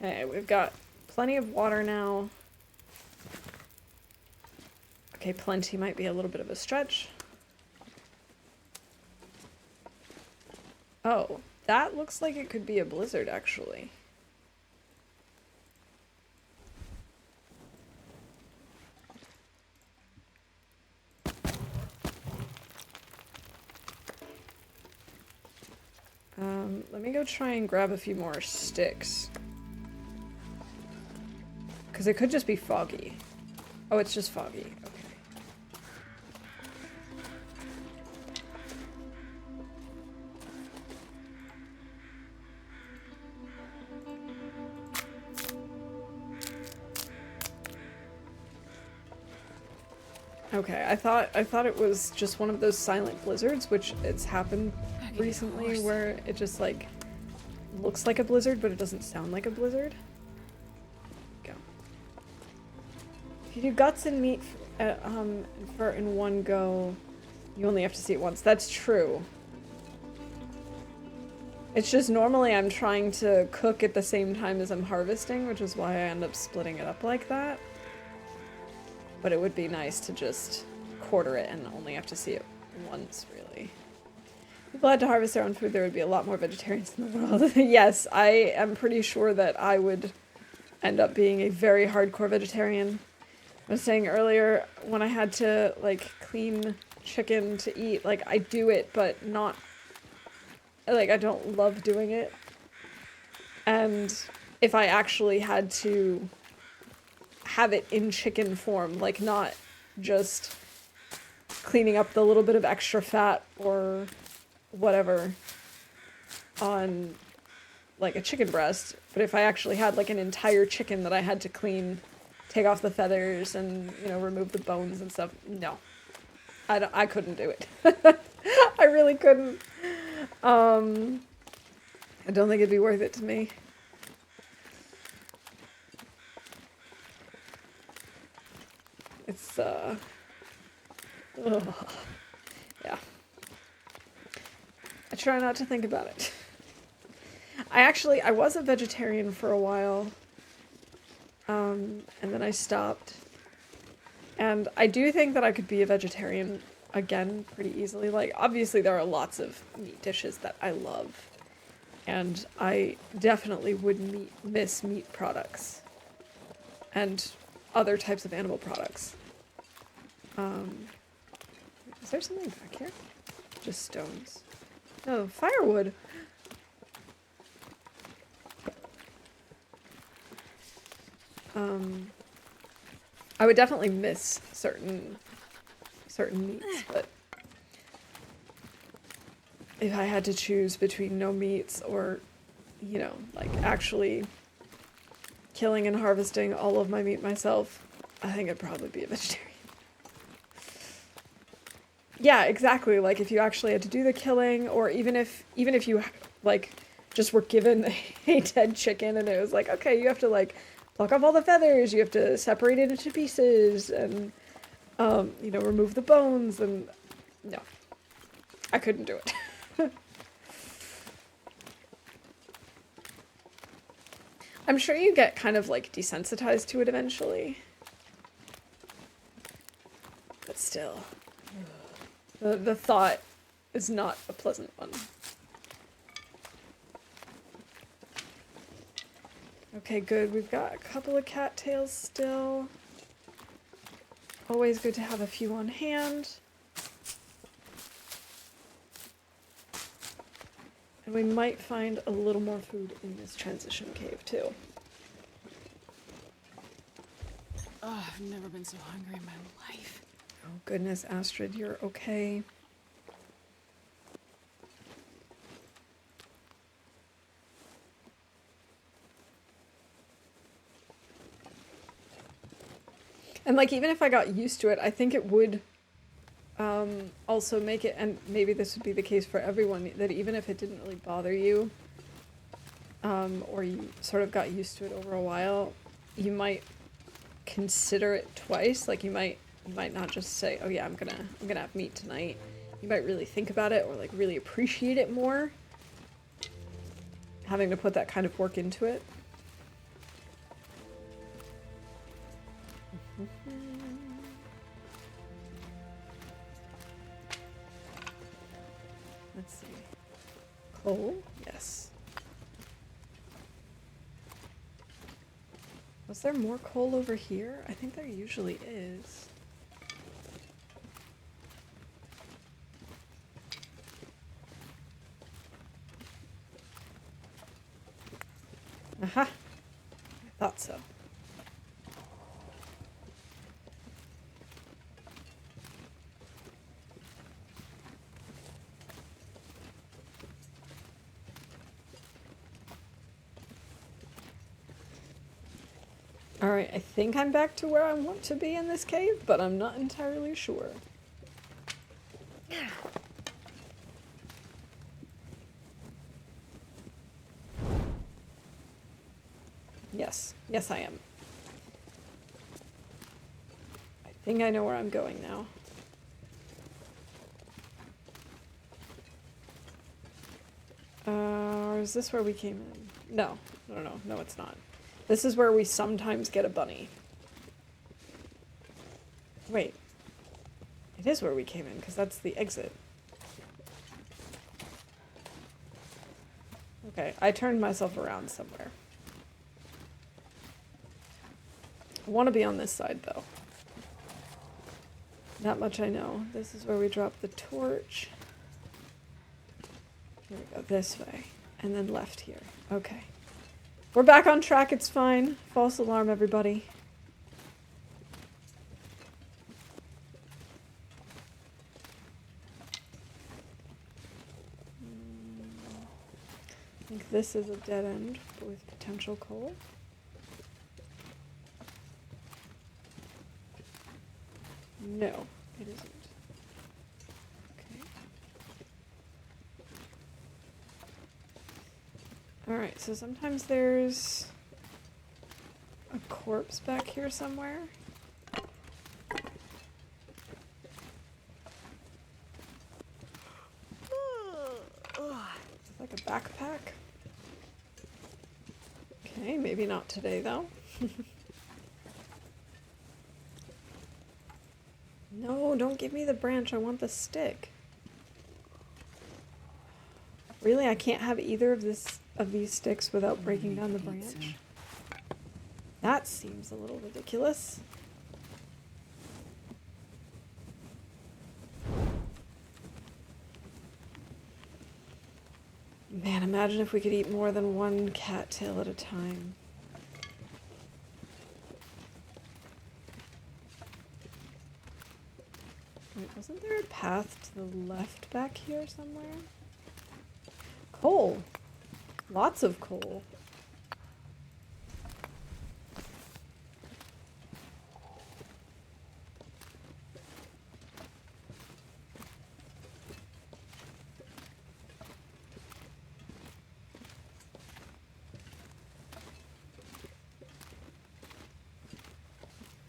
Okay, we've got plenty of water now. Okay, plenty might be a little bit of a stretch. Oh, that looks like it could be a blizzard, actually. Let me go try and grab a few more sticks. Because it could just be foggy. Oh, it's just foggy. Okay, I thought it was just one of those silent blizzards, which it's happened recently where it just like looks like a blizzard, but it doesn't sound like a blizzard. Go. If you do guts and meat in one go, you only have to see it once. That's true. It's just normally I'm trying to cook at the same time as I'm harvesting, which is why I end up splitting it up like that. But it would be nice to just quarter it and only have to see it once, really. If people had to harvest their own food, there would be a lot more vegetarians in the world. Yes, I am pretty sure that I would end up being a very hardcore vegetarian. I was saying earlier, when I had to, like, clean chicken to eat, like, I do it, but not... Like, I don't love doing it. And if I actually had to have it in chicken form, like not just cleaning up the little bit of extra fat or whatever on like a chicken breast, but if I actually had like an entire chicken that I had to clean, take off the feathers and, you know, remove the bones and stuff, no. I couldn't do it. I really couldn't. I don't think it'd be worth it to me. It's, ugh. Yeah. I try not to think about it. I was a vegetarian for a while, and then I stopped. And I do think that I could be a vegetarian again pretty easily. Like, obviously there are lots of meat dishes that I love, and I definitely would miss meat products and other types of animal products. Is there something back here? Just stones. No, firewood. I would definitely miss certain meats, but if I had to choose between no meats or, you know, like actually killing and harvesting all of my meat myself, I think I'd probably be a vegetarian. Yeah, exactly. Like if you actually had to do the killing, or even if you like just were given a dead chicken and it was like, okay, you have to like pluck off all the feathers, you have to separate it into pieces and you know, remove the bones, and no. I couldn't do it. I'm sure you get kind of like desensitized to it eventually. But still. The thought is not a pleasant one. Okay, good. We've got a couple of cattails still. Always good to have a few on hand. And we might find a little more food in this transition cave, too. Oh, I've never been so hungry in my life. Oh, goodness, Astrid, you're okay. And, like, even if I got used to it, I think it would also make it, and maybe this would be the case for everyone, that even if it didn't really bother you, or you sort of got used to it over a while, you might consider it twice. Like, you might not just say, oh yeah, I'm gonna have meat tonight. You might really think about it, or like really appreciate it more, having to put that kind of work into it. Let's see. Coal? Yes. Was there more coal over here? I think there usually is. Aha! I thought so. Alright, I think I'm back to where I want to be in this cave, but I'm not entirely sure. Yes. Yes, I am. I think I know where I'm going now. Or is this where we came in? No. No, it's not. This is where we sometimes get a bunny. Wait. It is where we came in, because that's the exit. Okay, I turned myself around somewhere. I want to be on this side, though. That much I know. This is where we drop the torch. Here we go, this way. And then left here. Okay. We're back on track, it's fine. False alarm, everybody. I think this is a dead end with potential coal. No, it isn't. Okay. Alright, so sometimes there's a corpse back here somewhere. It's like a backpack. Okay, maybe not today though. No, don't give me the branch, I want the stick. Really, I can't have either of these sticks without breaking down the branch? That seems a little ridiculous. Man, imagine if we could eat more than one cattail at a time. Wait, wasn't there a path to the left back here somewhere? Coal. Lots of coal.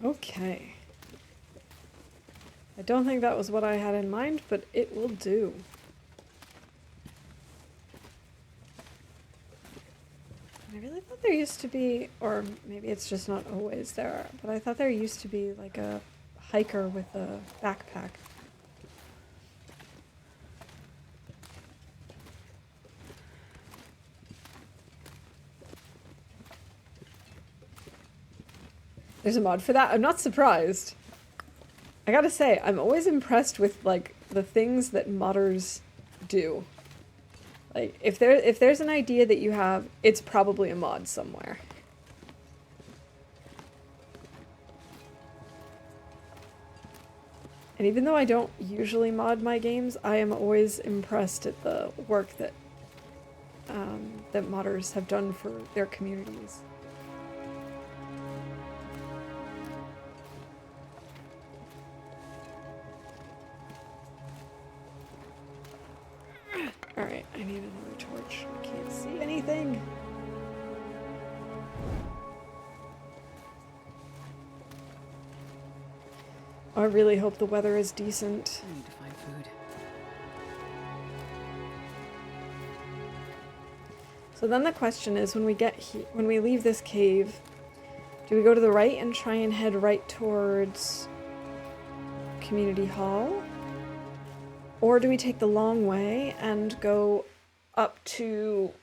Okay. I don't think that was what I had in mind, but it will do. I really thought there used to be, or maybe it's just not always there, but I thought there used to be like a hiker with a backpack. There's a mod for that? I'm not surprised. I gotta say, I'm always impressed with, like, the things that modders do. Like, if there's an idea that you have, it's probably a mod somewhere. And even though I don't usually mod my games, I am always impressed at the work that, that modders have done for their communities. Alright, I need another torch. I can't see anything. I really hope the weather is decent. I need to find food. So then the question is, when we leave this cave, do we go to the right and try and head right towards Community Hall? Or do we take the long way and go up to,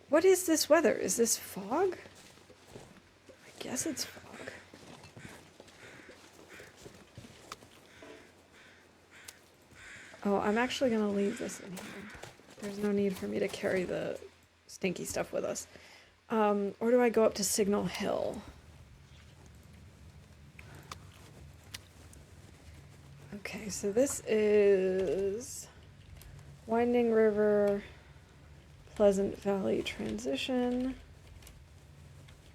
what is this weather? Is this fog? I guess it's fog. Oh, I'm actually gonna leave this in here. There's no need for me to carry the stinky stuff with us. Or do I go up to Signal Hill? Okay, so this is Winding River, Pleasant Valley Transition,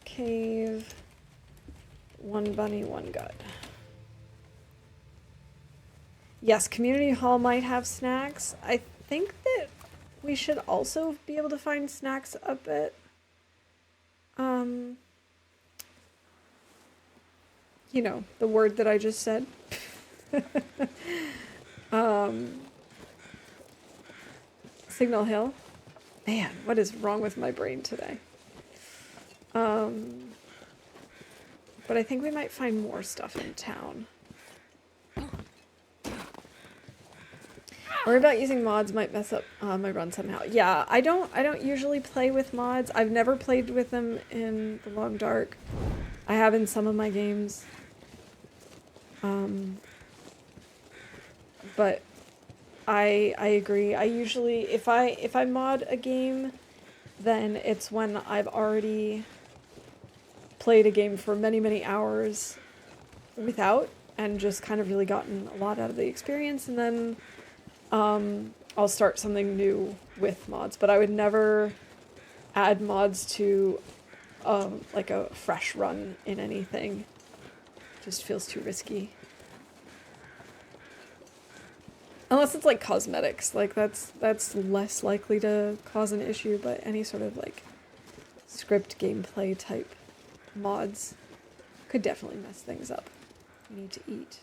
Cave, One Bunny, One Gut. Yes, Community Hall might have snacks. I think that we should also be able to find snacks up at you know, the word that I just said. Signal Hill. Man, what is wrong with my brain today? But I think we might find more stuff in town. Worry about using mods might mess up my run somehow. Yeah, I don't usually play with mods. I've never played with them in the Long Dark. I have in some of my games. But I agree. I usually, if I mod a game, then it's when I've already played a game for many, many hours without and just kind of really gotten a lot out of the experience, and then I'll start something new with mods. But I would never add mods to like a fresh run in anything. It just feels too risky. Unless it's like cosmetics, like that's less likely to cause an issue, but any sort of like script gameplay type mods could definitely mess things up. We need to eat.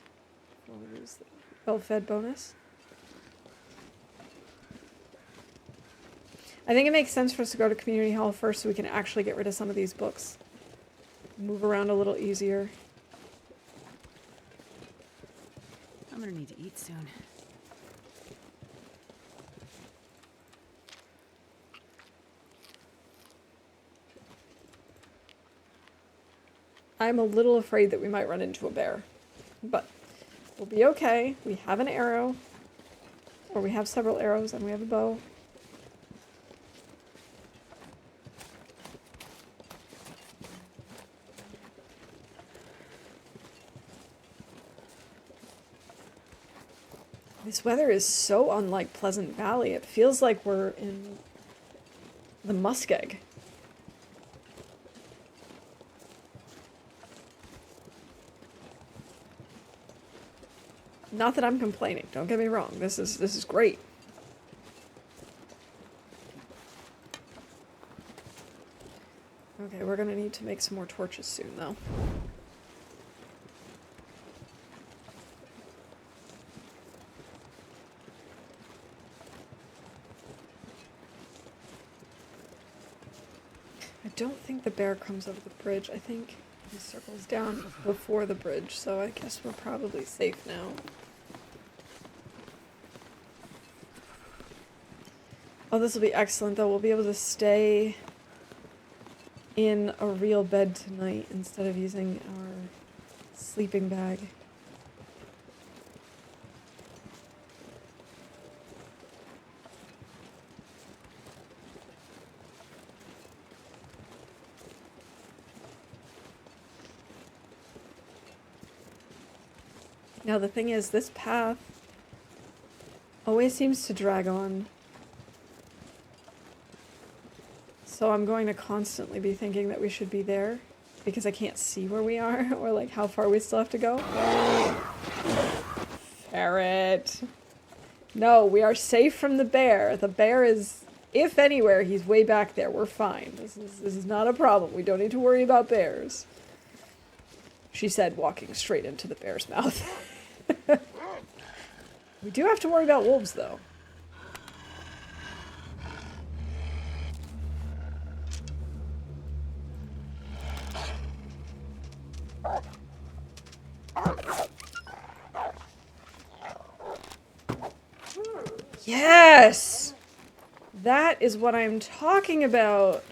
We'll lose the well-fed bonus. I think it makes sense for us to go to Community Hall first so we can actually get rid of some of these books. Move around a little easier. I'm gonna need to eat soon. I'm a little afraid that we might run into a bear, but we'll be okay. We have an arrow, or we have several arrows, and we have a bow. This weather is so unlike Pleasant Valley. It feels like we're in the muskeg. Not that I'm complaining, don't get me wrong. This is great. Okay, we're gonna need to make some more torches soon though. I don't think the bear comes over the bridge. I think he circles down before the bridge, so I guess we're probably safe now. Oh, this will be excellent though. We'll be able to stay in a real bed tonight instead of using our sleeping bag. Now the thing is, this path always seems to drag on. So I'm going to constantly be thinking that we should be there because I can't see where we are or like how far we still have to go. Ferret. No, we are safe from the bear. The bear is, if anywhere, he's way back there. We're fine. This is not a problem. We don't need to worry about bears. She said, walking straight into the bear's mouth. We do have to worry about wolves, though. Yes! That is what I'm talking about.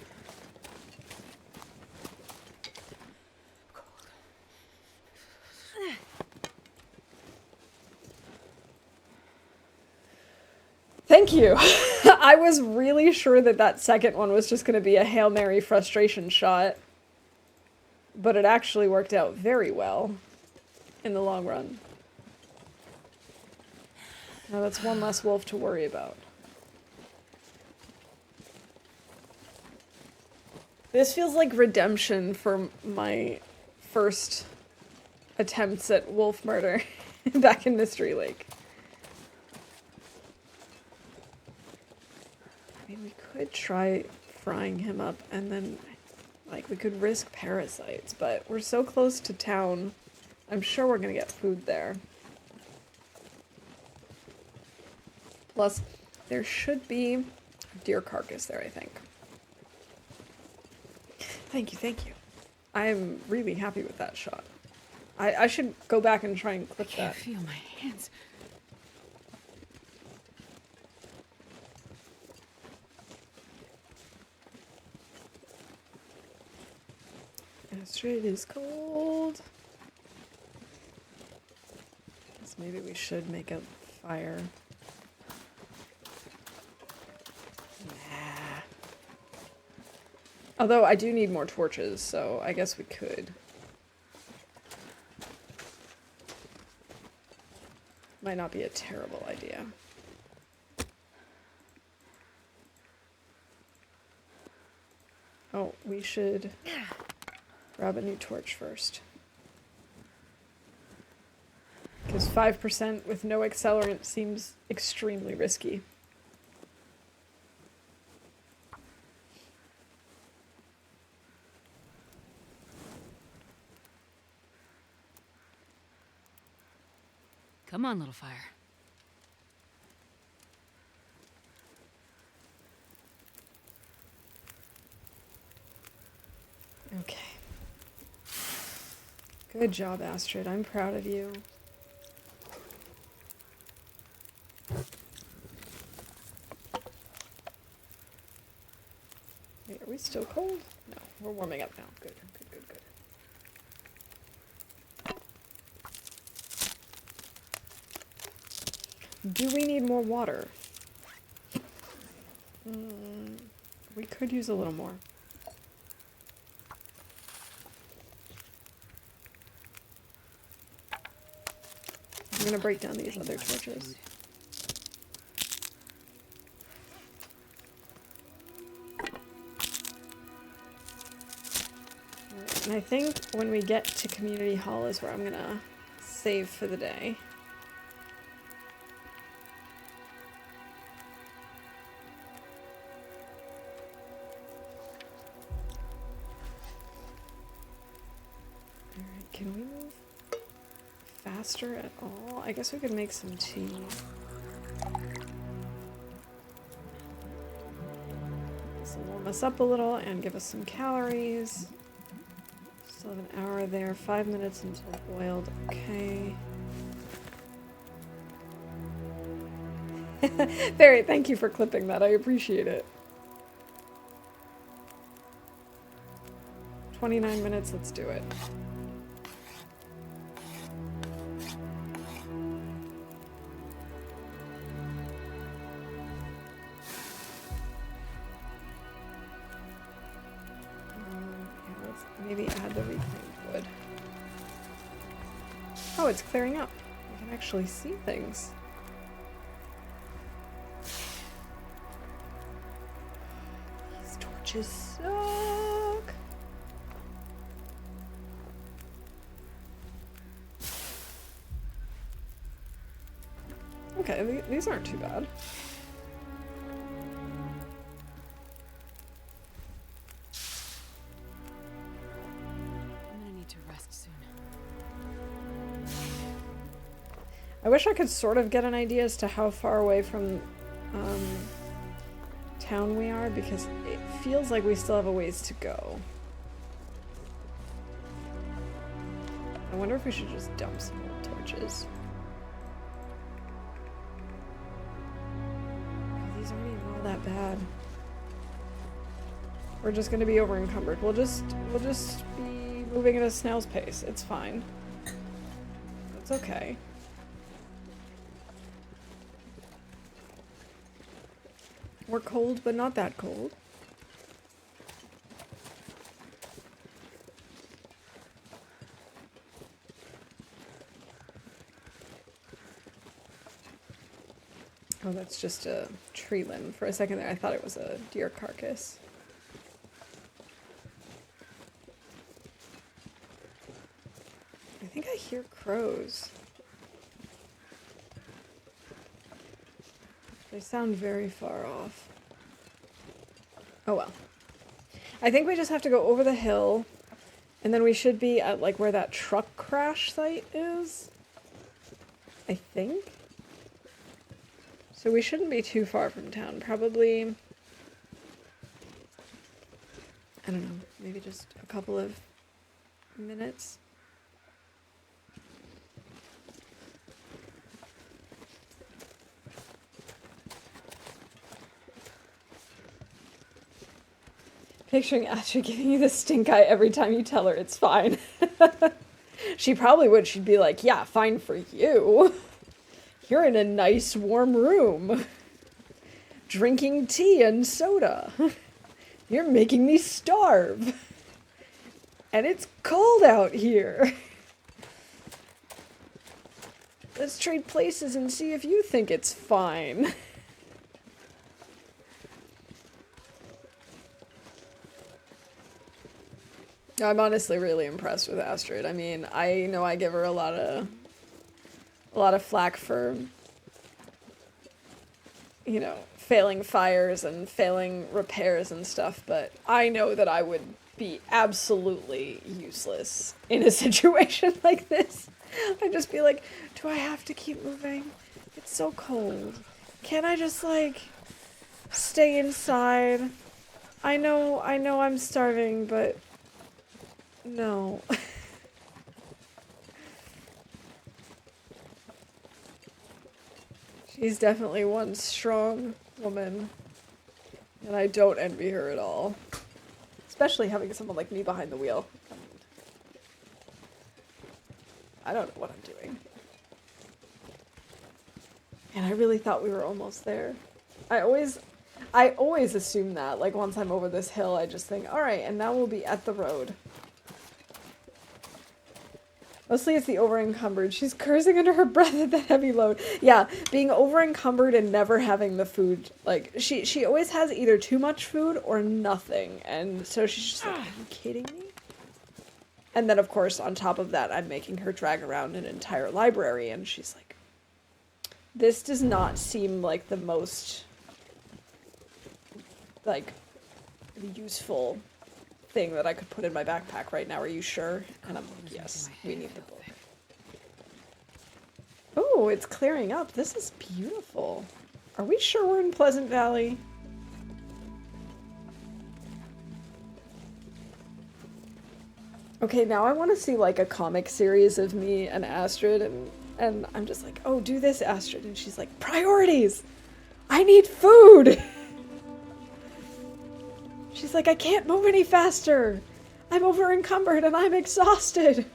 Thank you. I was really sure that that second one was just going to be a Hail Mary frustration shot. But it actually worked out very well in the long run. Now that's one less wolf to worry about. This feels like redemption for my first attempts at wolf murder back in Mystery Lake. I mean, we could try frying him up and then, like, we could risk parasites, but we're so close to town. I'm sure we're gonna get food there. Plus, there should be a deer carcass there, I think. Thank you, thank you. I'm really happy with that shot. I should go back and try and clip that. I can't feel my hands. Astrid is cold. Guess maybe we should make a fire. Nah. Although I do need more torches, so I guess we could. Might not be a terrible idea. Oh, we should grab a new torch first. Because 5% with no accelerant seems extremely risky. Come on, little fire. Okay. Good job, Astrid. I'm proud of you. Wait, are we still cold? No, we're warming up now. Good, good, good, good. Do we need more water? We could use a little more. I'm gonna break down these other torches. And I think when we get to community hall is where I'm gonna save for the day. Alright, can we move faster at all? I guess we could make some tea. This will warm us up a little and give us some calories. Still have an hour there, 5 minutes until boiled. Okay. Barry, thank you for clipping that. I appreciate it. 29 minutes, let's do it. Yeah, let's maybe add the reclaimed wood. Oh, it's clearing up. We can actually see things. These torches suck. Okay, these aren't too bad. I'm gonna need to rest soon. I wish I could sort of get an idea as to how far away from town we are, because it feels like we still have a ways to go. I wonder if we should just dump some old torches. These aren't even all that bad. We're just gonna be over encumbered. We'll just be moving at a snail's pace. It's fine. It's okay. We're cold, but not that cold. Oh, that's just a tree limb. For a second there, I thought it was a deer carcass. I think I hear crows. They sound very far off. Oh well. I think we just have to go over the hill, and then we should be at like where that truck crash site is. I think. So we shouldn't be too far from town. Probably, I don't know, maybe just a couple of minutes. Picturing Ashley giving you the stink eye every time you tell her it's fine. She probably would. She'd be like, yeah, fine for you. You're in a nice warm room. Drinking tea and soda. You're making me starve. And it's cold out here. Let's trade places and see if you think it's fine. I'm honestly really impressed with Astrid. I mean, I know I give her a lot of flack for, you know, failing fires and failing repairs and stuff, but I know that I would be absolutely useless in a situation like this. I'd just be like, do I have to keep moving? It's so cold. Can't I just, like, stay inside? I know I'm starving, but no. She's definitely one strong woman, and I don't envy her at all. Especially having someone like me behind the wheel. I don't know what I'm doing. And I really thought we were almost there. I always assume that, like, once I'm over this hill, I just think, alright, and now we'll be at the road. Mostly it's the over-encumbered. She's cursing under her breath at the heavy load. Yeah, being over-encumbered and never having the food. Like, she always has either too much food or nothing. And so she's just like, are you kidding me? And then, of course, on top of that, I'm making her drag around an entire library, and she's like, this does not seem like the most, like, useful thing that I could put in my backpack right now. Are you sure? And I'm like, yes, we need the book. Oh, it's clearing up. This is beautiful. Are we sure we're in Pleasant Valley? Okay, now I want to see like a comic series of me and Astrid, and I'm just like, oh, do this, Astrid. And she's like, priorities! I need food! She's like, I can't move any faster! I'm over encumbered and I'm exhausted!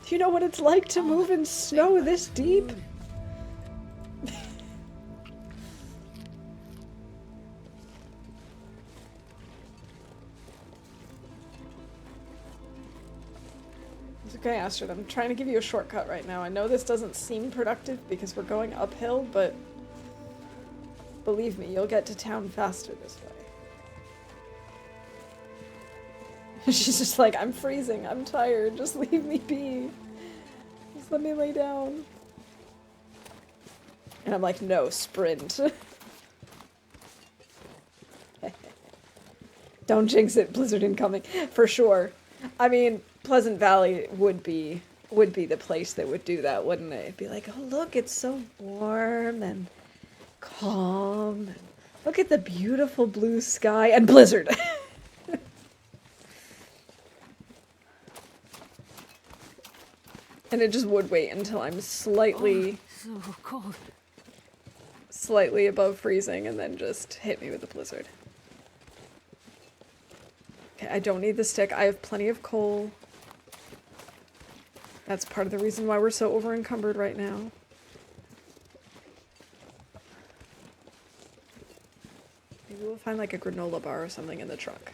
Do you know what it's like to move in snow this deep? It's okay, Astrid. I'm trying to give you a shortcut right now. I know this doesn't seem productive because we're going uphill, but believe me, you'll get to town faster this way. She's just like, I'm freezing, I'm tired, just leave me be. Just let me lay down. And I'm like, no, sprint. Don't jinx it, blizzard incoming. For sure. I mean, Pleasant Valley would be the place that would do that, wouldn't it? It'd be like, oh look, it's so warm and calm. And look at the beautiful blue sky and blizzard. And it just would wait until I'm slightly So cold. slightly above freezing and then just hit me with the blizzard. Okay, I don't need the stick. I have plenty of coal. That's part of the reason why we're so over encumbered right now. Maybe we'll find like a granola bar or something in the truck.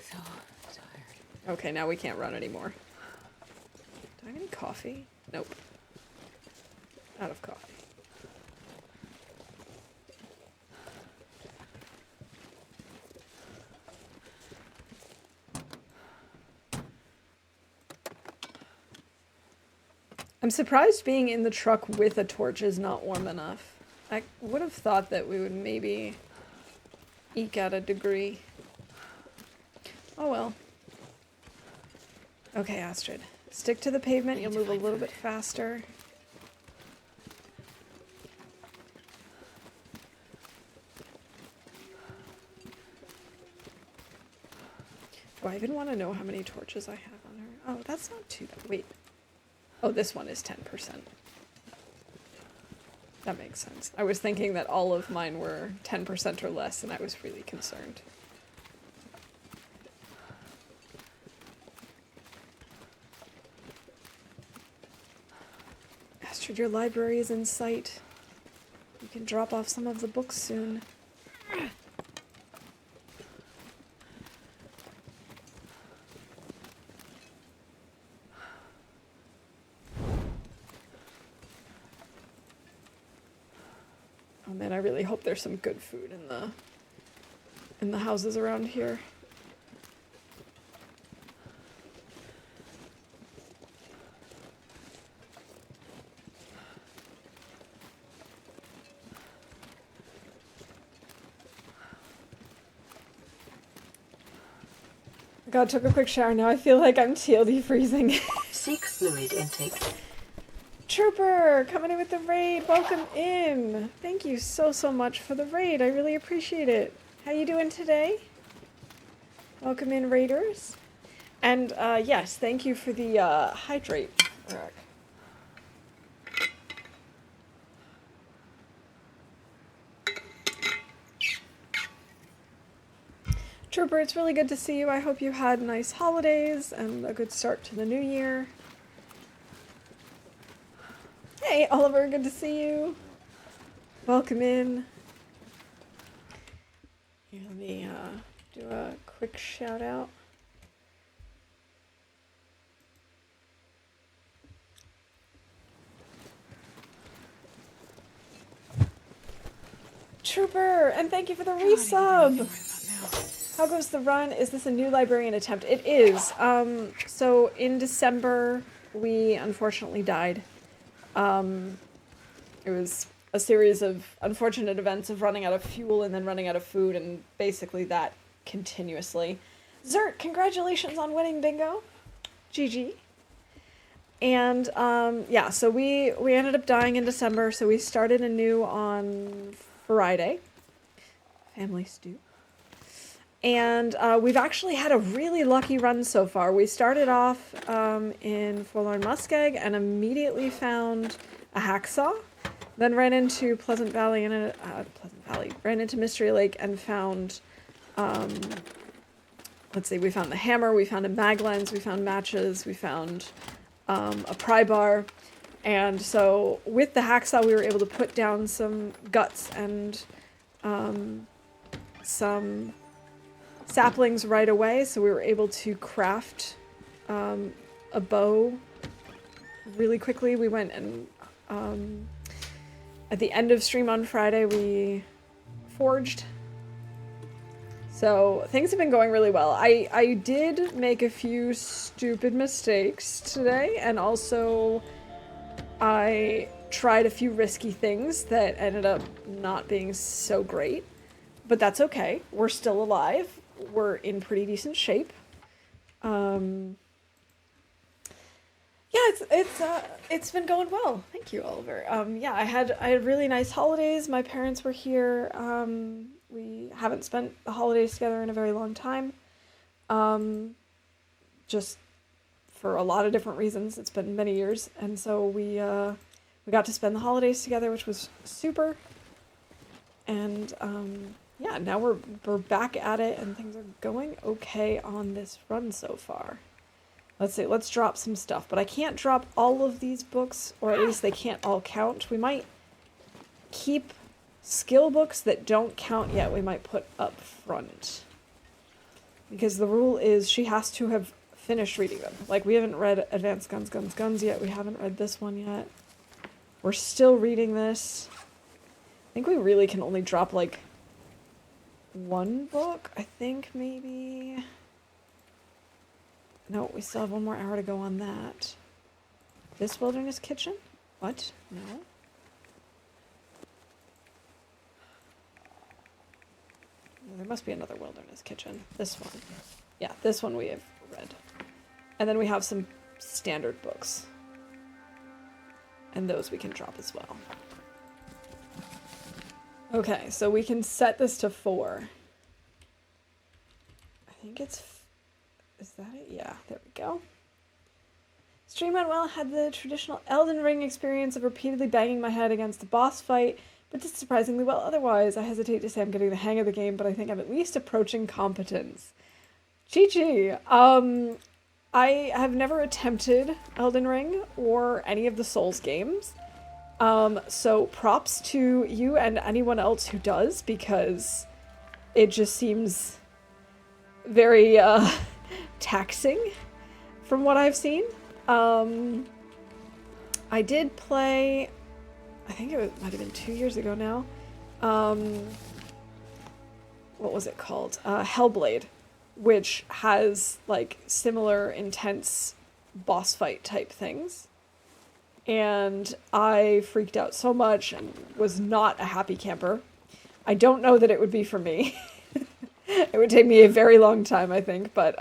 So tired. Okay, now we can't run anymore. Do I have any coffee? Nope. Out of coffee. I'm surprised being in the truck with a torch is not warm enough. I would have thought that we would maybe eke out a degree. Oh well. Okay, Astrid. Stick to the pavement, you'll move a little bit faster. Do I even want to know how many torches I have on her? Oh, that's not too bad. Wait. Oh, this one is 10%. That makes sense. I was thinking that all of mine were 10% or less, and I was really concerned. Astrid, your library is in sight. You can drop off some of the books soon. Oh man, I really hope there's some good food in the houses around here. God, took a quick shower. Now I feel like I'm TLD freezing. Seek fluid intake. Trooper, coming in with the raid. Welcome in. Thank you so much for the raid. I really appreciate it. How you doing today? Welcome in, raiders. And yes, thank you for the hydrate, Eric. Trooper, it's really good to see you. I hope you had nice holidays and a good start to the new year. Hey, Oliver, good to see you. Welcome in. Here, let me do a quick shout out. Trooper, and thank you for the resub. How goes the run? Is this a new librarian attempt? It is. So in December, we unfortunately died. It was a series of unfortunate events of running out of fuel and then running out of food, and basically that continuously. Zert, congratulations on winning bingo. GG. And yeah, so we ended up dying in December, so we started anew on Friday. Family stew. And we've actually had a really lucky run so far. We started off in Forlorn Muskeg and immediately found a hacksaw. Then ran into Pleasant Valley ran into Mystery Lake and found, let's see, we found the hammer, we found a mag lens, we found matches, we found a pry bar. And so with the hacksaw, we were able to put down some guts and some saplings right away. So we were able to craft a bow really quickly. We went and at the end of stream on Friday, we forged. So things have been going really well. I did make a few stupid mistakes today, and also I tried a few risky things that ended up not being so great. But that's okay. We're still alive. We're in pretty decent shape. Yeah, it's been going well. Thank you, Oliver. Yeah, I had really nice holidays. My parents were here. We haven't spent the holidays together in a very long time. Just for a lot of different reasons. It's been many years, and so we got to spend the holidays together, which was super. And yeah, now we're back at it, and things are going okay on this run so far. Let's see, let's drop some stuff. But I can't drop all of these books, or at least they can't all count. We might keep skill books that don't count yet, we might put up front. Because the rule is she has to have finished reading them. Like, we haven't read Advanced Guns, Guns, Guns yet. We haven't read this one yet. We're still reading this. I think we really can only drop, like, one book, I think, maybe. No, we still have one more hour to go on that. This Wilderness Kitchen? What? No. There must be another Wilderness Kitchen. This one. Yeah, this one we have read. And then we have some standard books. And those we can drop as well. Okay, so we can set this to 4. I think it's... Is that it? Yeah, there we go. Stream went well, had the traditional Elden Ring experience of repeatedly banging my head against the boss fight, but did surprisingly well otherwise. I hesitate to say I'm getting the hang of the game, but I think I'm at least approaching competence. GG. I have never attempted Elden Ring or any of the Souls games. So props to you and anyone else who does, because it just seems very, taxing from what I've seen. I did play, I think might have been 2 years ago now. What was it called? Hellblade, which has like similar intense boss fight type things. And I freaked out so much and was not a happy camper. I don't know that it would be for me. It would take me a very long time, I think, but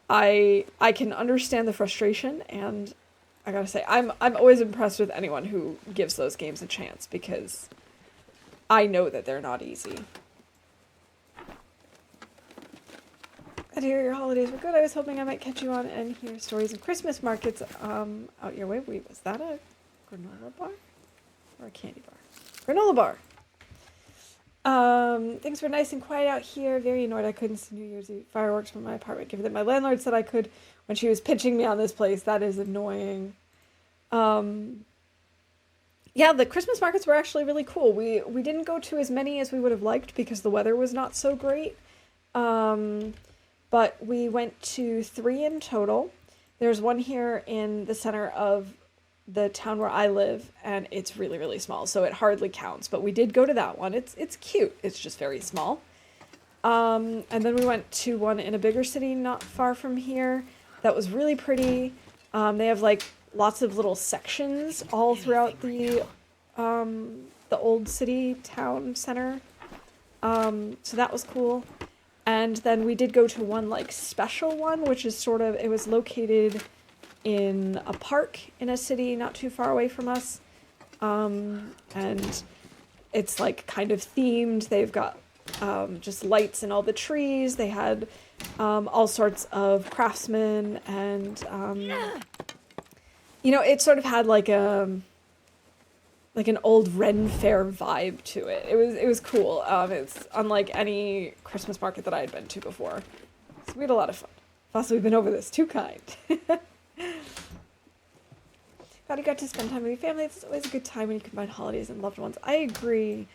I can understand the frustration, and I gotta say, I'm always impressed with anyone who gives those games a chance, because I know that they're not easy. Glad to hear your holidays were good. I was hoping I might catch you on and hear stories of Christmas markets out your way. Wait, was that a granola bar? Or a candy bar? Granola bar! Things were nice and quiet out here. Very annoyed I couldn't see New Year's Eve fireworks from my apartment, given that my landlord said I could when she was pitching me on this place. That is annoying. Yeah, the Christmas markets were actually really cool. We didn't go to as many as we would have liked because the weather was not so great. But we went to 3 in total. There's one here in the center of the town where I live, and it's really, really small, so it hardly counts. But we did go to that one. It's cute. It's just very small. And then we went to one in a bigger city not far from here that was really pretty. They have like lots of little sections all throughout the old city town center. So that was cool. And then we did go to one like special one, which is sort of, it was located in a park in a city not too far away from us. And it's like kind of themed. They've got just lights in all the trees. They had all sorts of craftsmen and you know, it sort of had like an old Ren Fair vibe to it. It was cool. It's unlike any Christmas market that I had been to before. So we had a lot of fun. Plus, we've been over this. Too kind. Glad you got to spend time with your family. It's always a good time when you combine holidays and loved ones. I agree.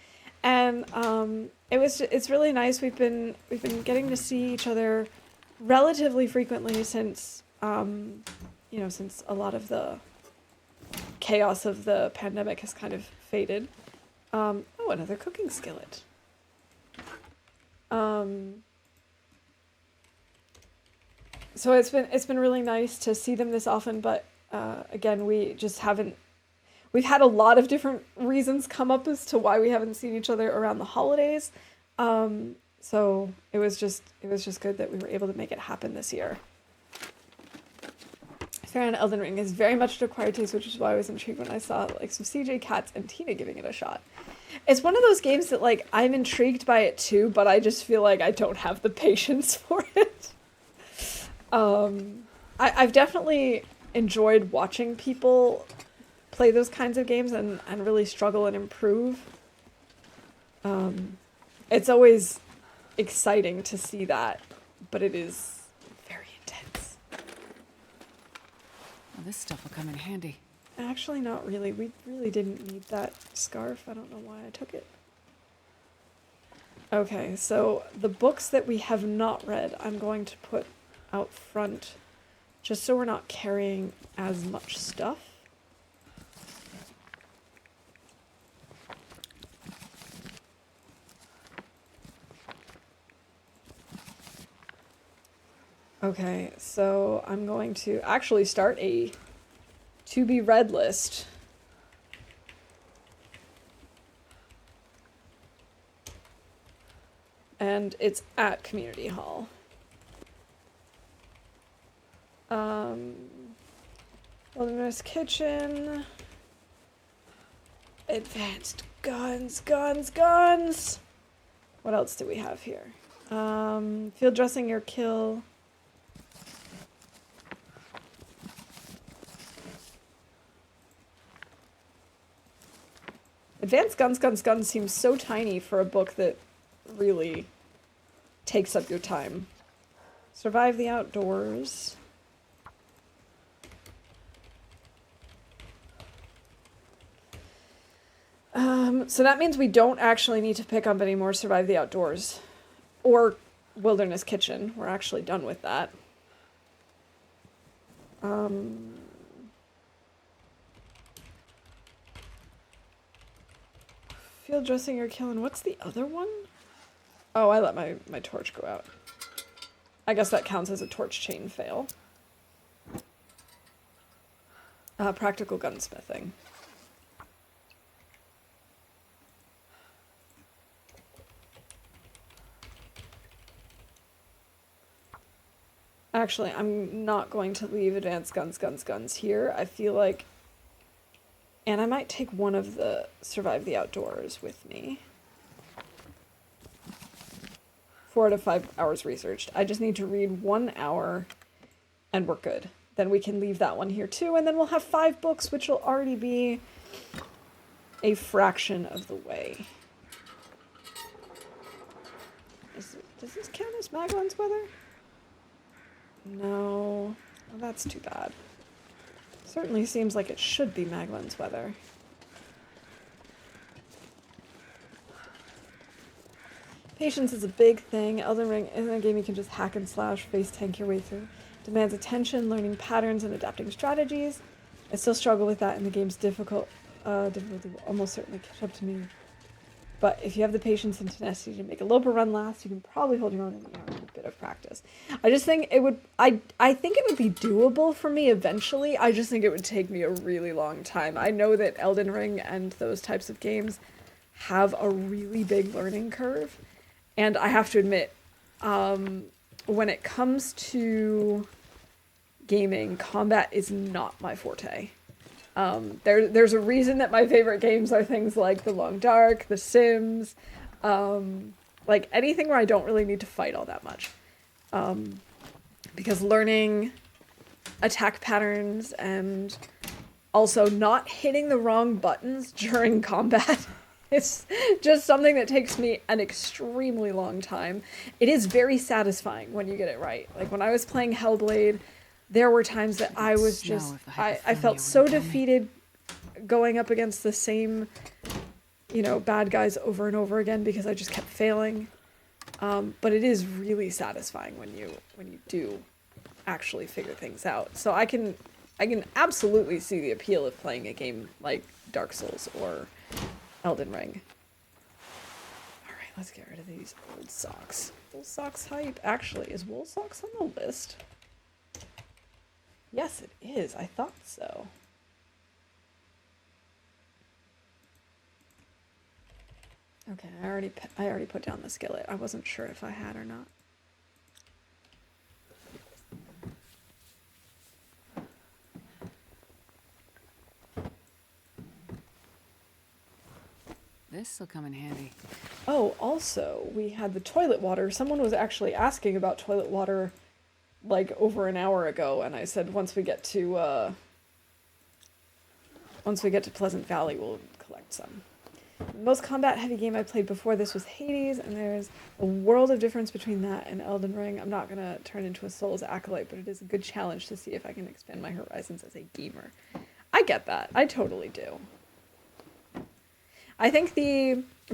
And it's really nice. We've been getting to see each other relatively frequently since since a lot of the chaos of the pandemic has kind of faded. Oh, another cooking skillet. So it's been really nice to see them this often, but again, we've had a lot of different reasons come up as to why we haven't seen each other around the holidays. So it was just good that we were able to make it happen this year. Fair Elden Ring is very much an acquired taste, which is why I was intrigued when I saw like some CJ, Katz, and Tina giving it a shot. It's one of those games that like I'm intrigued by it too, but I just feel like I don't have the patience for it. I've definitely enjoyed watching people play those kinds of games and really struggle and improve. It's always exciting to see that, but it is very intense. Well, this stuff will come in handy. Actually, not really. We really didn't need that scarf. I don't know why I took it. Okay, so the books that we have not read, I'm going to put out front, just so we're not carrying as much stuff. Okay, so I'm going to actually start a to be read list. And it's at Community Hall. Wilderness Kitchen. Advanced guns. What else do we have here? Field dressing your kill. Advanced guns seems so tiny for a book that really takes up your time. Survive the outdoors. So that means we don't actually need to pick up any more Survive the Outdoors or Wilderness Kitchen. We're actually done with that. Field dressing or killing. What's the other one? Oh, I let my torch go out. I guess that counts as a torch chain fail. Practical gunsmithing. Actually, I'm not going to leave advanced guns here. I feel like... And I might take one of the Survive the Outdoors with me. 4 out of 5 hours researched. I just need to read 1 hour and we're good. Then we can leave that one here too, and then we'll have 5 books, which will already be a fraction of the way. Does this count as Magdalene's weather? No. Well, that's too bad. Certainly seems like it should be Magdalene's weather. Patience is a big thing. Elden Ring isn't a game you can just hack and slash, face tank your way through. Demands attention, learning patterns, and adapting strategies. I still struggle with that, and the game's difficulty will almost certainly catch up to me. but if you have the patience and tenacity to make a Loper run last, you can probably hold your own in the air with a bit of practice. I just think it would, I think it would be doable for me eventually. I just think it would take me a really long time. I know that Elden Ring and those types of games have a really big learning curve. And I have to admit, when it comes to gaming, combat is not my forte. There's a reason that my favorite games are things like The Long Dark, The Sims, like anything where I don't really need to fight all that much. Because learning attack patterns and also not hitting the wrong buttons during combat is just something that takes me an extremely long time. It is very satisfying when you get it right. Like when I was playing Hellblade, there were times that I was just, I felt so defeated going up against the same, you know, bad guys over and over again because I just kept failing. But it is really satisfying when you do actually figure things out. So I can absolutely see the appeal of playing a game like Dark Souls or Elden Ring. All right, let's get rid of these old socks. Wool socks hype. Actually, is wool socks on the list? Yes, it is. I thought so. Okay, I already put down the skillet. I wasn't sure if I had or not. This'll come in handy. Oh, also, we had the toilet water. Someone was actually asking about toilet water like over an hour ago, and I said once we get to Pleasant Valley, we'll collect some. The most combat-heavy game I played before this was Hades, and there's a world of difference between that and Elden Ring. I'm not gonna turn into a Souls acolyte, but it is a good challenge to see if I can expand my horizons as a gamer. I get that. I totally do. I think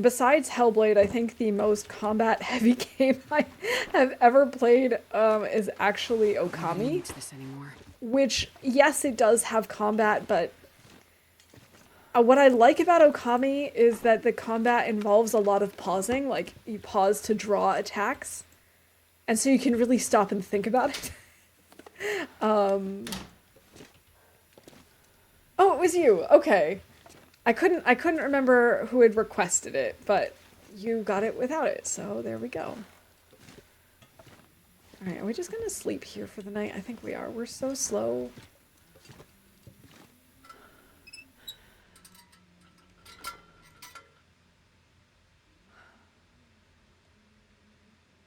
besides Hellblade, I think the most combat-heavy game I have ever played is actually I don't Okami. need this anymore. Which, yes, it does have combat, but what I like about Okami is that the combat involves a lot of pausing. Like, you pause to draw attacks, and so you can really stop and think about it. Oh, it was you. Okay. I couldn't remember who had requested it, but you got it without it, so there we go. Alright, are we just gonna sleep here for the night? I think we are. We're so slow.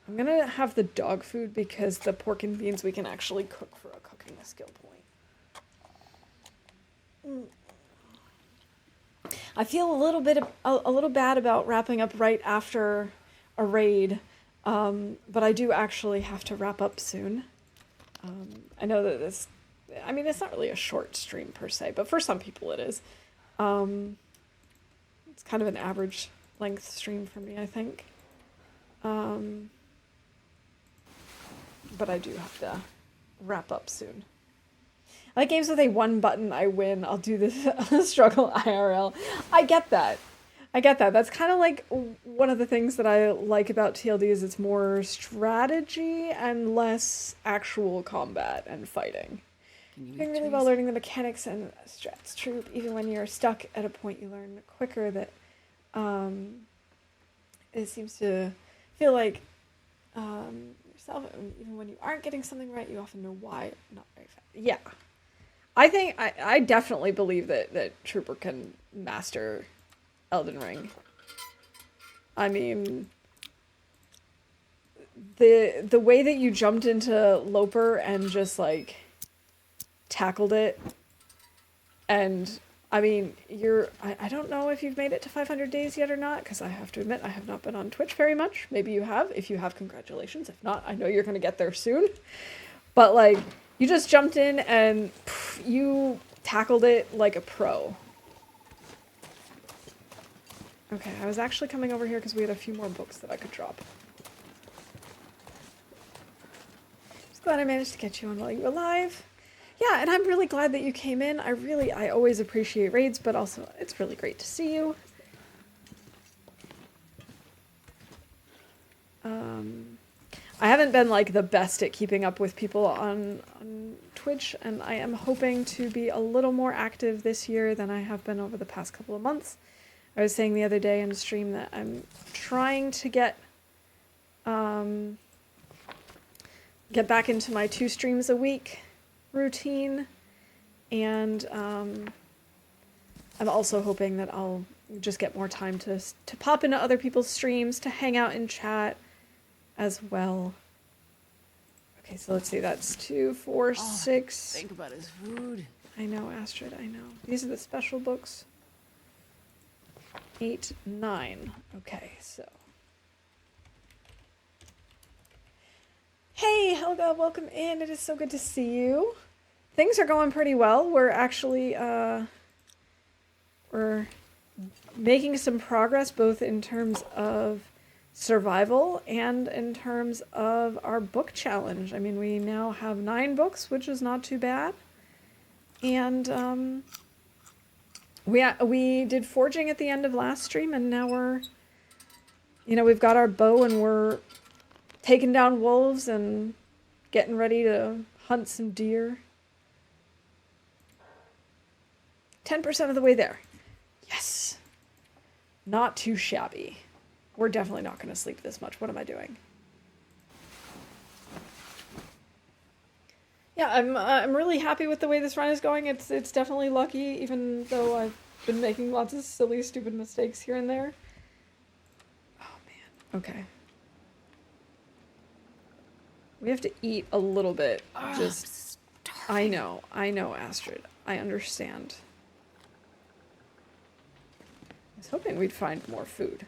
I'm gonna have the dog food because the pork and beans we can actually cook for a cooking skill point. I feel a little bad about wrapping up right after a raid, but I do actually have to wrap up soon. I know that it's not really a short stream per se, but for some people it is. It's kind of an average length stream for me, I think. But I do have to wrap up soon. I like games with a one button, I win, I'll do this struggle IRL. I get that. That's kind of like one of the things that I like about TLD is it's more strategy and less actual combat and fighting. Doing really well learning the mechanics and strats troop. Even when you're stuck at a point, you learn quicker that it seems to feel like yourself. Even when you aren't getting something right, you often know why. Not very fast. Yeah. I think I definitely believe that Trooper can master Elden Ring. I mean, the way that you jumped into Loper and just like tackled it, and I mean, I don't know if you've made it to 500 days yet or not, because I have to admit I have not been on Twitch very much. Maybe you have. If you have, congratulations. If not, I know you're gonna get there soon. But like, you just jumped in and you tackled it like a pro. Okay, I was actually coming over here because we had a few more books that I could drop. Just glad I managed to get you on while you were alive. Yeah, and I'm really glad that you came in. I always appreciate raids, but also it's really great to see you. been like the best at keeping up with people on Twitch, and I am hoping to be a little more active this year than I have been over the past couple of months. I was saying the other day in the stream that I'm trying to get back into my 2 streams a week routine, and I'm also hoping that I'll just get more time to pop into other people's streams, to hang out in chat as well. Okay, so let's see, that's 2, 4, 6. Think about his food. I know, Astrid, I know. These are the special books. 8, 9. Okay, so. Hey, Helga, welcome in. It is so good to see you. Things are going pretty well. We're actually, we're making some progress both in terms of survival and in terms of our book challenge. I mean, we now have 9 books, which is not too bad. And we did forging at the end of last stream, and now we're, you know, we've got our bow and we're taking down wolves and getting ready to hunt some deer. 10% of the way there. Yes. Not too shabby. We're definitely not going to sleep this much. What am I doing? Yeah, I'm really happy with the way this run is going. It's definitely lucky, even though I've been making lots of silly, stupid mistakes here and there. Oh man. Okay. We have to eat a little bit. Just. I know, Astrid. I understand. I was hoping we'd find more food.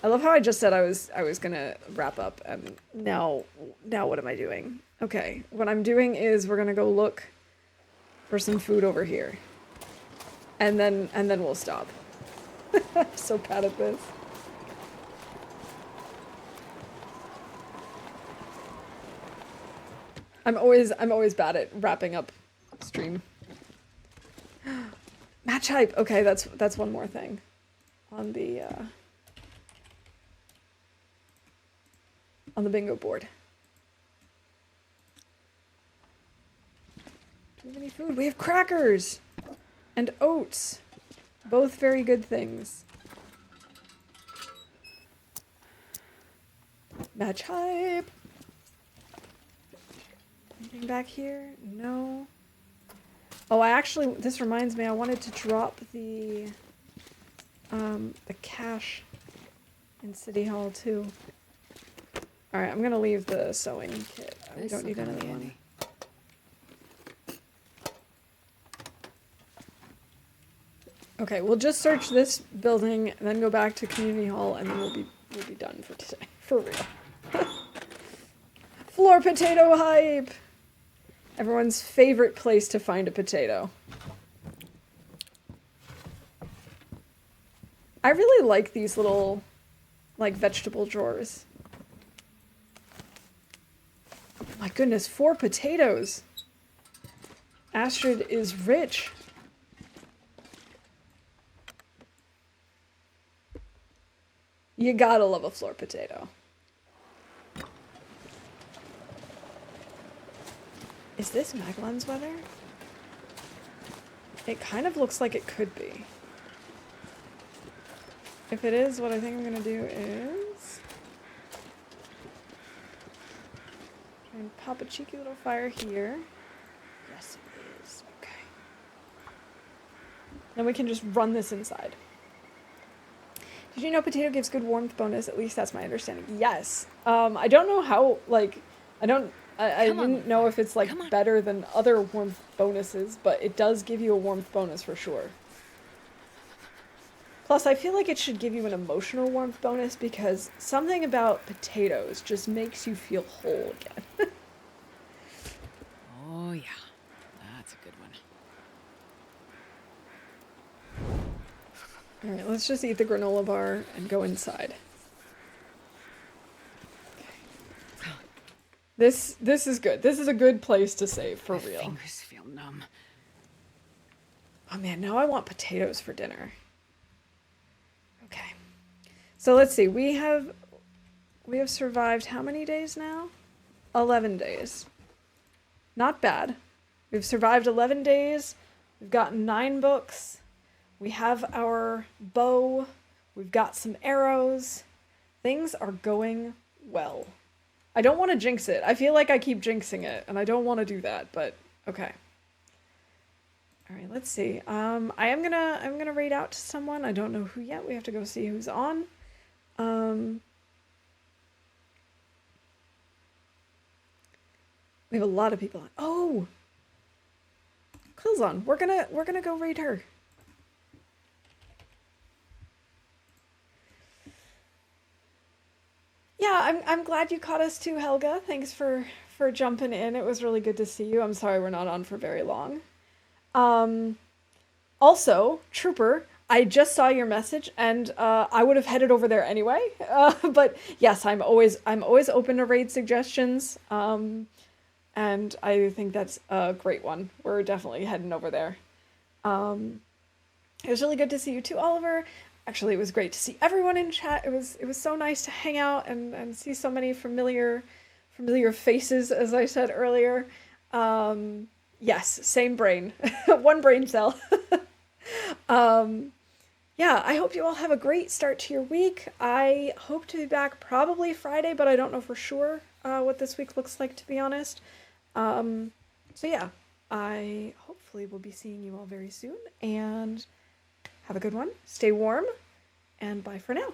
I love how I just said I was gonna wrap up, and now what am I doing? Okay, what I'm doing is we're gonna go look for some food over here, and then we'll stop. I'm so bad at this. I'm always bad at wrapping up stream. Match hype. Okay, that's one more thing on the bingo board. Do we have any food? We have crackers and oats. Both very good things. Match hype. Anything back here? No. Oh, this reminds me, I wanted to drop the cash in City Hall too. Alright, I'm gonna leave the sewing kit. We don't need another one. Okay, we'll just search this building and then go back to Community Hall, and then we'll be done for today. For real. Floor potato hype! Everyone's favorite place to find a potato. I really like these little, like, vegetable drawers. Oh my goodness, 4 potatoes! Astrid is rich. You gotta love a floor potato. Is this Maglon's weather? It kind of looks like it could be. If it is, what I think I'm gonna do is try and pop a cheeky little fire here. Yes, it is. Okay. Then we can just run this inside. Did you know potato gives good warmth bonus? At least that's my understanding. Yes. I don't know how, like, I didn't know if it's, like, better than other warmth bonuses, but it does give you a warmth bonus for sure. Plus, I feel like it should give you an emotional warmth bonus because something about potatoes just makes you feel whole again. Oh, yeah. That's a good one. Alright, let's just eat the granola bar and go inside. This is good. This is a good place to save, for real. My fingers feel numb. Oh man, now I want potatoes for dinner. Okay. So let's see. We have We have survived how many days now? 11 days. Not bad. We've survived 11 days. We've gotten 9 books. We have our bow. We've got some arrows. Things are going well. I don't want to jinx it. I feel like I keep jinxing it, and I don't want to do that, but okay. All right, let's see. I'm gonna raid out to someone. I don't know who yet. We have to go see who's on. We have a lot of people on. Oh, Quill's on. We're gonna go raid her. Yeah, I'm glad you caught us too, Helga. Thanks for jumping in. It was really good to see you. I'm sorry we're not on for very long. Also, Trooper, I just saw your message, and I would have headed over there anyway. But yes, I'm always open to raid suggestions. And I think that's a great one. We're definitely heading over there. It was really good to see you too, Oliver. Actually, it was great to see everyone in chat. It was so nice to hang out and see so many familiar faces, as I said earlier. Yes, same brain. One brain cell. Yeah, I hope you all have a great start to your week. I hope to be back probably Friday, but I don't know for sure what this week looks like, to be honest. So yeah, I hopefully will be seeing you all very soon, and have a good one. Stay warm, and bye for now.